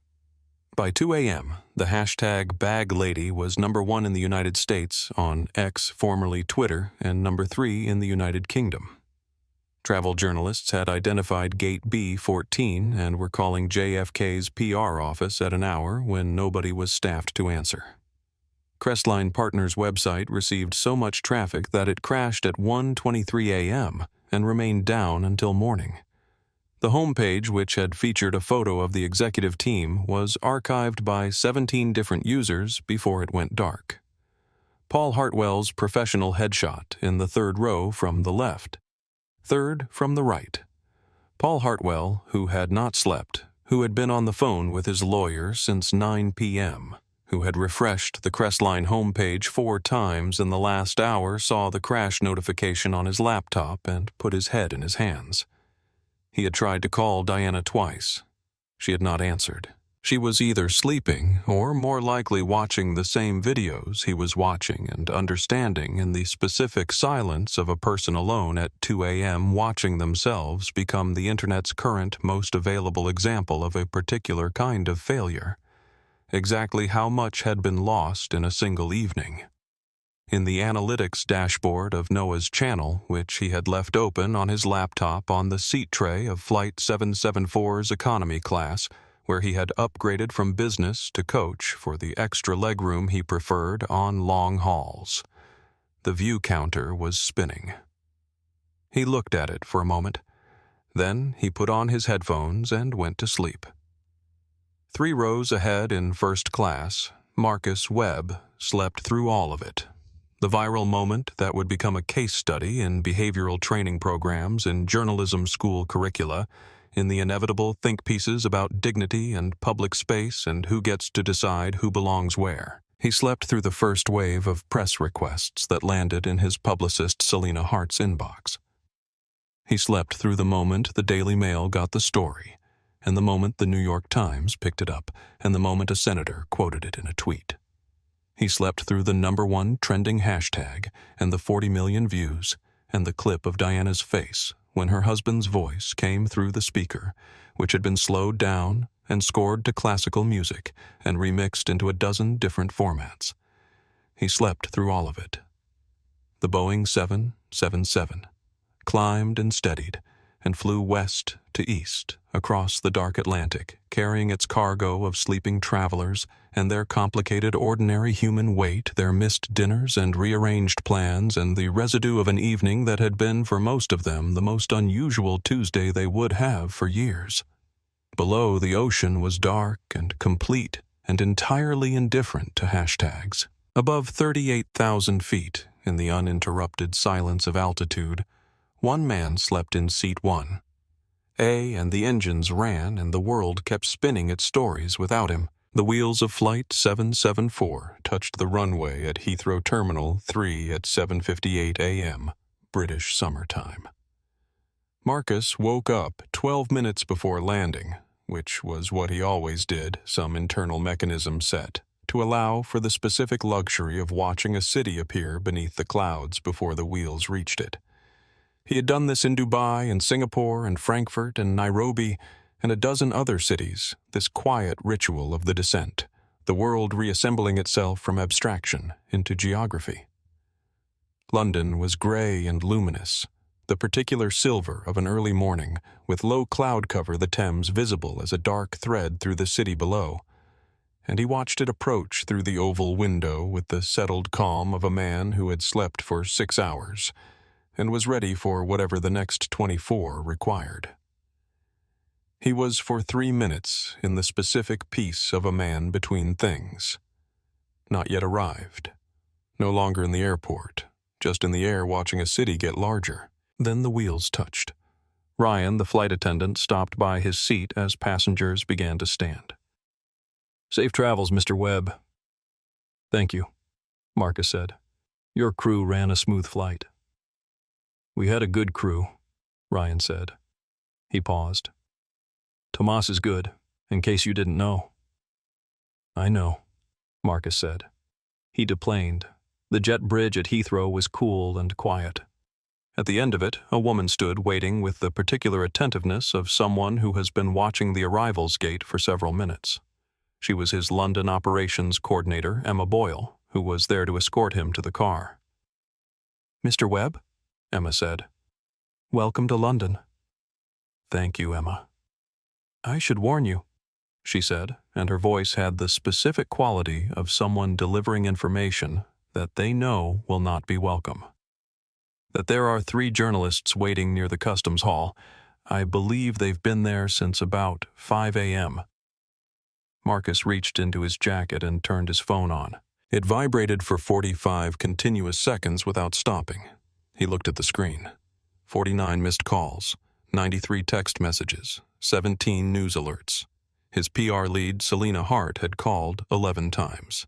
By 2 a.m., the hashtag #BagLady was #1 in the United States on X, formerly Twitter, and #3 in the United Kingdom. Travel journalists had identified Gate B14 and were calling JFK's PR office at an hour when nobody was staffed to answer. Crestline Partners' website received so much traffic that it crashed at 1:23 a.m. and remained down until morning. The homepage, which had featured a photo of the executive team, was archived by 17 different users before it went dark. Paul Hartwell's professional headshot in the third row from the left. Third from the right. Paul Hartwell, who had not slept, who had been on the phone with his lawyer since 9 p.m., who had refreshed the Crestline homepage 4 times in the last hour, saw the crash notification on his laptop and put his head in his hands. He had tried to call Diana twice. She had not answered. She was either sleeping or more likely watching the same videos he was watching and understanding in the specific silence of a person alone at 2 a.m. watching themselves become the Internet's current most available example of a particular kind of failure. Exactly how much had been lost in a single evening? In the analytics dashboard of Noah's channel, which he had left open on his laptop on the seat tray of Flight 774's economy class, where he had upgraded from business to coach for the extra legroom he preferred on long hauls. The view counter was spinning. He looked at it for a moment. Then he put on his headphones and went to sleep. 3 rows ahead in first class, Marcus Webb slept through all of it. The viral moment that would become a case study in behavioral training programs in journalism school curricula, in the inevitable think pieces about dignity and public space and who gets to decide who belongs where. He slept through the first wave of press requests that landed in his publicist Selena Hart's inbox. He slept through the moment the Daily Mail got the story, and the moment the New York Times picked it up, and the moment a senator quoted it in a tweet. He slept through the #1 trending hashtag and the 40 million views and the clip of Diana's face when her husband's voice came through the speaker, which had been slowed down and scored to classical music and remixed into a dozen different formats. He slept through all of it. The Boeing 777 climbed and steadied and flew west to east across the dark Atlantic, carrying its cargo of sleeping travelers and their complicated ordinary human weight, their missed dinners and rearranged plans, and the residue of an evening that had been for most of them the most unusual Tuesday they would have for years. Below, the ocean was dark and complete and entirely indifferent to hashtags. Above 38,000 feet, in the uninterrupted silence of altitude, one man slept in seat 1. And the engines ran and the world kept spinning its stories without him. The wheels of Flight 774 touched the runway at Heathrow Terminal 3 at 7:58 a.m., British summertime. Marcus woke up 12 minutes before landing, which was what he always did, some internal mechanism set, to allow for the specific luxury of watching a city appear beneath the clouds before the wheels reached it. He had done this in Dubai and Singapore and Frankfurt and Nairobi and a dozen other cities, this quiet ritual of the descent, the world reassembling itself from abstraction into geography. London was gray and luminous, the particular silver of an early morning, with low cloud cover the Thames visible as a dark thread through the city below, and he watched it approach through the oval window with the settled calm of a man who had slept for 6 hours and was ready for whatever the next 24 required. He was for 3 minutes in the specific peace of a man between things. Not yet arrived. No longer in the airport, just in the air watching a city get larger. Then the wheels touched. Ryan, the flight attendant, stopped by his seat as passengers began to stand. "Safe travels, Mr. Webb." "Thank you," Marcus said. "Your crew ran a smooth flight." "We had a good crew," Ryan said. He paused. "Tomas is good, in case you didn't know." "I know," Marcus said. He deplaned, The jet bridge at Heathrow was cool and quiet. At the end of it, a woman stood waiting with the particular attentiveness of someone who has been watching the arrivals gate for several minutes. She was his London operations coordinator, Emma Boyle, who was there to escort him to the car. "Mr. Webb?" Emma said. "Welcome to London." "Thank you, Emma." "I should warn you," she said, and her voice had the specific quality of someone delivering information that they know will not be welcome, "that there are 3 journalists waiting near the customs hall. I believe they've been there since about 5 a.m. Marcus reached into his jacket and turned his phone on. It vibrated for 45 continuous seconds without stopping. He looked at the screen. 49 missed calls, 93 text messages, 17 news alerts. His PR lead, Selena Hart, had called 11 times.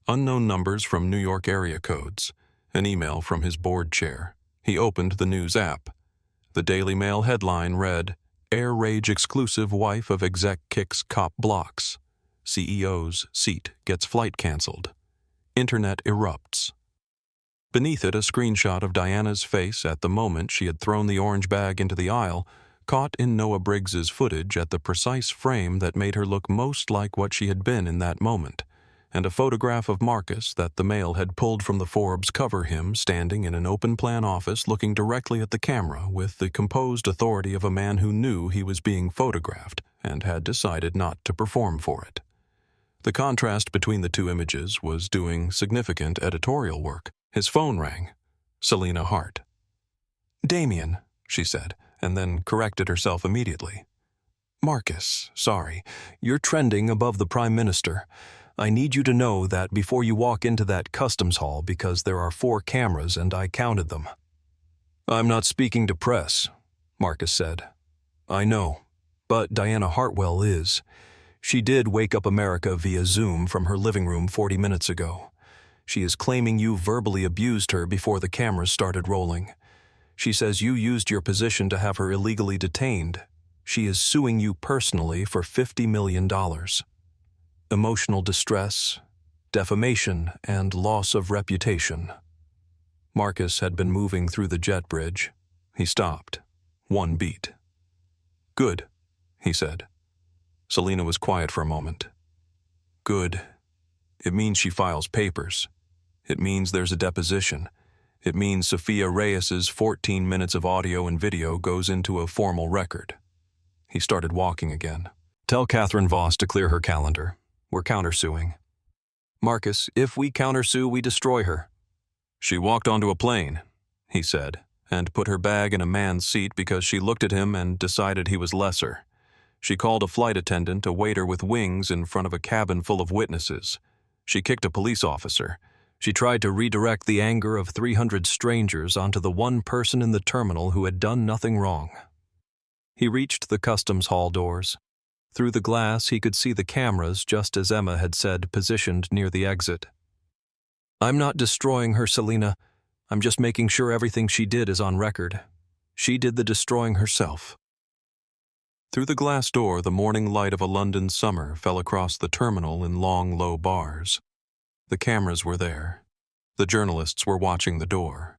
Unknown numbers from New York area codes. An email from his board chair. He opened the news app. The Daily Mail headline read, "Air Rage exclusive wife of exec kicks cop blocks. CEO's seat gets flight canceled. Internet erupts." Beneath it, a screenshot of Diana's face at the moment she had thrown the orange bag into the aisle, caught in Noah Briggs's footage at the precise frame that made her look most like what she had been in that moment, and a photograph of Marcus that the Mail had pulled from the Forbes cover, him standing in an open-plan office looking directly at the camera with the composed authority of a man who knew he was being photographed and had decided not to perform for it. The contrast between the 2 images was doing significant editorial work. His phone rang. Selena Hart. "Damien," she said, and then corrected herself immediately. "Marcus, sorry. You're trending above the Prime Minister. I need you to know that before you walk into that customs hall, because there are 4 cameras and I counted them." "I'm not speaking to press," Marcus said. "I know, but Diana Hartwell is. She did wake up America via Zoom from her living room 40 minutes ago. She is claiming you verbally abused her before the cameras started rolling. She says you used your position to have her illegally detained. She is suing you personally for $50 million. Emotional distress, defamation, and loss of reputation." Marcus had been moving through the jet bridge. He stopped. 1 beat. "Good," he said. Selena was quiet for a moment. "Good. It means she files papers. It means there's a deposition. It means Sophia Reyes's 14 minutes of audio and video goes into a formal record." He started walking again. "Tell Catherine Voss to clear her calendar. We're countersuing." "Marcus, if we countersue, we destroy her." "She walked onto a plane," he said, and put her bag in a man's seat because she looked at him and decided he was lesser. She called a flight attendant a waiter with wings in front of a cabin full of witnesses. She kicked a police officer. She tried to redirect the anger of 300 strangers onto the one person in the terminal who had done nothing wrong. He reached the customs hall doors. Through the glass, he could see the cameras, just as Emma had said, positioned near the exit. "I'm not destroying her, Selena. I'm just making sure everything she did is on record. She did the destroying herself." Through the glass door, the morning light of a London summer fell across the terminal in long, low bars. The cameras were there. The journalists were watching the door.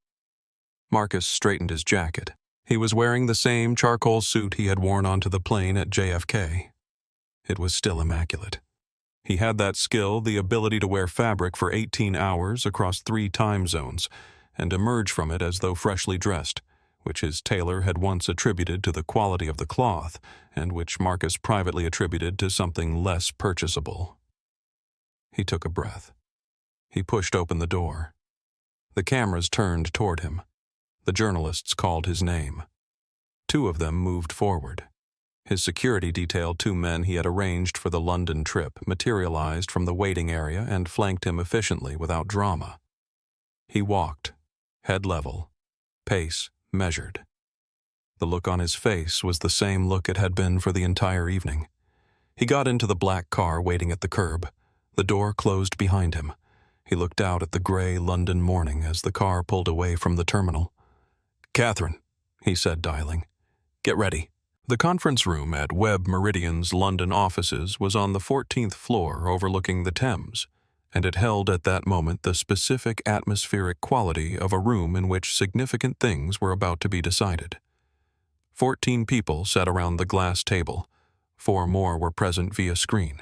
Marcus straightened his jacket. He was wearing the same charcoal suit he had worn onto the plane at JFK. It was still immaculate. He had that skill, the ability to wear fabric for 18 hours across 3 time zones, and emerge from it as though freshly dressed, which his tailor had once attributed to the quality of the cloth, and which Marcus privately attributed to something less purchasable. He took a breath. He pushed open the door. The cameras turned toward him. The journalists called his name. 2 of them moved forward. His security detail, 2 men he had arranged for the London trip, materialized from the waiting area and flanked him efficiently without drama. He walked, head level, pace measured. The look on his face was the same look it had been for the entire evening. He got into the black car waiting at the curb. The door closed behind him. He looked out at the gray London morning as the car pulled away from the terminal. "Catherine," he said, dialing. "Get ready." The conference room at Webb Meridian's London offices was on the 14th floor overlooking the Thames. and it held at that moment the specific atmospheric quality of a room in which significant things were about to be decided. 14 people sat around the glass table. 4 more were present via screen.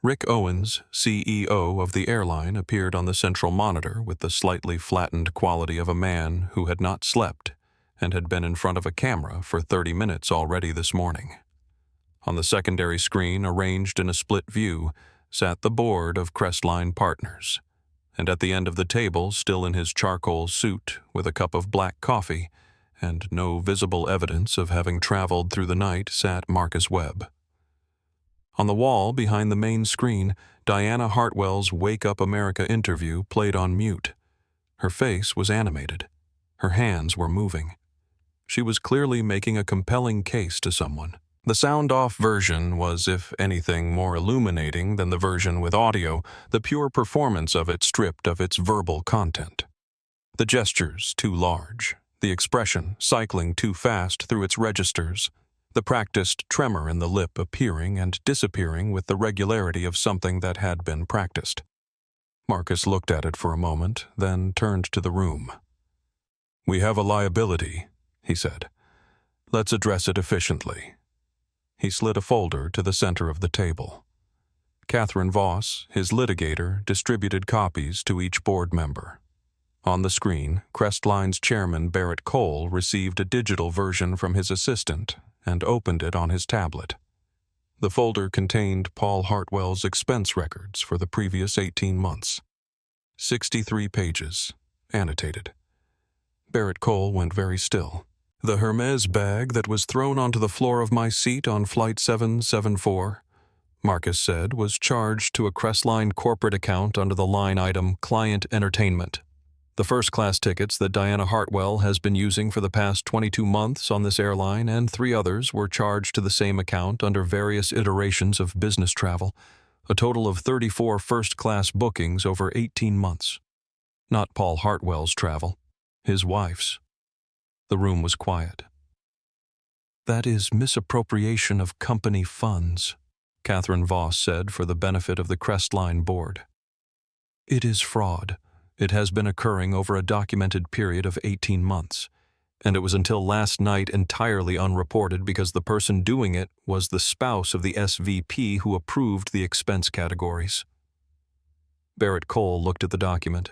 Rick Owens, CEO of the airline, appeared on the central monitor with the slightly flattened quality of a man who had not slept and had been in front of a camera for 30 minutes already this morning. On the secondary screen, arranged in a split view, sat the board of Crestline Partners, and at the end of the table, still in his charcoal suit with a cup of black coffee and no visible evidence of having traveled through the night, sat Marcus Webb. On the wall behind the main screen, Diana Hartwell's Wake Up America interview played on mute. Her face was animated. Her hands were moving. She was clearly making a compelling case to someone. The sound-off version was, if anything, more illuminating than the version with audio, the pure performance of it stripped of its verbal content. The gestures too large, the expression cycling too fast through its registers, the practiced tremor in the lip appearing and disappearing with the regularity of something that had been practiced. Marcus looked at it for a moment, then turned to the room. "We have a liability," he said. "Let's address it efficiently." He slid a folder to the center of the table. Catherine Voss, his litigator, distributed copies to each board member. On the screen, Crestline's chairman Barrett Cole received a digital version from his assistant and opened it on his tablet. The folder contained Paul Hartwell's expense records for the previous 18 months. 63 pages, annotated. Barrett Cole went very still. "The Hermes bag that was thrown onto the floor of my seat on Flight 774, Marcus said, was charged to a Crestline corporate account under the line item Client Entertainment. The first-class tickets that Diana Hartwell has been using for the past 22 months on this airline and 3 others were charged to the same account under various iterations of business travel, a total of 34 first-class bookings over 18 months. Not Paul Hartwell's travel, his wife's." The room was quiet. "That is misappropriation of company funds," Catherine Voss said for the benefit of the Crestline board. "It is fraud. It has been occurring over a documented period of 18 months, and it was until last night entirely unreported because the person doing it was the spouse of the SVP who approved the expense categories." Barrett Cole looked at the document.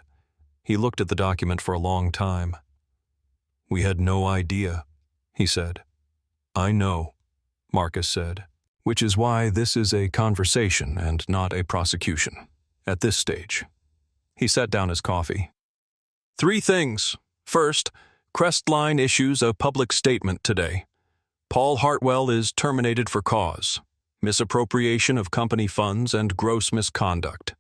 He looked at the document for a long time. "We had no idea," he said. "I know," Marcus said, "which is why this is a conversation and not a prosecution, at this stage." He set down his coffee. 3 things. First, Crestline issues a public statement today. Paul Hartwell is terminated for cause: misappropriation of company funds and gross misconduct.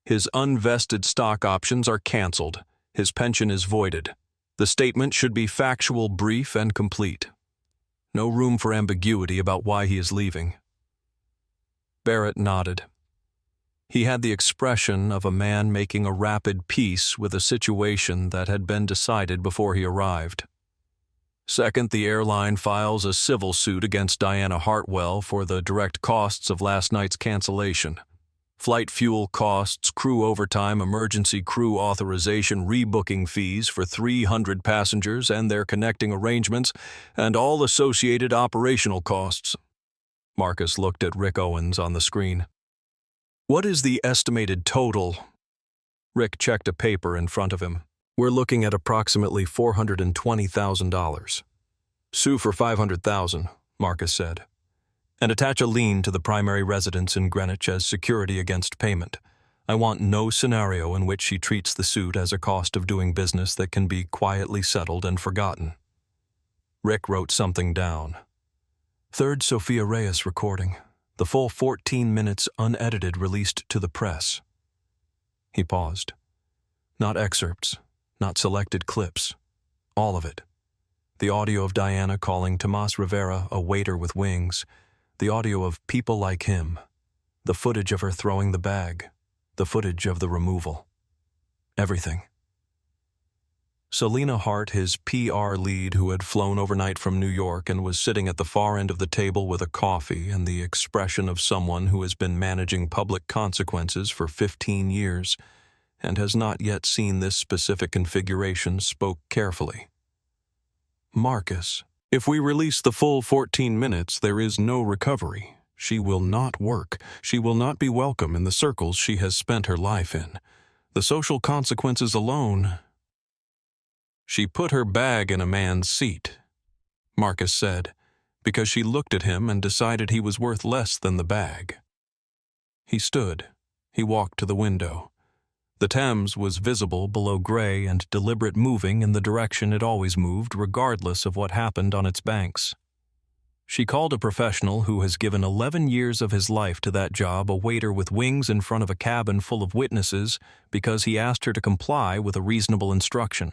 His unvested stock options are canceled. His pension is voided. The statement should be factual, brief, and complete. No room for ambiguity about why he is leaving. Barrett nodded. He had the expression of a man making a rapid peace with a situation that had been decided before he arrived. Second, the airline files a civil suit against Diana Hartwell for the direct costs of last night's cancellation. Flight fuel costs, crew overtime, emergency crew authorization, rebooking fees for 300 passengers and their connecting arrangements, and all associated operational costs. Marcus looked at Rick Owens on the screen. "What is the estimated total?" Rick checked a paper in front of him. "We're looking at approximately $420,000. Sue for $500,000, Marcus said. "And attach a lien to the primary residence in Greenwich as security against payment. I want no scenario in which she treats the suit as a cost of doing business that can be quietly settled and forgotten." Rick wrote something down. "Third Sophia Reyes recording. The full 14 minutes unedited released to the press." He paused. Not excerpts, not selected clips. All of it. The audio of Diana calling Tomas Rivera a waiter with wings. The audio of people like him. The footage of her throwing the bag. The footage of the removal. Everything. Selena Hart, his PR lead who had flown overnight from New York and was sitting at the far end of the table with a coffee and the expression of someone who has been managing public consequences for 15 years and has not yet seen this specific configuration, spoke carefully. "Marcus, if we release the full 14 minutes, there is no recovery. She will not work. She will not be welcome in the circles she has spent her life in. The social consequences alone—" "She put her bag in a man's seat," Marcus said, because she looked at him and decided he was worth less than the bag. He stood. He walked to the window. The Thames was visible below gray and deliberate, moving in the direction it always moved, regardless of what happened on its banks. She called a professional who has given 11 years of his life to that job a waiter with wings in front of a cabin full of witnesses because he asked her to comply with a reasonable instruction.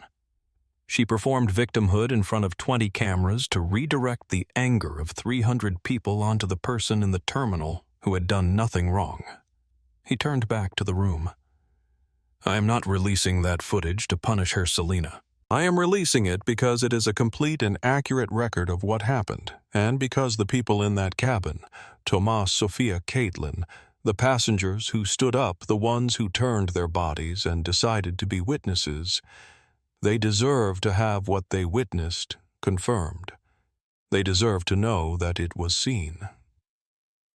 She performed victimhood in front of 20 cameras to redirect the anger of 300 people onto the person in the terminal who had done nothing wrong. He turned back to the room. "I am not releasing that footage to punish her, Selena. I am releasing it because it is a complete and accurate record of what happened, and because the people in that cabin, Tomas, Sophia, Caitlin, the passengers who stood up, the ones who turned their bodies and decided to be witnesses, they deserve to have what they witnessed confirmed. They deserve to know that it was seen."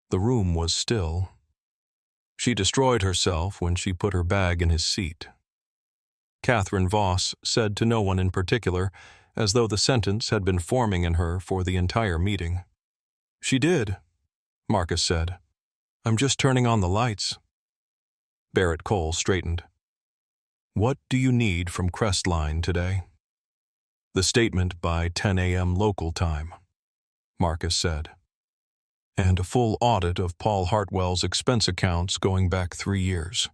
The room was still. She destroyed herself when she put her bag in his seat. Catherine Voss said to no one in particular, as though the sentence had been forming in her for the entire meeting. "She did," Marcus said. "I'm just turning on the lights." Barrett Cole straightened. "What do you need from Crestline today?" "The statement by 10 a.m. local time," Marcus said. "And a full audit of Paul Hartwell's expense accounts going back 3 years.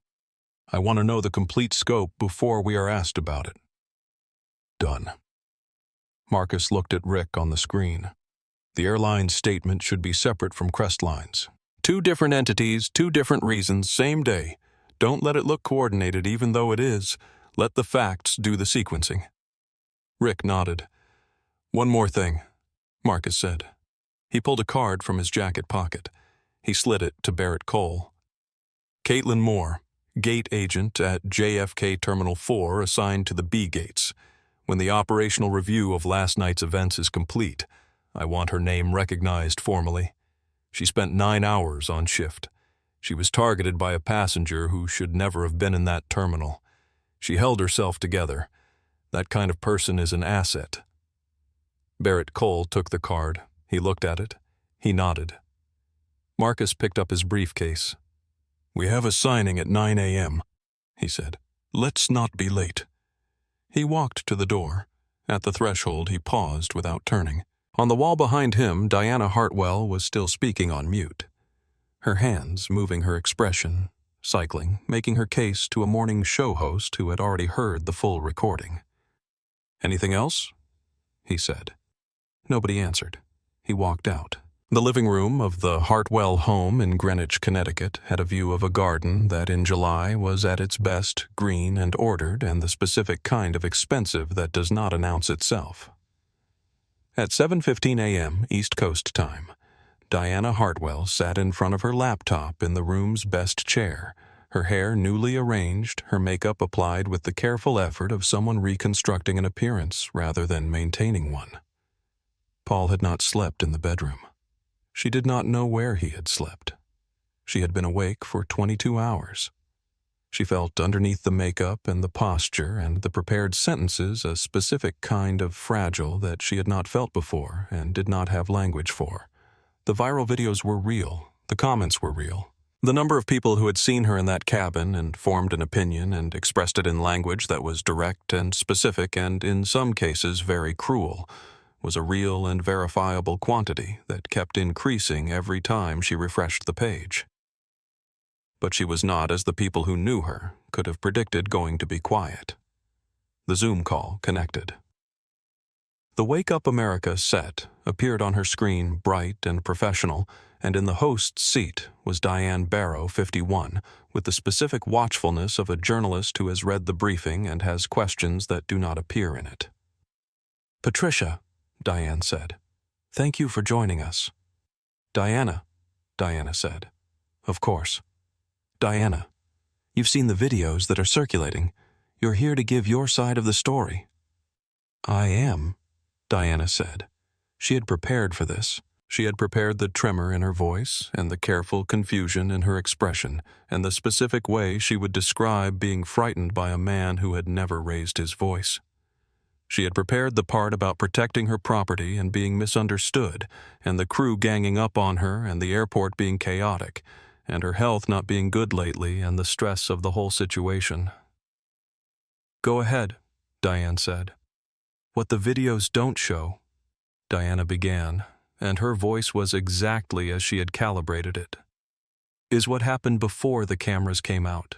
I want to know the complete scope before we are asked about it." "Done." Marcus looked at Rick on the screen. "The airline's statement should be separate from Crestline's. 2 different entities, 2 different reasons, same day. Don't let it look coordinated even though it is. Let the facts do the sequencing." Rick nodded. "One more thing," Marcus said. He pulled a card from his jacket pocket. He slid it to Barrett Cole. "Caitlin Moore, gate agent at JFK Terminal 4, assigned to the B gates. When the operational review of last night's events is complete, I want her name recognized formally. She spent 9 hours on shift. She was targeted by a passenger who should never have been in that terminal. She held herself together. That kind of person is an asset." Barrett Cole took the card. He looked at it. He nodded. Marcus picked up his briefcase. "We have a signing at 9 a.m., he said. "Let's not be late." He walked to the door. At the threshold, he paused without turning. On the wall behind him, Diana Hartwell was still speaking on mute. Her hands moving her expression, cycling, making her case to a morning show host who had already heard the full recording. "Anything else?" he said. Nobody answered. He walked out. The living room of the Hartwell home in Greenwich, Connecticut, had a view of a garden that in July was at its best, green and ordered, and the specific kind of expensive that does not announce itself. At 7:15 a.m. East Coast time, Diana Hartwell sat in front of her laptop in the room's best chair, her hair newly arranged, her makeup applied with the careful effort of someone reconstructing an appearance rather than maintaining one. Paul had not slept in the bedroom. She did not know where he had slept. She had been awake for 22 hours. She felt underneath the makeup and the posture and the prepared sentences a specific kind of fragile that she had not felt before and did not have language for. The viral videos were real. The comments were real. The number of people who had seen her in that cabin and formed an opinion and expressed it in language that was direct and specific and, in some cases, very cruel, was a real and verifiable quantity that kept increasing every time she refreshed the page. But she was not as the people who knew her could have predicted going to be quiet. The Zoom call connected. The Wake Up America set appeared on her screen, bright and professional, and in the host's seat was Diane Barrow, 51, with the specific watchfulness of a journalist who has read the briefing and has questions that do not appear in it. "Patricia," Diane said, "thank you for joining us." "Diana," Diana said. "Of course." "Diana, you've seen the videos that are circulating. You're here to give your side of the story." "I am," Diana said. She had prepared for this. She had prepared the tremor in her voice and the careful confusion in her expression and the specific way she would describe being frightened by a man who had never raised his voice. She had prepared the part about protecting her property and being misunderstood, and the crew ganging up on her and the airport being chaotic, and her health not being good lately and the stress of the whole situation. "Go ahead," Diane said. "What the videos don't show," Diana began, and her voice was exactly as she had calibrated it, "is what happened before the cameras came out.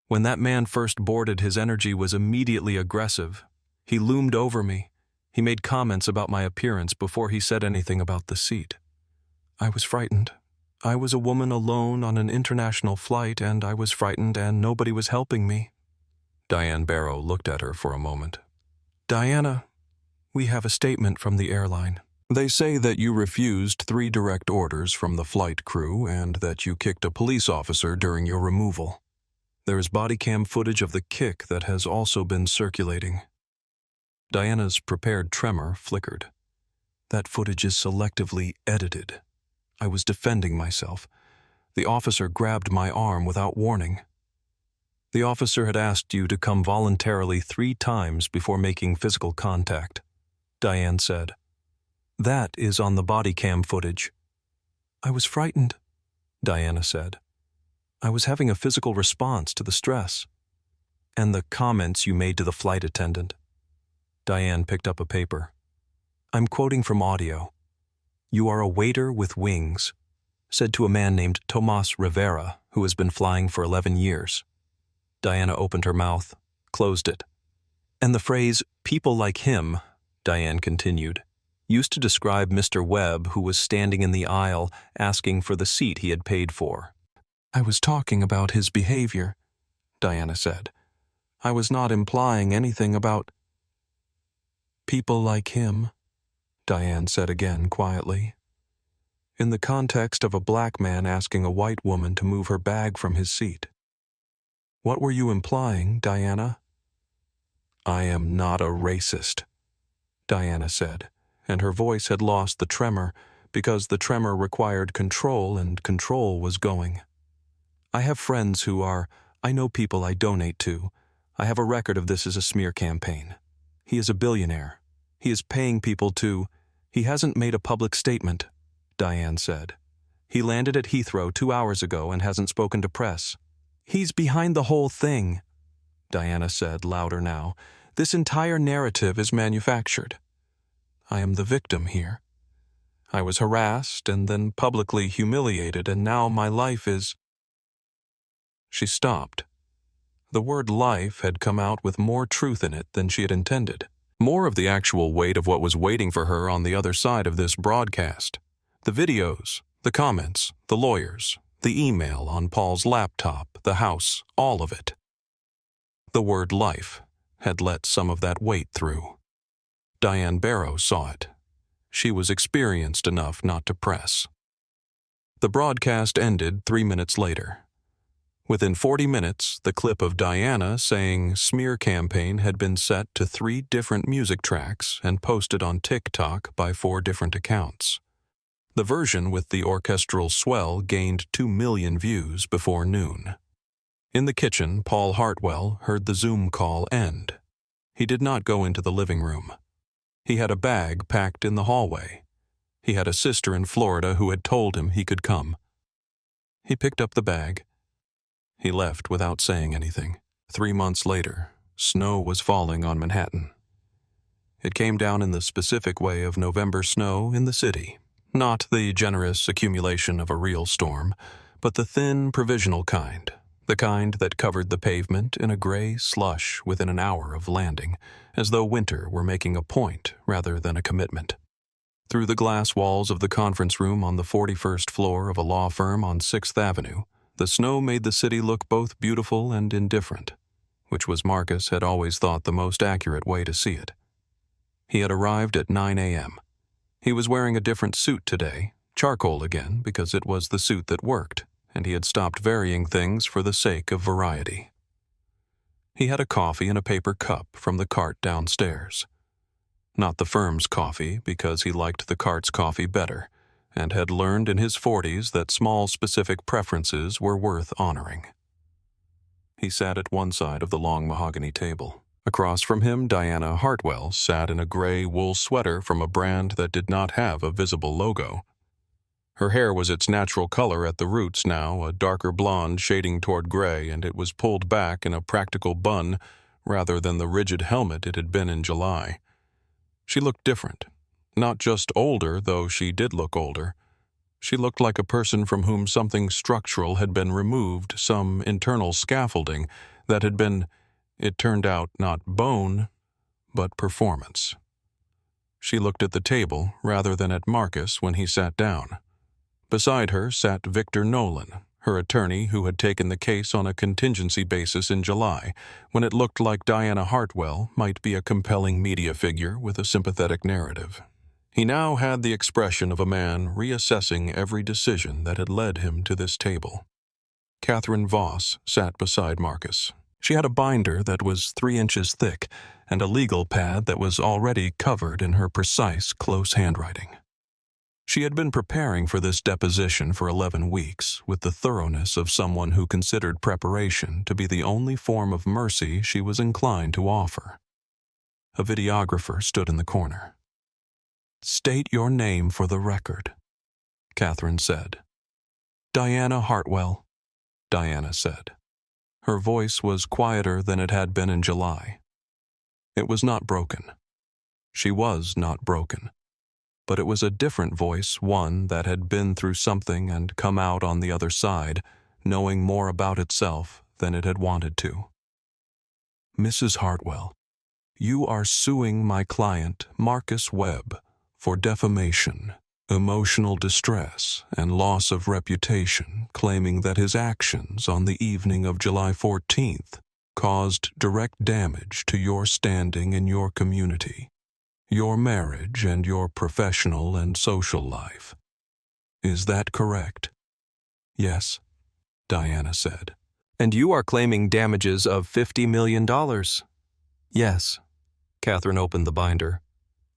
When that man first boarded, his energy was immediately aggressive. He loomed over me. He made comments about my appearance before he said anything about the seat. I was frightened. I was a woman alone on an international flight, and I was frightened, and nobody was helping me." Diane Barrow looked at her for a moment. "Diana, we have a statement from the airline. They say that you refused 3 direct orders from the flight crew and that you kicked a police officer during your removal. There is body cam footage of the kick that has also been circulating." Diana's prepared tremor flickered. "That footage is selectively edited. I was defending myself. The officer grabbed my arm without warning." "The officer had asked you to come voluntarily 3 times before making physical contact," Diane said. "That is on the body cam footage." "I was frightened," Diana said. "I was having a physical response to the stress." "And the comments you made to the flight attendant." Diane picked up a paper. "I'm quoting from audio. 'You are a waiter with wings,' said to a man named Tomas Rivera, who has been flying for 11 years. Diana opened her mouth, closed it. "And the phrase, 'people like him,'" Diane continued, "used to describe Mr. Webb, who was standing in the aisle asking for the seat he had paid for." "I was talking about his behavior," Diana said. "I was not implying anything about—" "People like him," Diane said again quietly. "In the context of a black man asking a white woman to move her bag from his seat." "What were you implying, Diana?" "I am not a racist," Diana said, and her voice had lost the tremor because the tremor required control and control was going. "I have friends who are. I know people I donate to. I have a record of this as a smear campaign. He is a billionaire. He is paying people to. He hasn't made a public statement," Diane said. "He landed at Heathrow 2 hours ago and hasn't spoken to press. He's behind the whole thing," Diana said, louder now. "This entire narrative is manufactured. I am the victim here. I was harassed and then publicly humiliated, and now my life is—" She stopped. The word life had come out with more truth in it than she had intended. More of the actual weight of what was waiting for her on the other side of this broadcast. The videos, the comments, the lawyers, the email on Paul's laptop, the house, all of it. The word life had let some of that weight through. Diane Barrow saw it. She was experienced enough not to press. The broadcast ended 3 minutes later. Within 40 minutes, the clip of Diana saying smear campaign had been set to 3 different music tracks and posted on TikTok by 4 different accounts. The version with the orchestral swell gained 2 million views before noon. In the kitchen, Paul Hartwell heard the Zoom call end. He did not go into the living room. He had a bag packed in the hallway. He had a sister in Florida who had told him he could come. He picked up the bag. He left without saying anything. 3 months later, snow was falling on Manhattan. It came down in the specific way of November snow in the city, not the generous accumulation of a real storm, but the thin, provisional kind, the kind that covered the pavement in a gray slush within an hour of landing, as though winter were making a point rather than a commitment. Through the glass walls of the conference room on the 41st floor of a law firm on 6th Avenue, the snow made the city look both beautiful and indifferent, which was Marcus had always thought the most accurate way to see it. He had arrived at 9 a.m. He was wearing a different suit today, charcoal again, because it was the suit that worked, and he had stopped varying things for the sake of variety. He had a coffee in a paper cup from the cart downstairs. Not the firm's coffee, because he liked the cart's coffee better, and had learned in his 40s that small specific preferences were worth honoring. He sat at one side of the long mahogany table. Across from him, Diana Hartwell sat in a gray wool sweater from a brand that did not have a visible logo. Her hair was its natural color at the roots now, a darker blonde shading toward gray, and it was pulled back in a practical bun rather than the rigid helmet it had been in July. She looked different. Not just older, though she did look older. She looked like a person from whom something structural had been removed, some internal scaffolding that had been, it turned out, not bone, but performance. She looked at the table rather than at Marcus when he sat down. Beside her sat Victor Nolan, her attorney who had taken the case on a contingency basis in July, when it looked like Diana Hartwell might be a compelling media figure with a sympathetic narrative. He now had the expression of a man reassessing every decision that had led him to this table. Catherine Voss sat beside Marcus. She had a binder that was 3 inches thick and a legal pad that was already covered in her precise, close handwriting. She had been preparing for this deposition for 11 weeks with the thoroughness of someone who considered preparation to be the only form of mercy she was inclined to offer. A videographer stood in the corner. "State your name for the record," Catherine said. "Diana Hartwell," Diana said. Her voice was quieter than it had been in July. It was not broken. She was not broken. But it was a different voice, one that had been through something and come out on the other side, knowing more about itself than it had wanted to. "Mrs. Hartwell, you are suing my client, Marcus Webb, for defamation, emotional distress, and loss of reputation, claiming that his actions on the evening of July 14th caused direct damage to your standing in your community, your marriage, and your professional and social life. Is that correct?" "Yes," Diana said. "And you are claiming damages of $50 million. "Yes." Catherine opened the binder.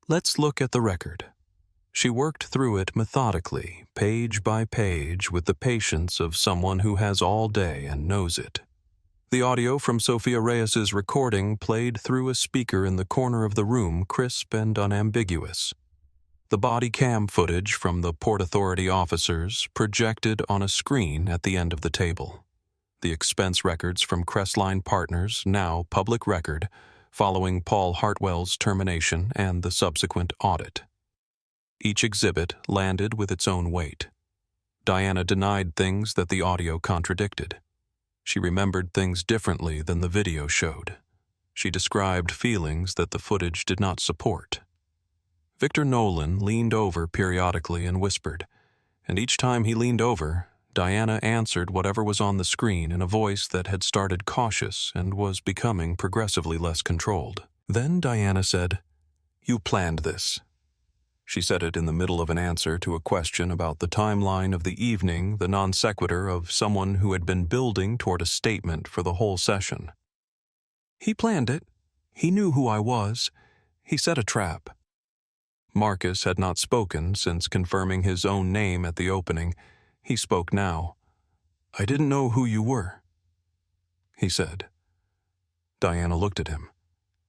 "Let's look at the record." She worked through it methodically, page by page, with the patience of someone who has all day and knows it. The audio from Sophia Reyes's recording played through a speaker in the corner of the room, crisp and unambiguous. The body cam footage from the Port Authority officers projected on a screen at the end of the table. The expense records from Crestline Partners, now public record, following Paul Hartwell's termination and the subsequent audit. Each exhibit landed with its own weight. Diana denied things that the audio contradicted. She remembered things differently than the video showed. She described feelings that the footage did not support. Victor Nolan leaned over periodically and whispered, and each time he leaned over, Diana answered whatever was on the screen in a voice that had started cautious and was becoming progressively less controlled. Then Diana said, "You planned this." She said it in the middle of an answer to a question about the timeline of the evening, the non sequitur of someone who had been building toward a statement for the whole session. "He planned it. He knew who I was. He set a trap." Marcus had not spoken since confirming his own name at the opening. He spoke now. "I didn't know who you were," he said. Diana looked at him.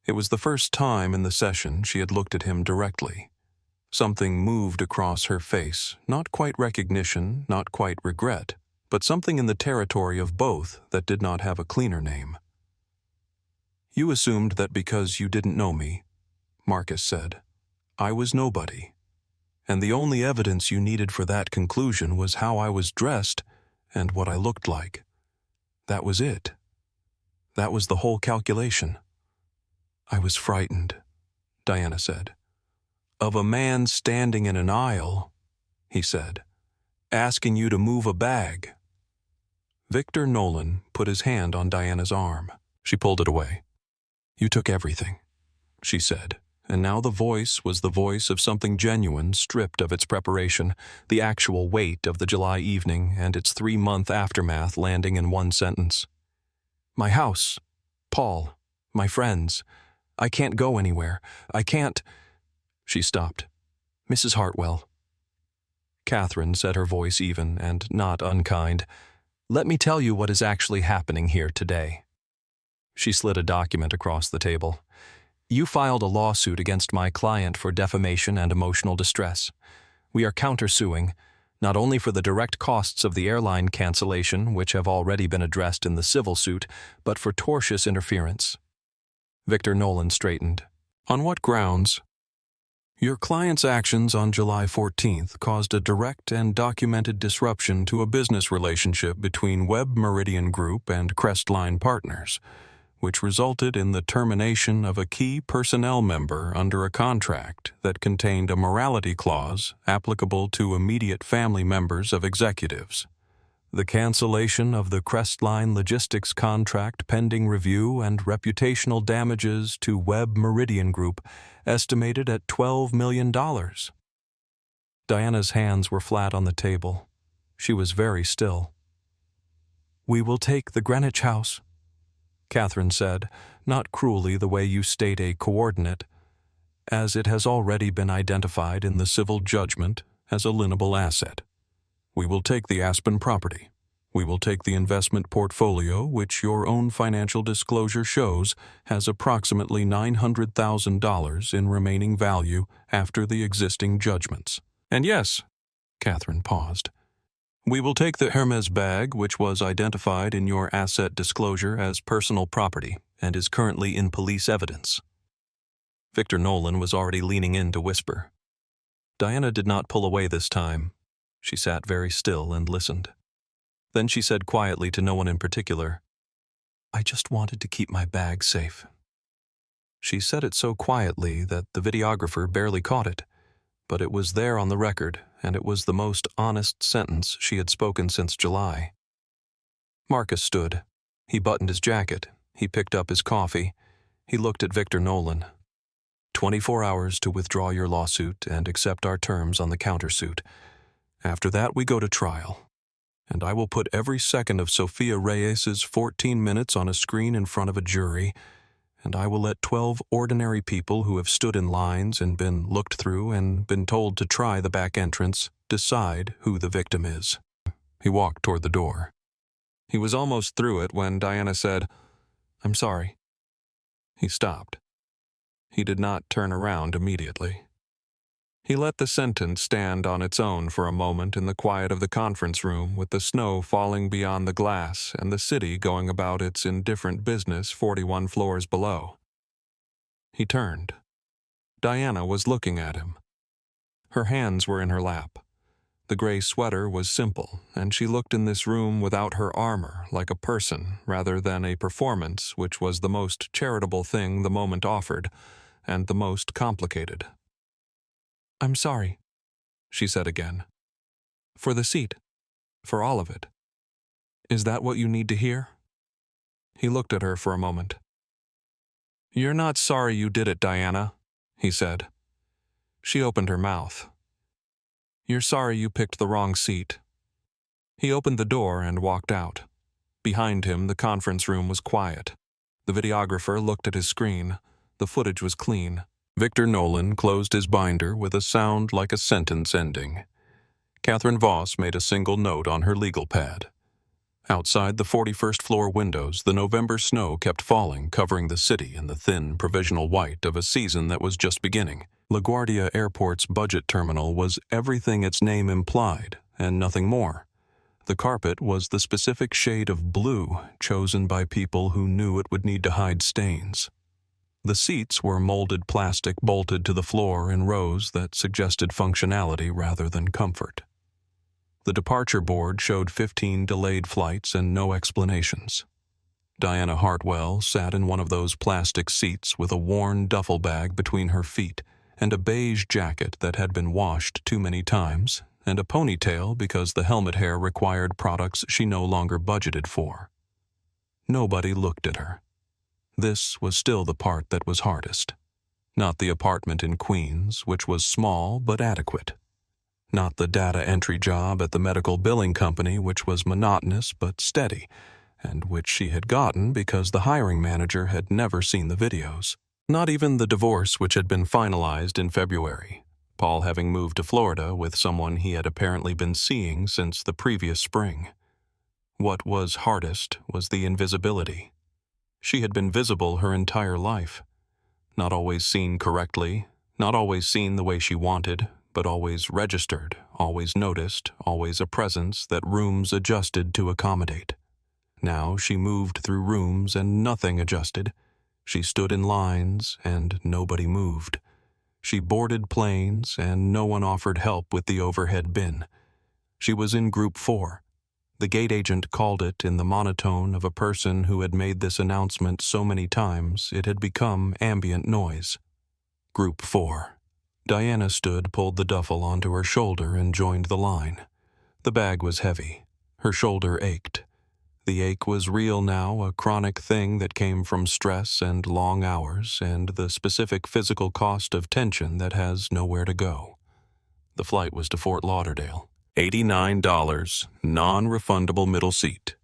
It was the first time in the session she had looked at him directly. Something moved across her face, not quite recognition, not quite regret, but something in the territory of both that did not have a cleaner name. "You assumed that because you didn't know me," Marcus said, "I was nobody. And the only evidence you needed for that conclusion was how I was dressed and what I looked like. That was it. That was the whole calculation." "I was frightened," Diana said. of a man standing in an aisle," he said, "asking you to move a bag." Victor Nolan put his hand on Diana's arm. She pulled it away. "You took everything," she said, and now the voice was the voice of something genuine, stripped of its preparation, the actual weight of the July evening and its 3-month aftermath landing in one sentence. "My house, Paul, my friends. I can't go anywhere. I can't—" She stopped. "Mrs. Hartwell." Catherine said, her voice even and not unkind, "Let me tell you what is actually happening here today." She slid a document across the table. "You filed a lawsuit against my client for defamation and emotional distress. We are countersuing, not only for the direct costs of the airline cancellation, which have already been addressed in the civil suit, but for tortious interference." Victor Nolan straightened. "On what grounds?" "Your client's actions on July 14th caused a direct and documented disruption to a business relationship between Web Meridian Group and Crestline Partners, which resulted in the termination of a key personnel member under a contract that contained a morality clause applicable to immediate family members of executives. The cancellation of the Crestline logistics contract pending review and reputational damages to Web Meridian Group estimated at $12 million. Diana's hands were flat on the table. She was very still. "We will take the Greenwich House," Catherine said, not cruelly the way you state a coordinate, "as it has already been identified in the civil judgment as a lienable asset. We will take the Aspen property. We will take the investment portfolio, which your own financial disclosure shows has approximately $900,000 in remaining value after the existing judgments. And yes," Catherine paused, "we will take the Hermes bag, which was identified in your asset disclosure as personal property and is currently in police evidence." Victor Nolan was already leaning in to whisper. Diana did not pull away this time. She sat very still and listened. Then she said quietly to no one in particular, "I just wanted to keep my bag safe." She said it so quietly that the videographer barely caught it, but it was there on the record, and it was the most honest sentence she had spoken since July. Marcus stood. He buttoned his jacket. He picked up his coffee. He looked at Victor Nolan. 24 hours to withdraw your lawsuit and accept our terms on the countersuit. After that, we go to trial. And I will put every second of Sophia Reyes's 14 minutes on a screen in front of a jury, and I will let 12 ordinary people who have stood in lines and been looked through and been told to try the back entrance decide who the victim is." He walked toward the door. He was almost through it when Diana said, "I'm sorry." He stopped. He did not turn around immediately. He let the sentence stand on its own for a moment in the quiet of the conference room, with the snow falling beyond the glass and the city going about its indifferent business 41 floors below. He turned. Diana was looking at him. Her hands were in her lap. The gray sweater was simple, and she looked in this room without her armor, like a person rather than a performance, which was the most charitable thing the moment offered, and the most complicated. "I'm sorry," she said again. "For the seat. For all of it. Is that what you need to hear?" He looked at her for a moment. "You're not sorry you did it, Diana," he said. She opened her mouth. "You're sorry you picked the wrong seat." He opened the door and walked out. Behind him, the conference room was quiet. The videographer looked at his screen. The footage was clean. Victor Nolan closed his binder with a sound like a sentence ending. Catherine Voss made a single note on her legal pad. Outside the 41st floor windows, the November snow kept falling, covering the city in the thin, provisional white of a season that was just beginning. LaGuardia Airport's budget terminal was everything its name implied, and nothing more. The carpet was the specific shade of blue chosen by people who knew it would need to hide stains. The seats were molded plastic bolted to the floor in rows that suggested functionality rather than comfort. The departure board showed 15 delayed flights and no explanations. Diana Hartwell sat in one of those plastic seats with a worn duffel bag between her feet, and a beige jacket that had been washed too many times, and a ponytail because the helmet hair required products she no longer budgeted for. Nobody looked at her. This was still the part that was hardest. Not the apartment in Queens, which was small but adequate. Not the data entry job at the medical billing company, which was monotonous but steady, and which she had gotten because the hiring manager had never seen the videos. Not even the divorce which had been finalized in February, Paul having moved to Florida with someone he had apparently been seeing since the previous spring. What was hardest was the invisibility. She had been visible her entire life. Not always seen correctly, not always seen the way she wanted, but always registered, always noticed, always a presence that rooms adjusted to accommodate. Now she moved through rooms and nothing adjusted. She stood in lines and nobody moved. She boarded planes and no one offered help with the overhead bin. She was in Group 4. The gate agent called it in the monotone of a person who had made this announcement so many times it had become ambient noise. Group 4. Diana stood, pulled the duffel onto her shoulder, and joined the line. The bag was heavy. Her shoulder ached. The ache was real now, a chronic thing that came from stress and long hours and the specific physical cost of tension that has nowhere to go. The flight was to Fort Lauderdale. $89, non-refundable middle seat.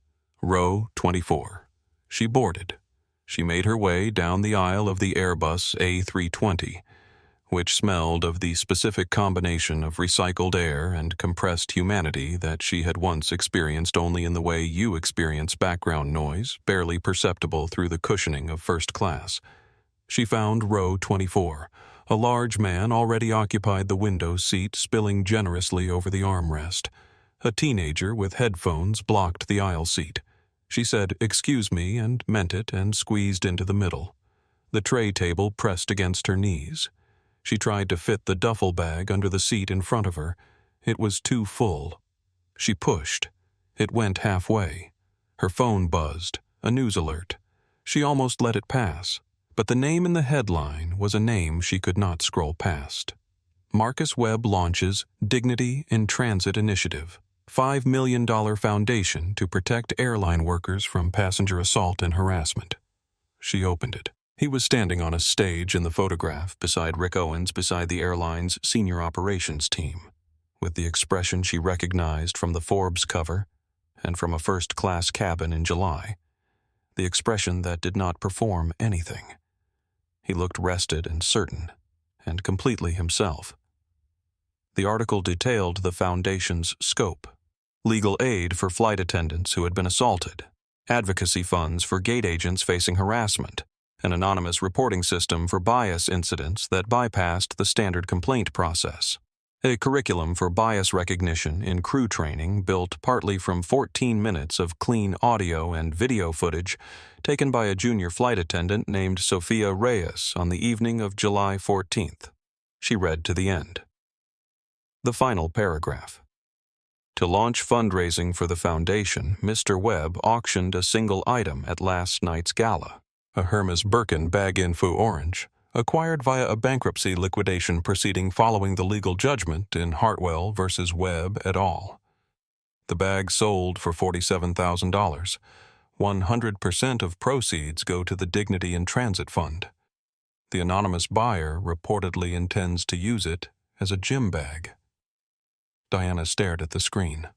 Row 24. She boarded. She made her way down the aisle of the Airbus A320, which smelled of the specific combination of recycled air and compressed humanity that she had once experienced only in the way you experience background noise, barely perceptible through the cushioning of first class. She found row 24. A large man already occupied the window seat, spilling generously over the armrest. A teenager with headphones blocked the aisle seat. She said, "Excuse me," and meant it, and squeezed into the middle. The tray table pressed against her knees. She tried to fit the duffel bag under the seat in front of her. It was too full. She pushed. It went halfway. Her phone buzzed, a news alert. She almost let it pass, but the name in the headline was a name she could not scroll past. Marcus Webb launches Dignity in Transit Initiative, $5 million foundation to protect airline workers from passenger assault and harassment. She opened it. He was standing on a stage in the photograph beside Rick Owens beside the airline's senior operations team, with the expression she recognized from the Forbes cover and from a first-class cabin in July, the expression that did not perform anything. He looked rested and certain, and completely himself. The article detailed the foundation's scope: legal aid for flight attendants who had been assaulted, advocacy funds for gate agents facing harassment, an anonymous reporting system for bias incidents that bypassed the standard complaint process, a curriculum for bias recognition in crew training built partly from 14 minutes of clean audio and video footage taken by a junior flight attendant named Sophia Reyes on the evening of July 14th. She read to the end. The final paragraph. To launch fundraising for the foundation, Mr. Webb auctioned a single item at last night's gala. A Hermes Birkin bag-in faux orange, acquired via a bankruptcy liquidation proceeding following the legal judgment in Hartwell versus Webb et al. The bag sold for $47,000. 100% of proceeds go to the Dignity in Transit Fund. The anonymous buyer reportedly intends to use it as a gym bag. Diana stared at the screen.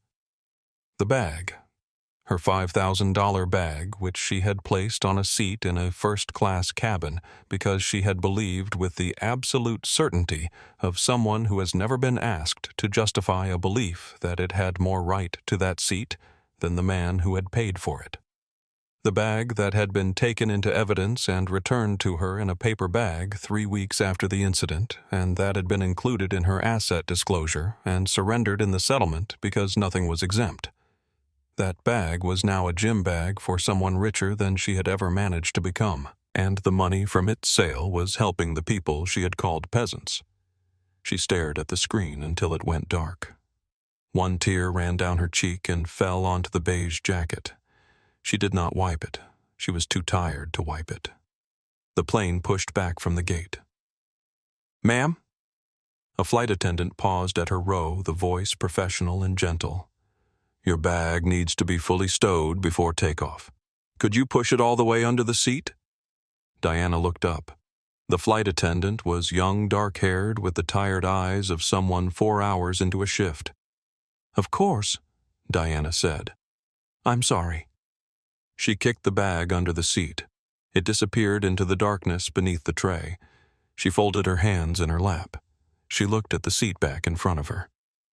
The bag. Her $5,000 bag, which she had placed on a seat in a first-class cabin because she had believed with the absolute certainty of someone who has never been asked to justify a belief that it had more right to that seat than the man who had paid for it. The bag that had been taken into evidence and returned to her in a paper bag 3 weeks after the incident, and that had been included in her asset disclosure and surrendered in the settlement because nothing was exempt. That bag was now a gym bag for someone richer than she had ever managed to become, and the money from its sale was helping the people she had called peasants. She stared at the screen until it went dark. One tear ran down her cheek and fell onto the beige jacket. She did not wipe it. She was too tired to wipe it. The plane pushed back from the gate. "Ma'am?" A flight attendant paused at her row, the voice professional and gentle. "Your bag needs to be fully stowed before takeoff. Could you push it all the way under the seat?" Diana looked up. The flight attendant was young, dark-haired, with the tired eyes of someone 4 hours into a shift. "Of course," Diana said. "I'm sorry." She kicked the bag under the seat. It disappeared into the darkness beneath the tray. She folded her hands in her lap. She looked at the seat back in front of her.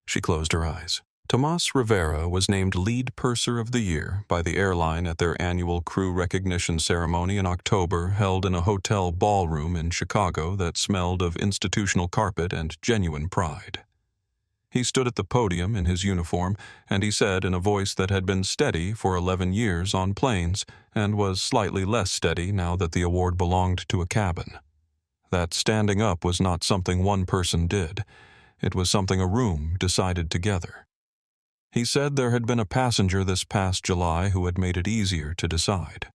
She closed her eyes. Tomas Rivera was named Lead Purser of the Year by the airline at their annual crew recognition ceremony in October, held in a hotel ballroom in Chicago that smelled of institutional carpet and genuine pride. He stood at the podium in his uniform, and he said in a voice that had been steady for 11 years on planes and was slightly less steady now that the award belonged to a cabin, that standing up was not something one person did. It was something a room decided together. He said there had been a passenger this past July who had made it easier to decide.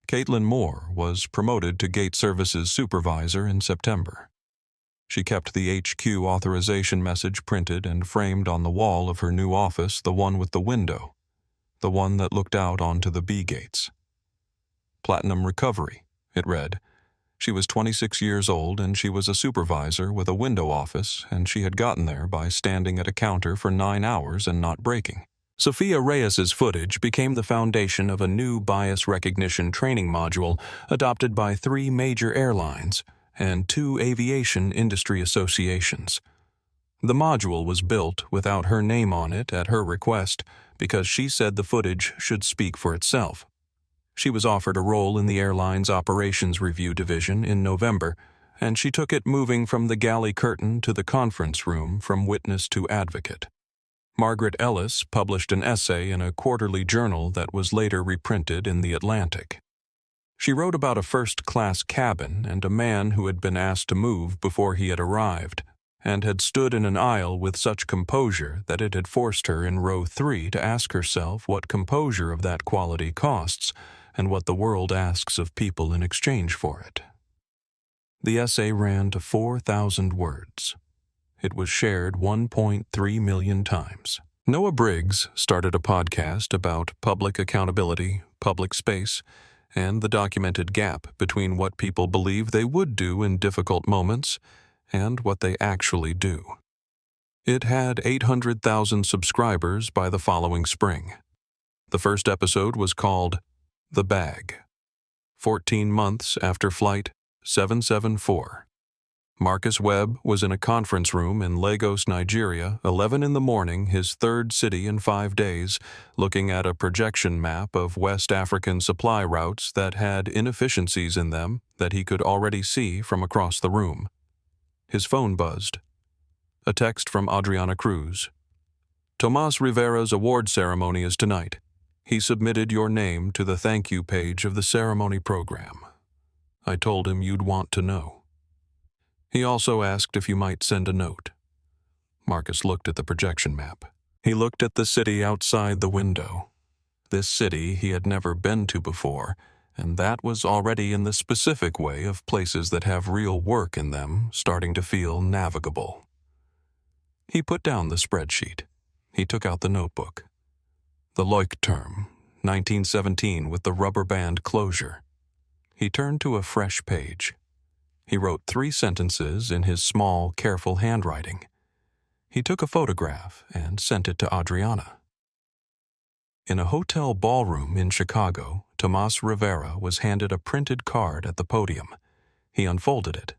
Caitlin Moore was promoted to Gate Services Supervisor in September. She kept the HQ authorization message printed and framed on the wall of her new office, the one with the window, the one that looked out onto the B gates. Platinum Recovery, it read. She was 26 years old, and she was a supervisor with a window office, and she had gotten there by standing at a counter for 9 hours and not breaking. Sophia Reyes's footage became the foundation of a new bias recognition training module adopted by 3 major airlines and 2 aviation industry associations. The module was built without her name on it at her request because she said the footage should speak for itself. She was offered a role in the airline's operations review division in November, and she took it moving from the galley curtain to the conference room from witness to advocate. Margaret Ellis published an essay in a quarterly journal that was later reprinted in The Atlantic. She wrote about a first-class cabin and a man who had been asked to move before he had arrived, and had stood in an aisle with such composure that it had forced her in row 3 to ask herself what composure of that quality costs, and what the world asks of people in exchange for it. The essay ran to 4,000 words. It was shared 1.3 million times. Noah Briggs started a podcast about public accountability, public space, and the documented gap between what people believe they would do in difficult moments and what they actually do. It had 800,000 subscribers by the following spring. The first episode was called The Bag. 14 months after Flight 774. Marcus Webb was in a conference room in Lagos, Nigeria, 11 in the morning, his 3rd city in 5 days, looking at a projection map of West African supply routes that had inefficiencies in them that he could already see from across the room. His phone buzzed. A text from Adriana Cruz. "Tomas Rivera's award ceremony is tonight. He submitted your name to the thank you page of the ceremony program. I told him you'd want to know. He also asked if you might send a note." Marcus looked at the projection map. He looked at the city outside the window. This city he had never been to before, and that was already in the specific way of places that have real work in them starting to feel navigable. He put down the spreadsheet. He took out the notebook. The Leuchtturm, 1917 with the rubber band closure. He turned to a fresh page. He wrote 3 sentences in his small, careful handwriting. He took a photograph and sent it to Adriana. In a hotel ballroom in Chicago, Tomas Rivera was handed a printed card at the podium. He unfolded it.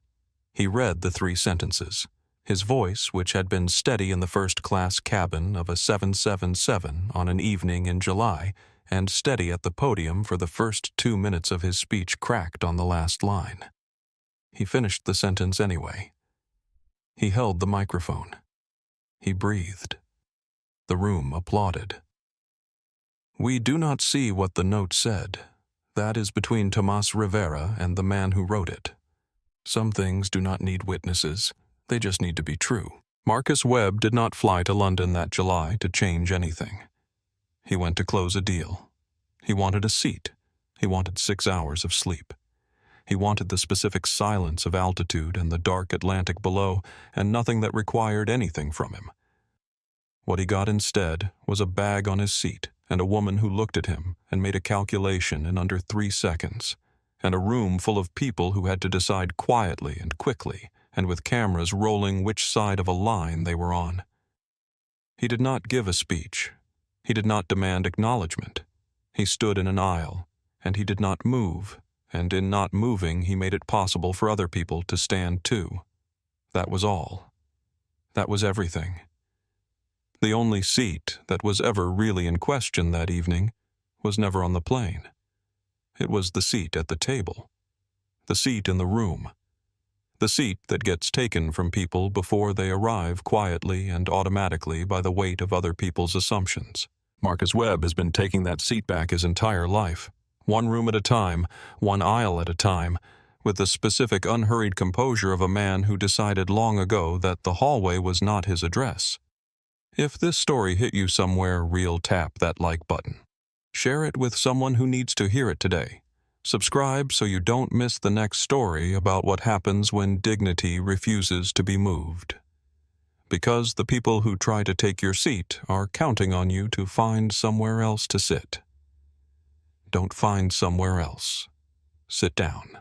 He read the 3 sentences. His voice, which had been steady in the first-class cabin of a 777 on an evening in July, and steady at the podium for the first 2 minutes of his speech, cracked on the last line. He finished the sentence anyway. He held the microphone. He breathed. The room applauded. "We do not see what the note said. That is between Tomas Rivera and the man who wrote it. Some things do not need witnesses. They just need to be true." Marcus Webb did not fly to London that July to change anything. He went to close a deal. He wanted a seat. He wanted 6 hours of sleep. He wanted the specific silence of altitude and the dark Atlantic below, and nothing that required anything from him. What he got instead was a bag on his seat, and a woman who looked at him and made a calculation in under 3 seconds, and a room full of people who had to decide quietly and quickly, and with cameras rolling which side of a line they were on. He did not give a speech. He did not demand acknowledgement. He stood in an aisle, and he did not move, and in not moving he made it possible for other people to stand too. That was all. That was everything. The only seat that was ever really in question that evening was never on the plane. It was the seat at the table. The seat in the room. The seat that gets taken from people before they arrive quietly and automatically by the weight of other people's assumptions. Marcus Webb has been taking that seat back his entire life, one room at a time, one aisle at a time, with the specific unhurried composure of a man who decided long ago that the hallway was not his address. If this story hit you somewhere, tap that like button. Share it with someone who needs to hear it today. Subscribe so you don't miss the next story about what happens when dignity refuses to be moved. Because the people who try to take your seat are counting on you to find somewhere else to sit. Don't find somewhere else. Sit down.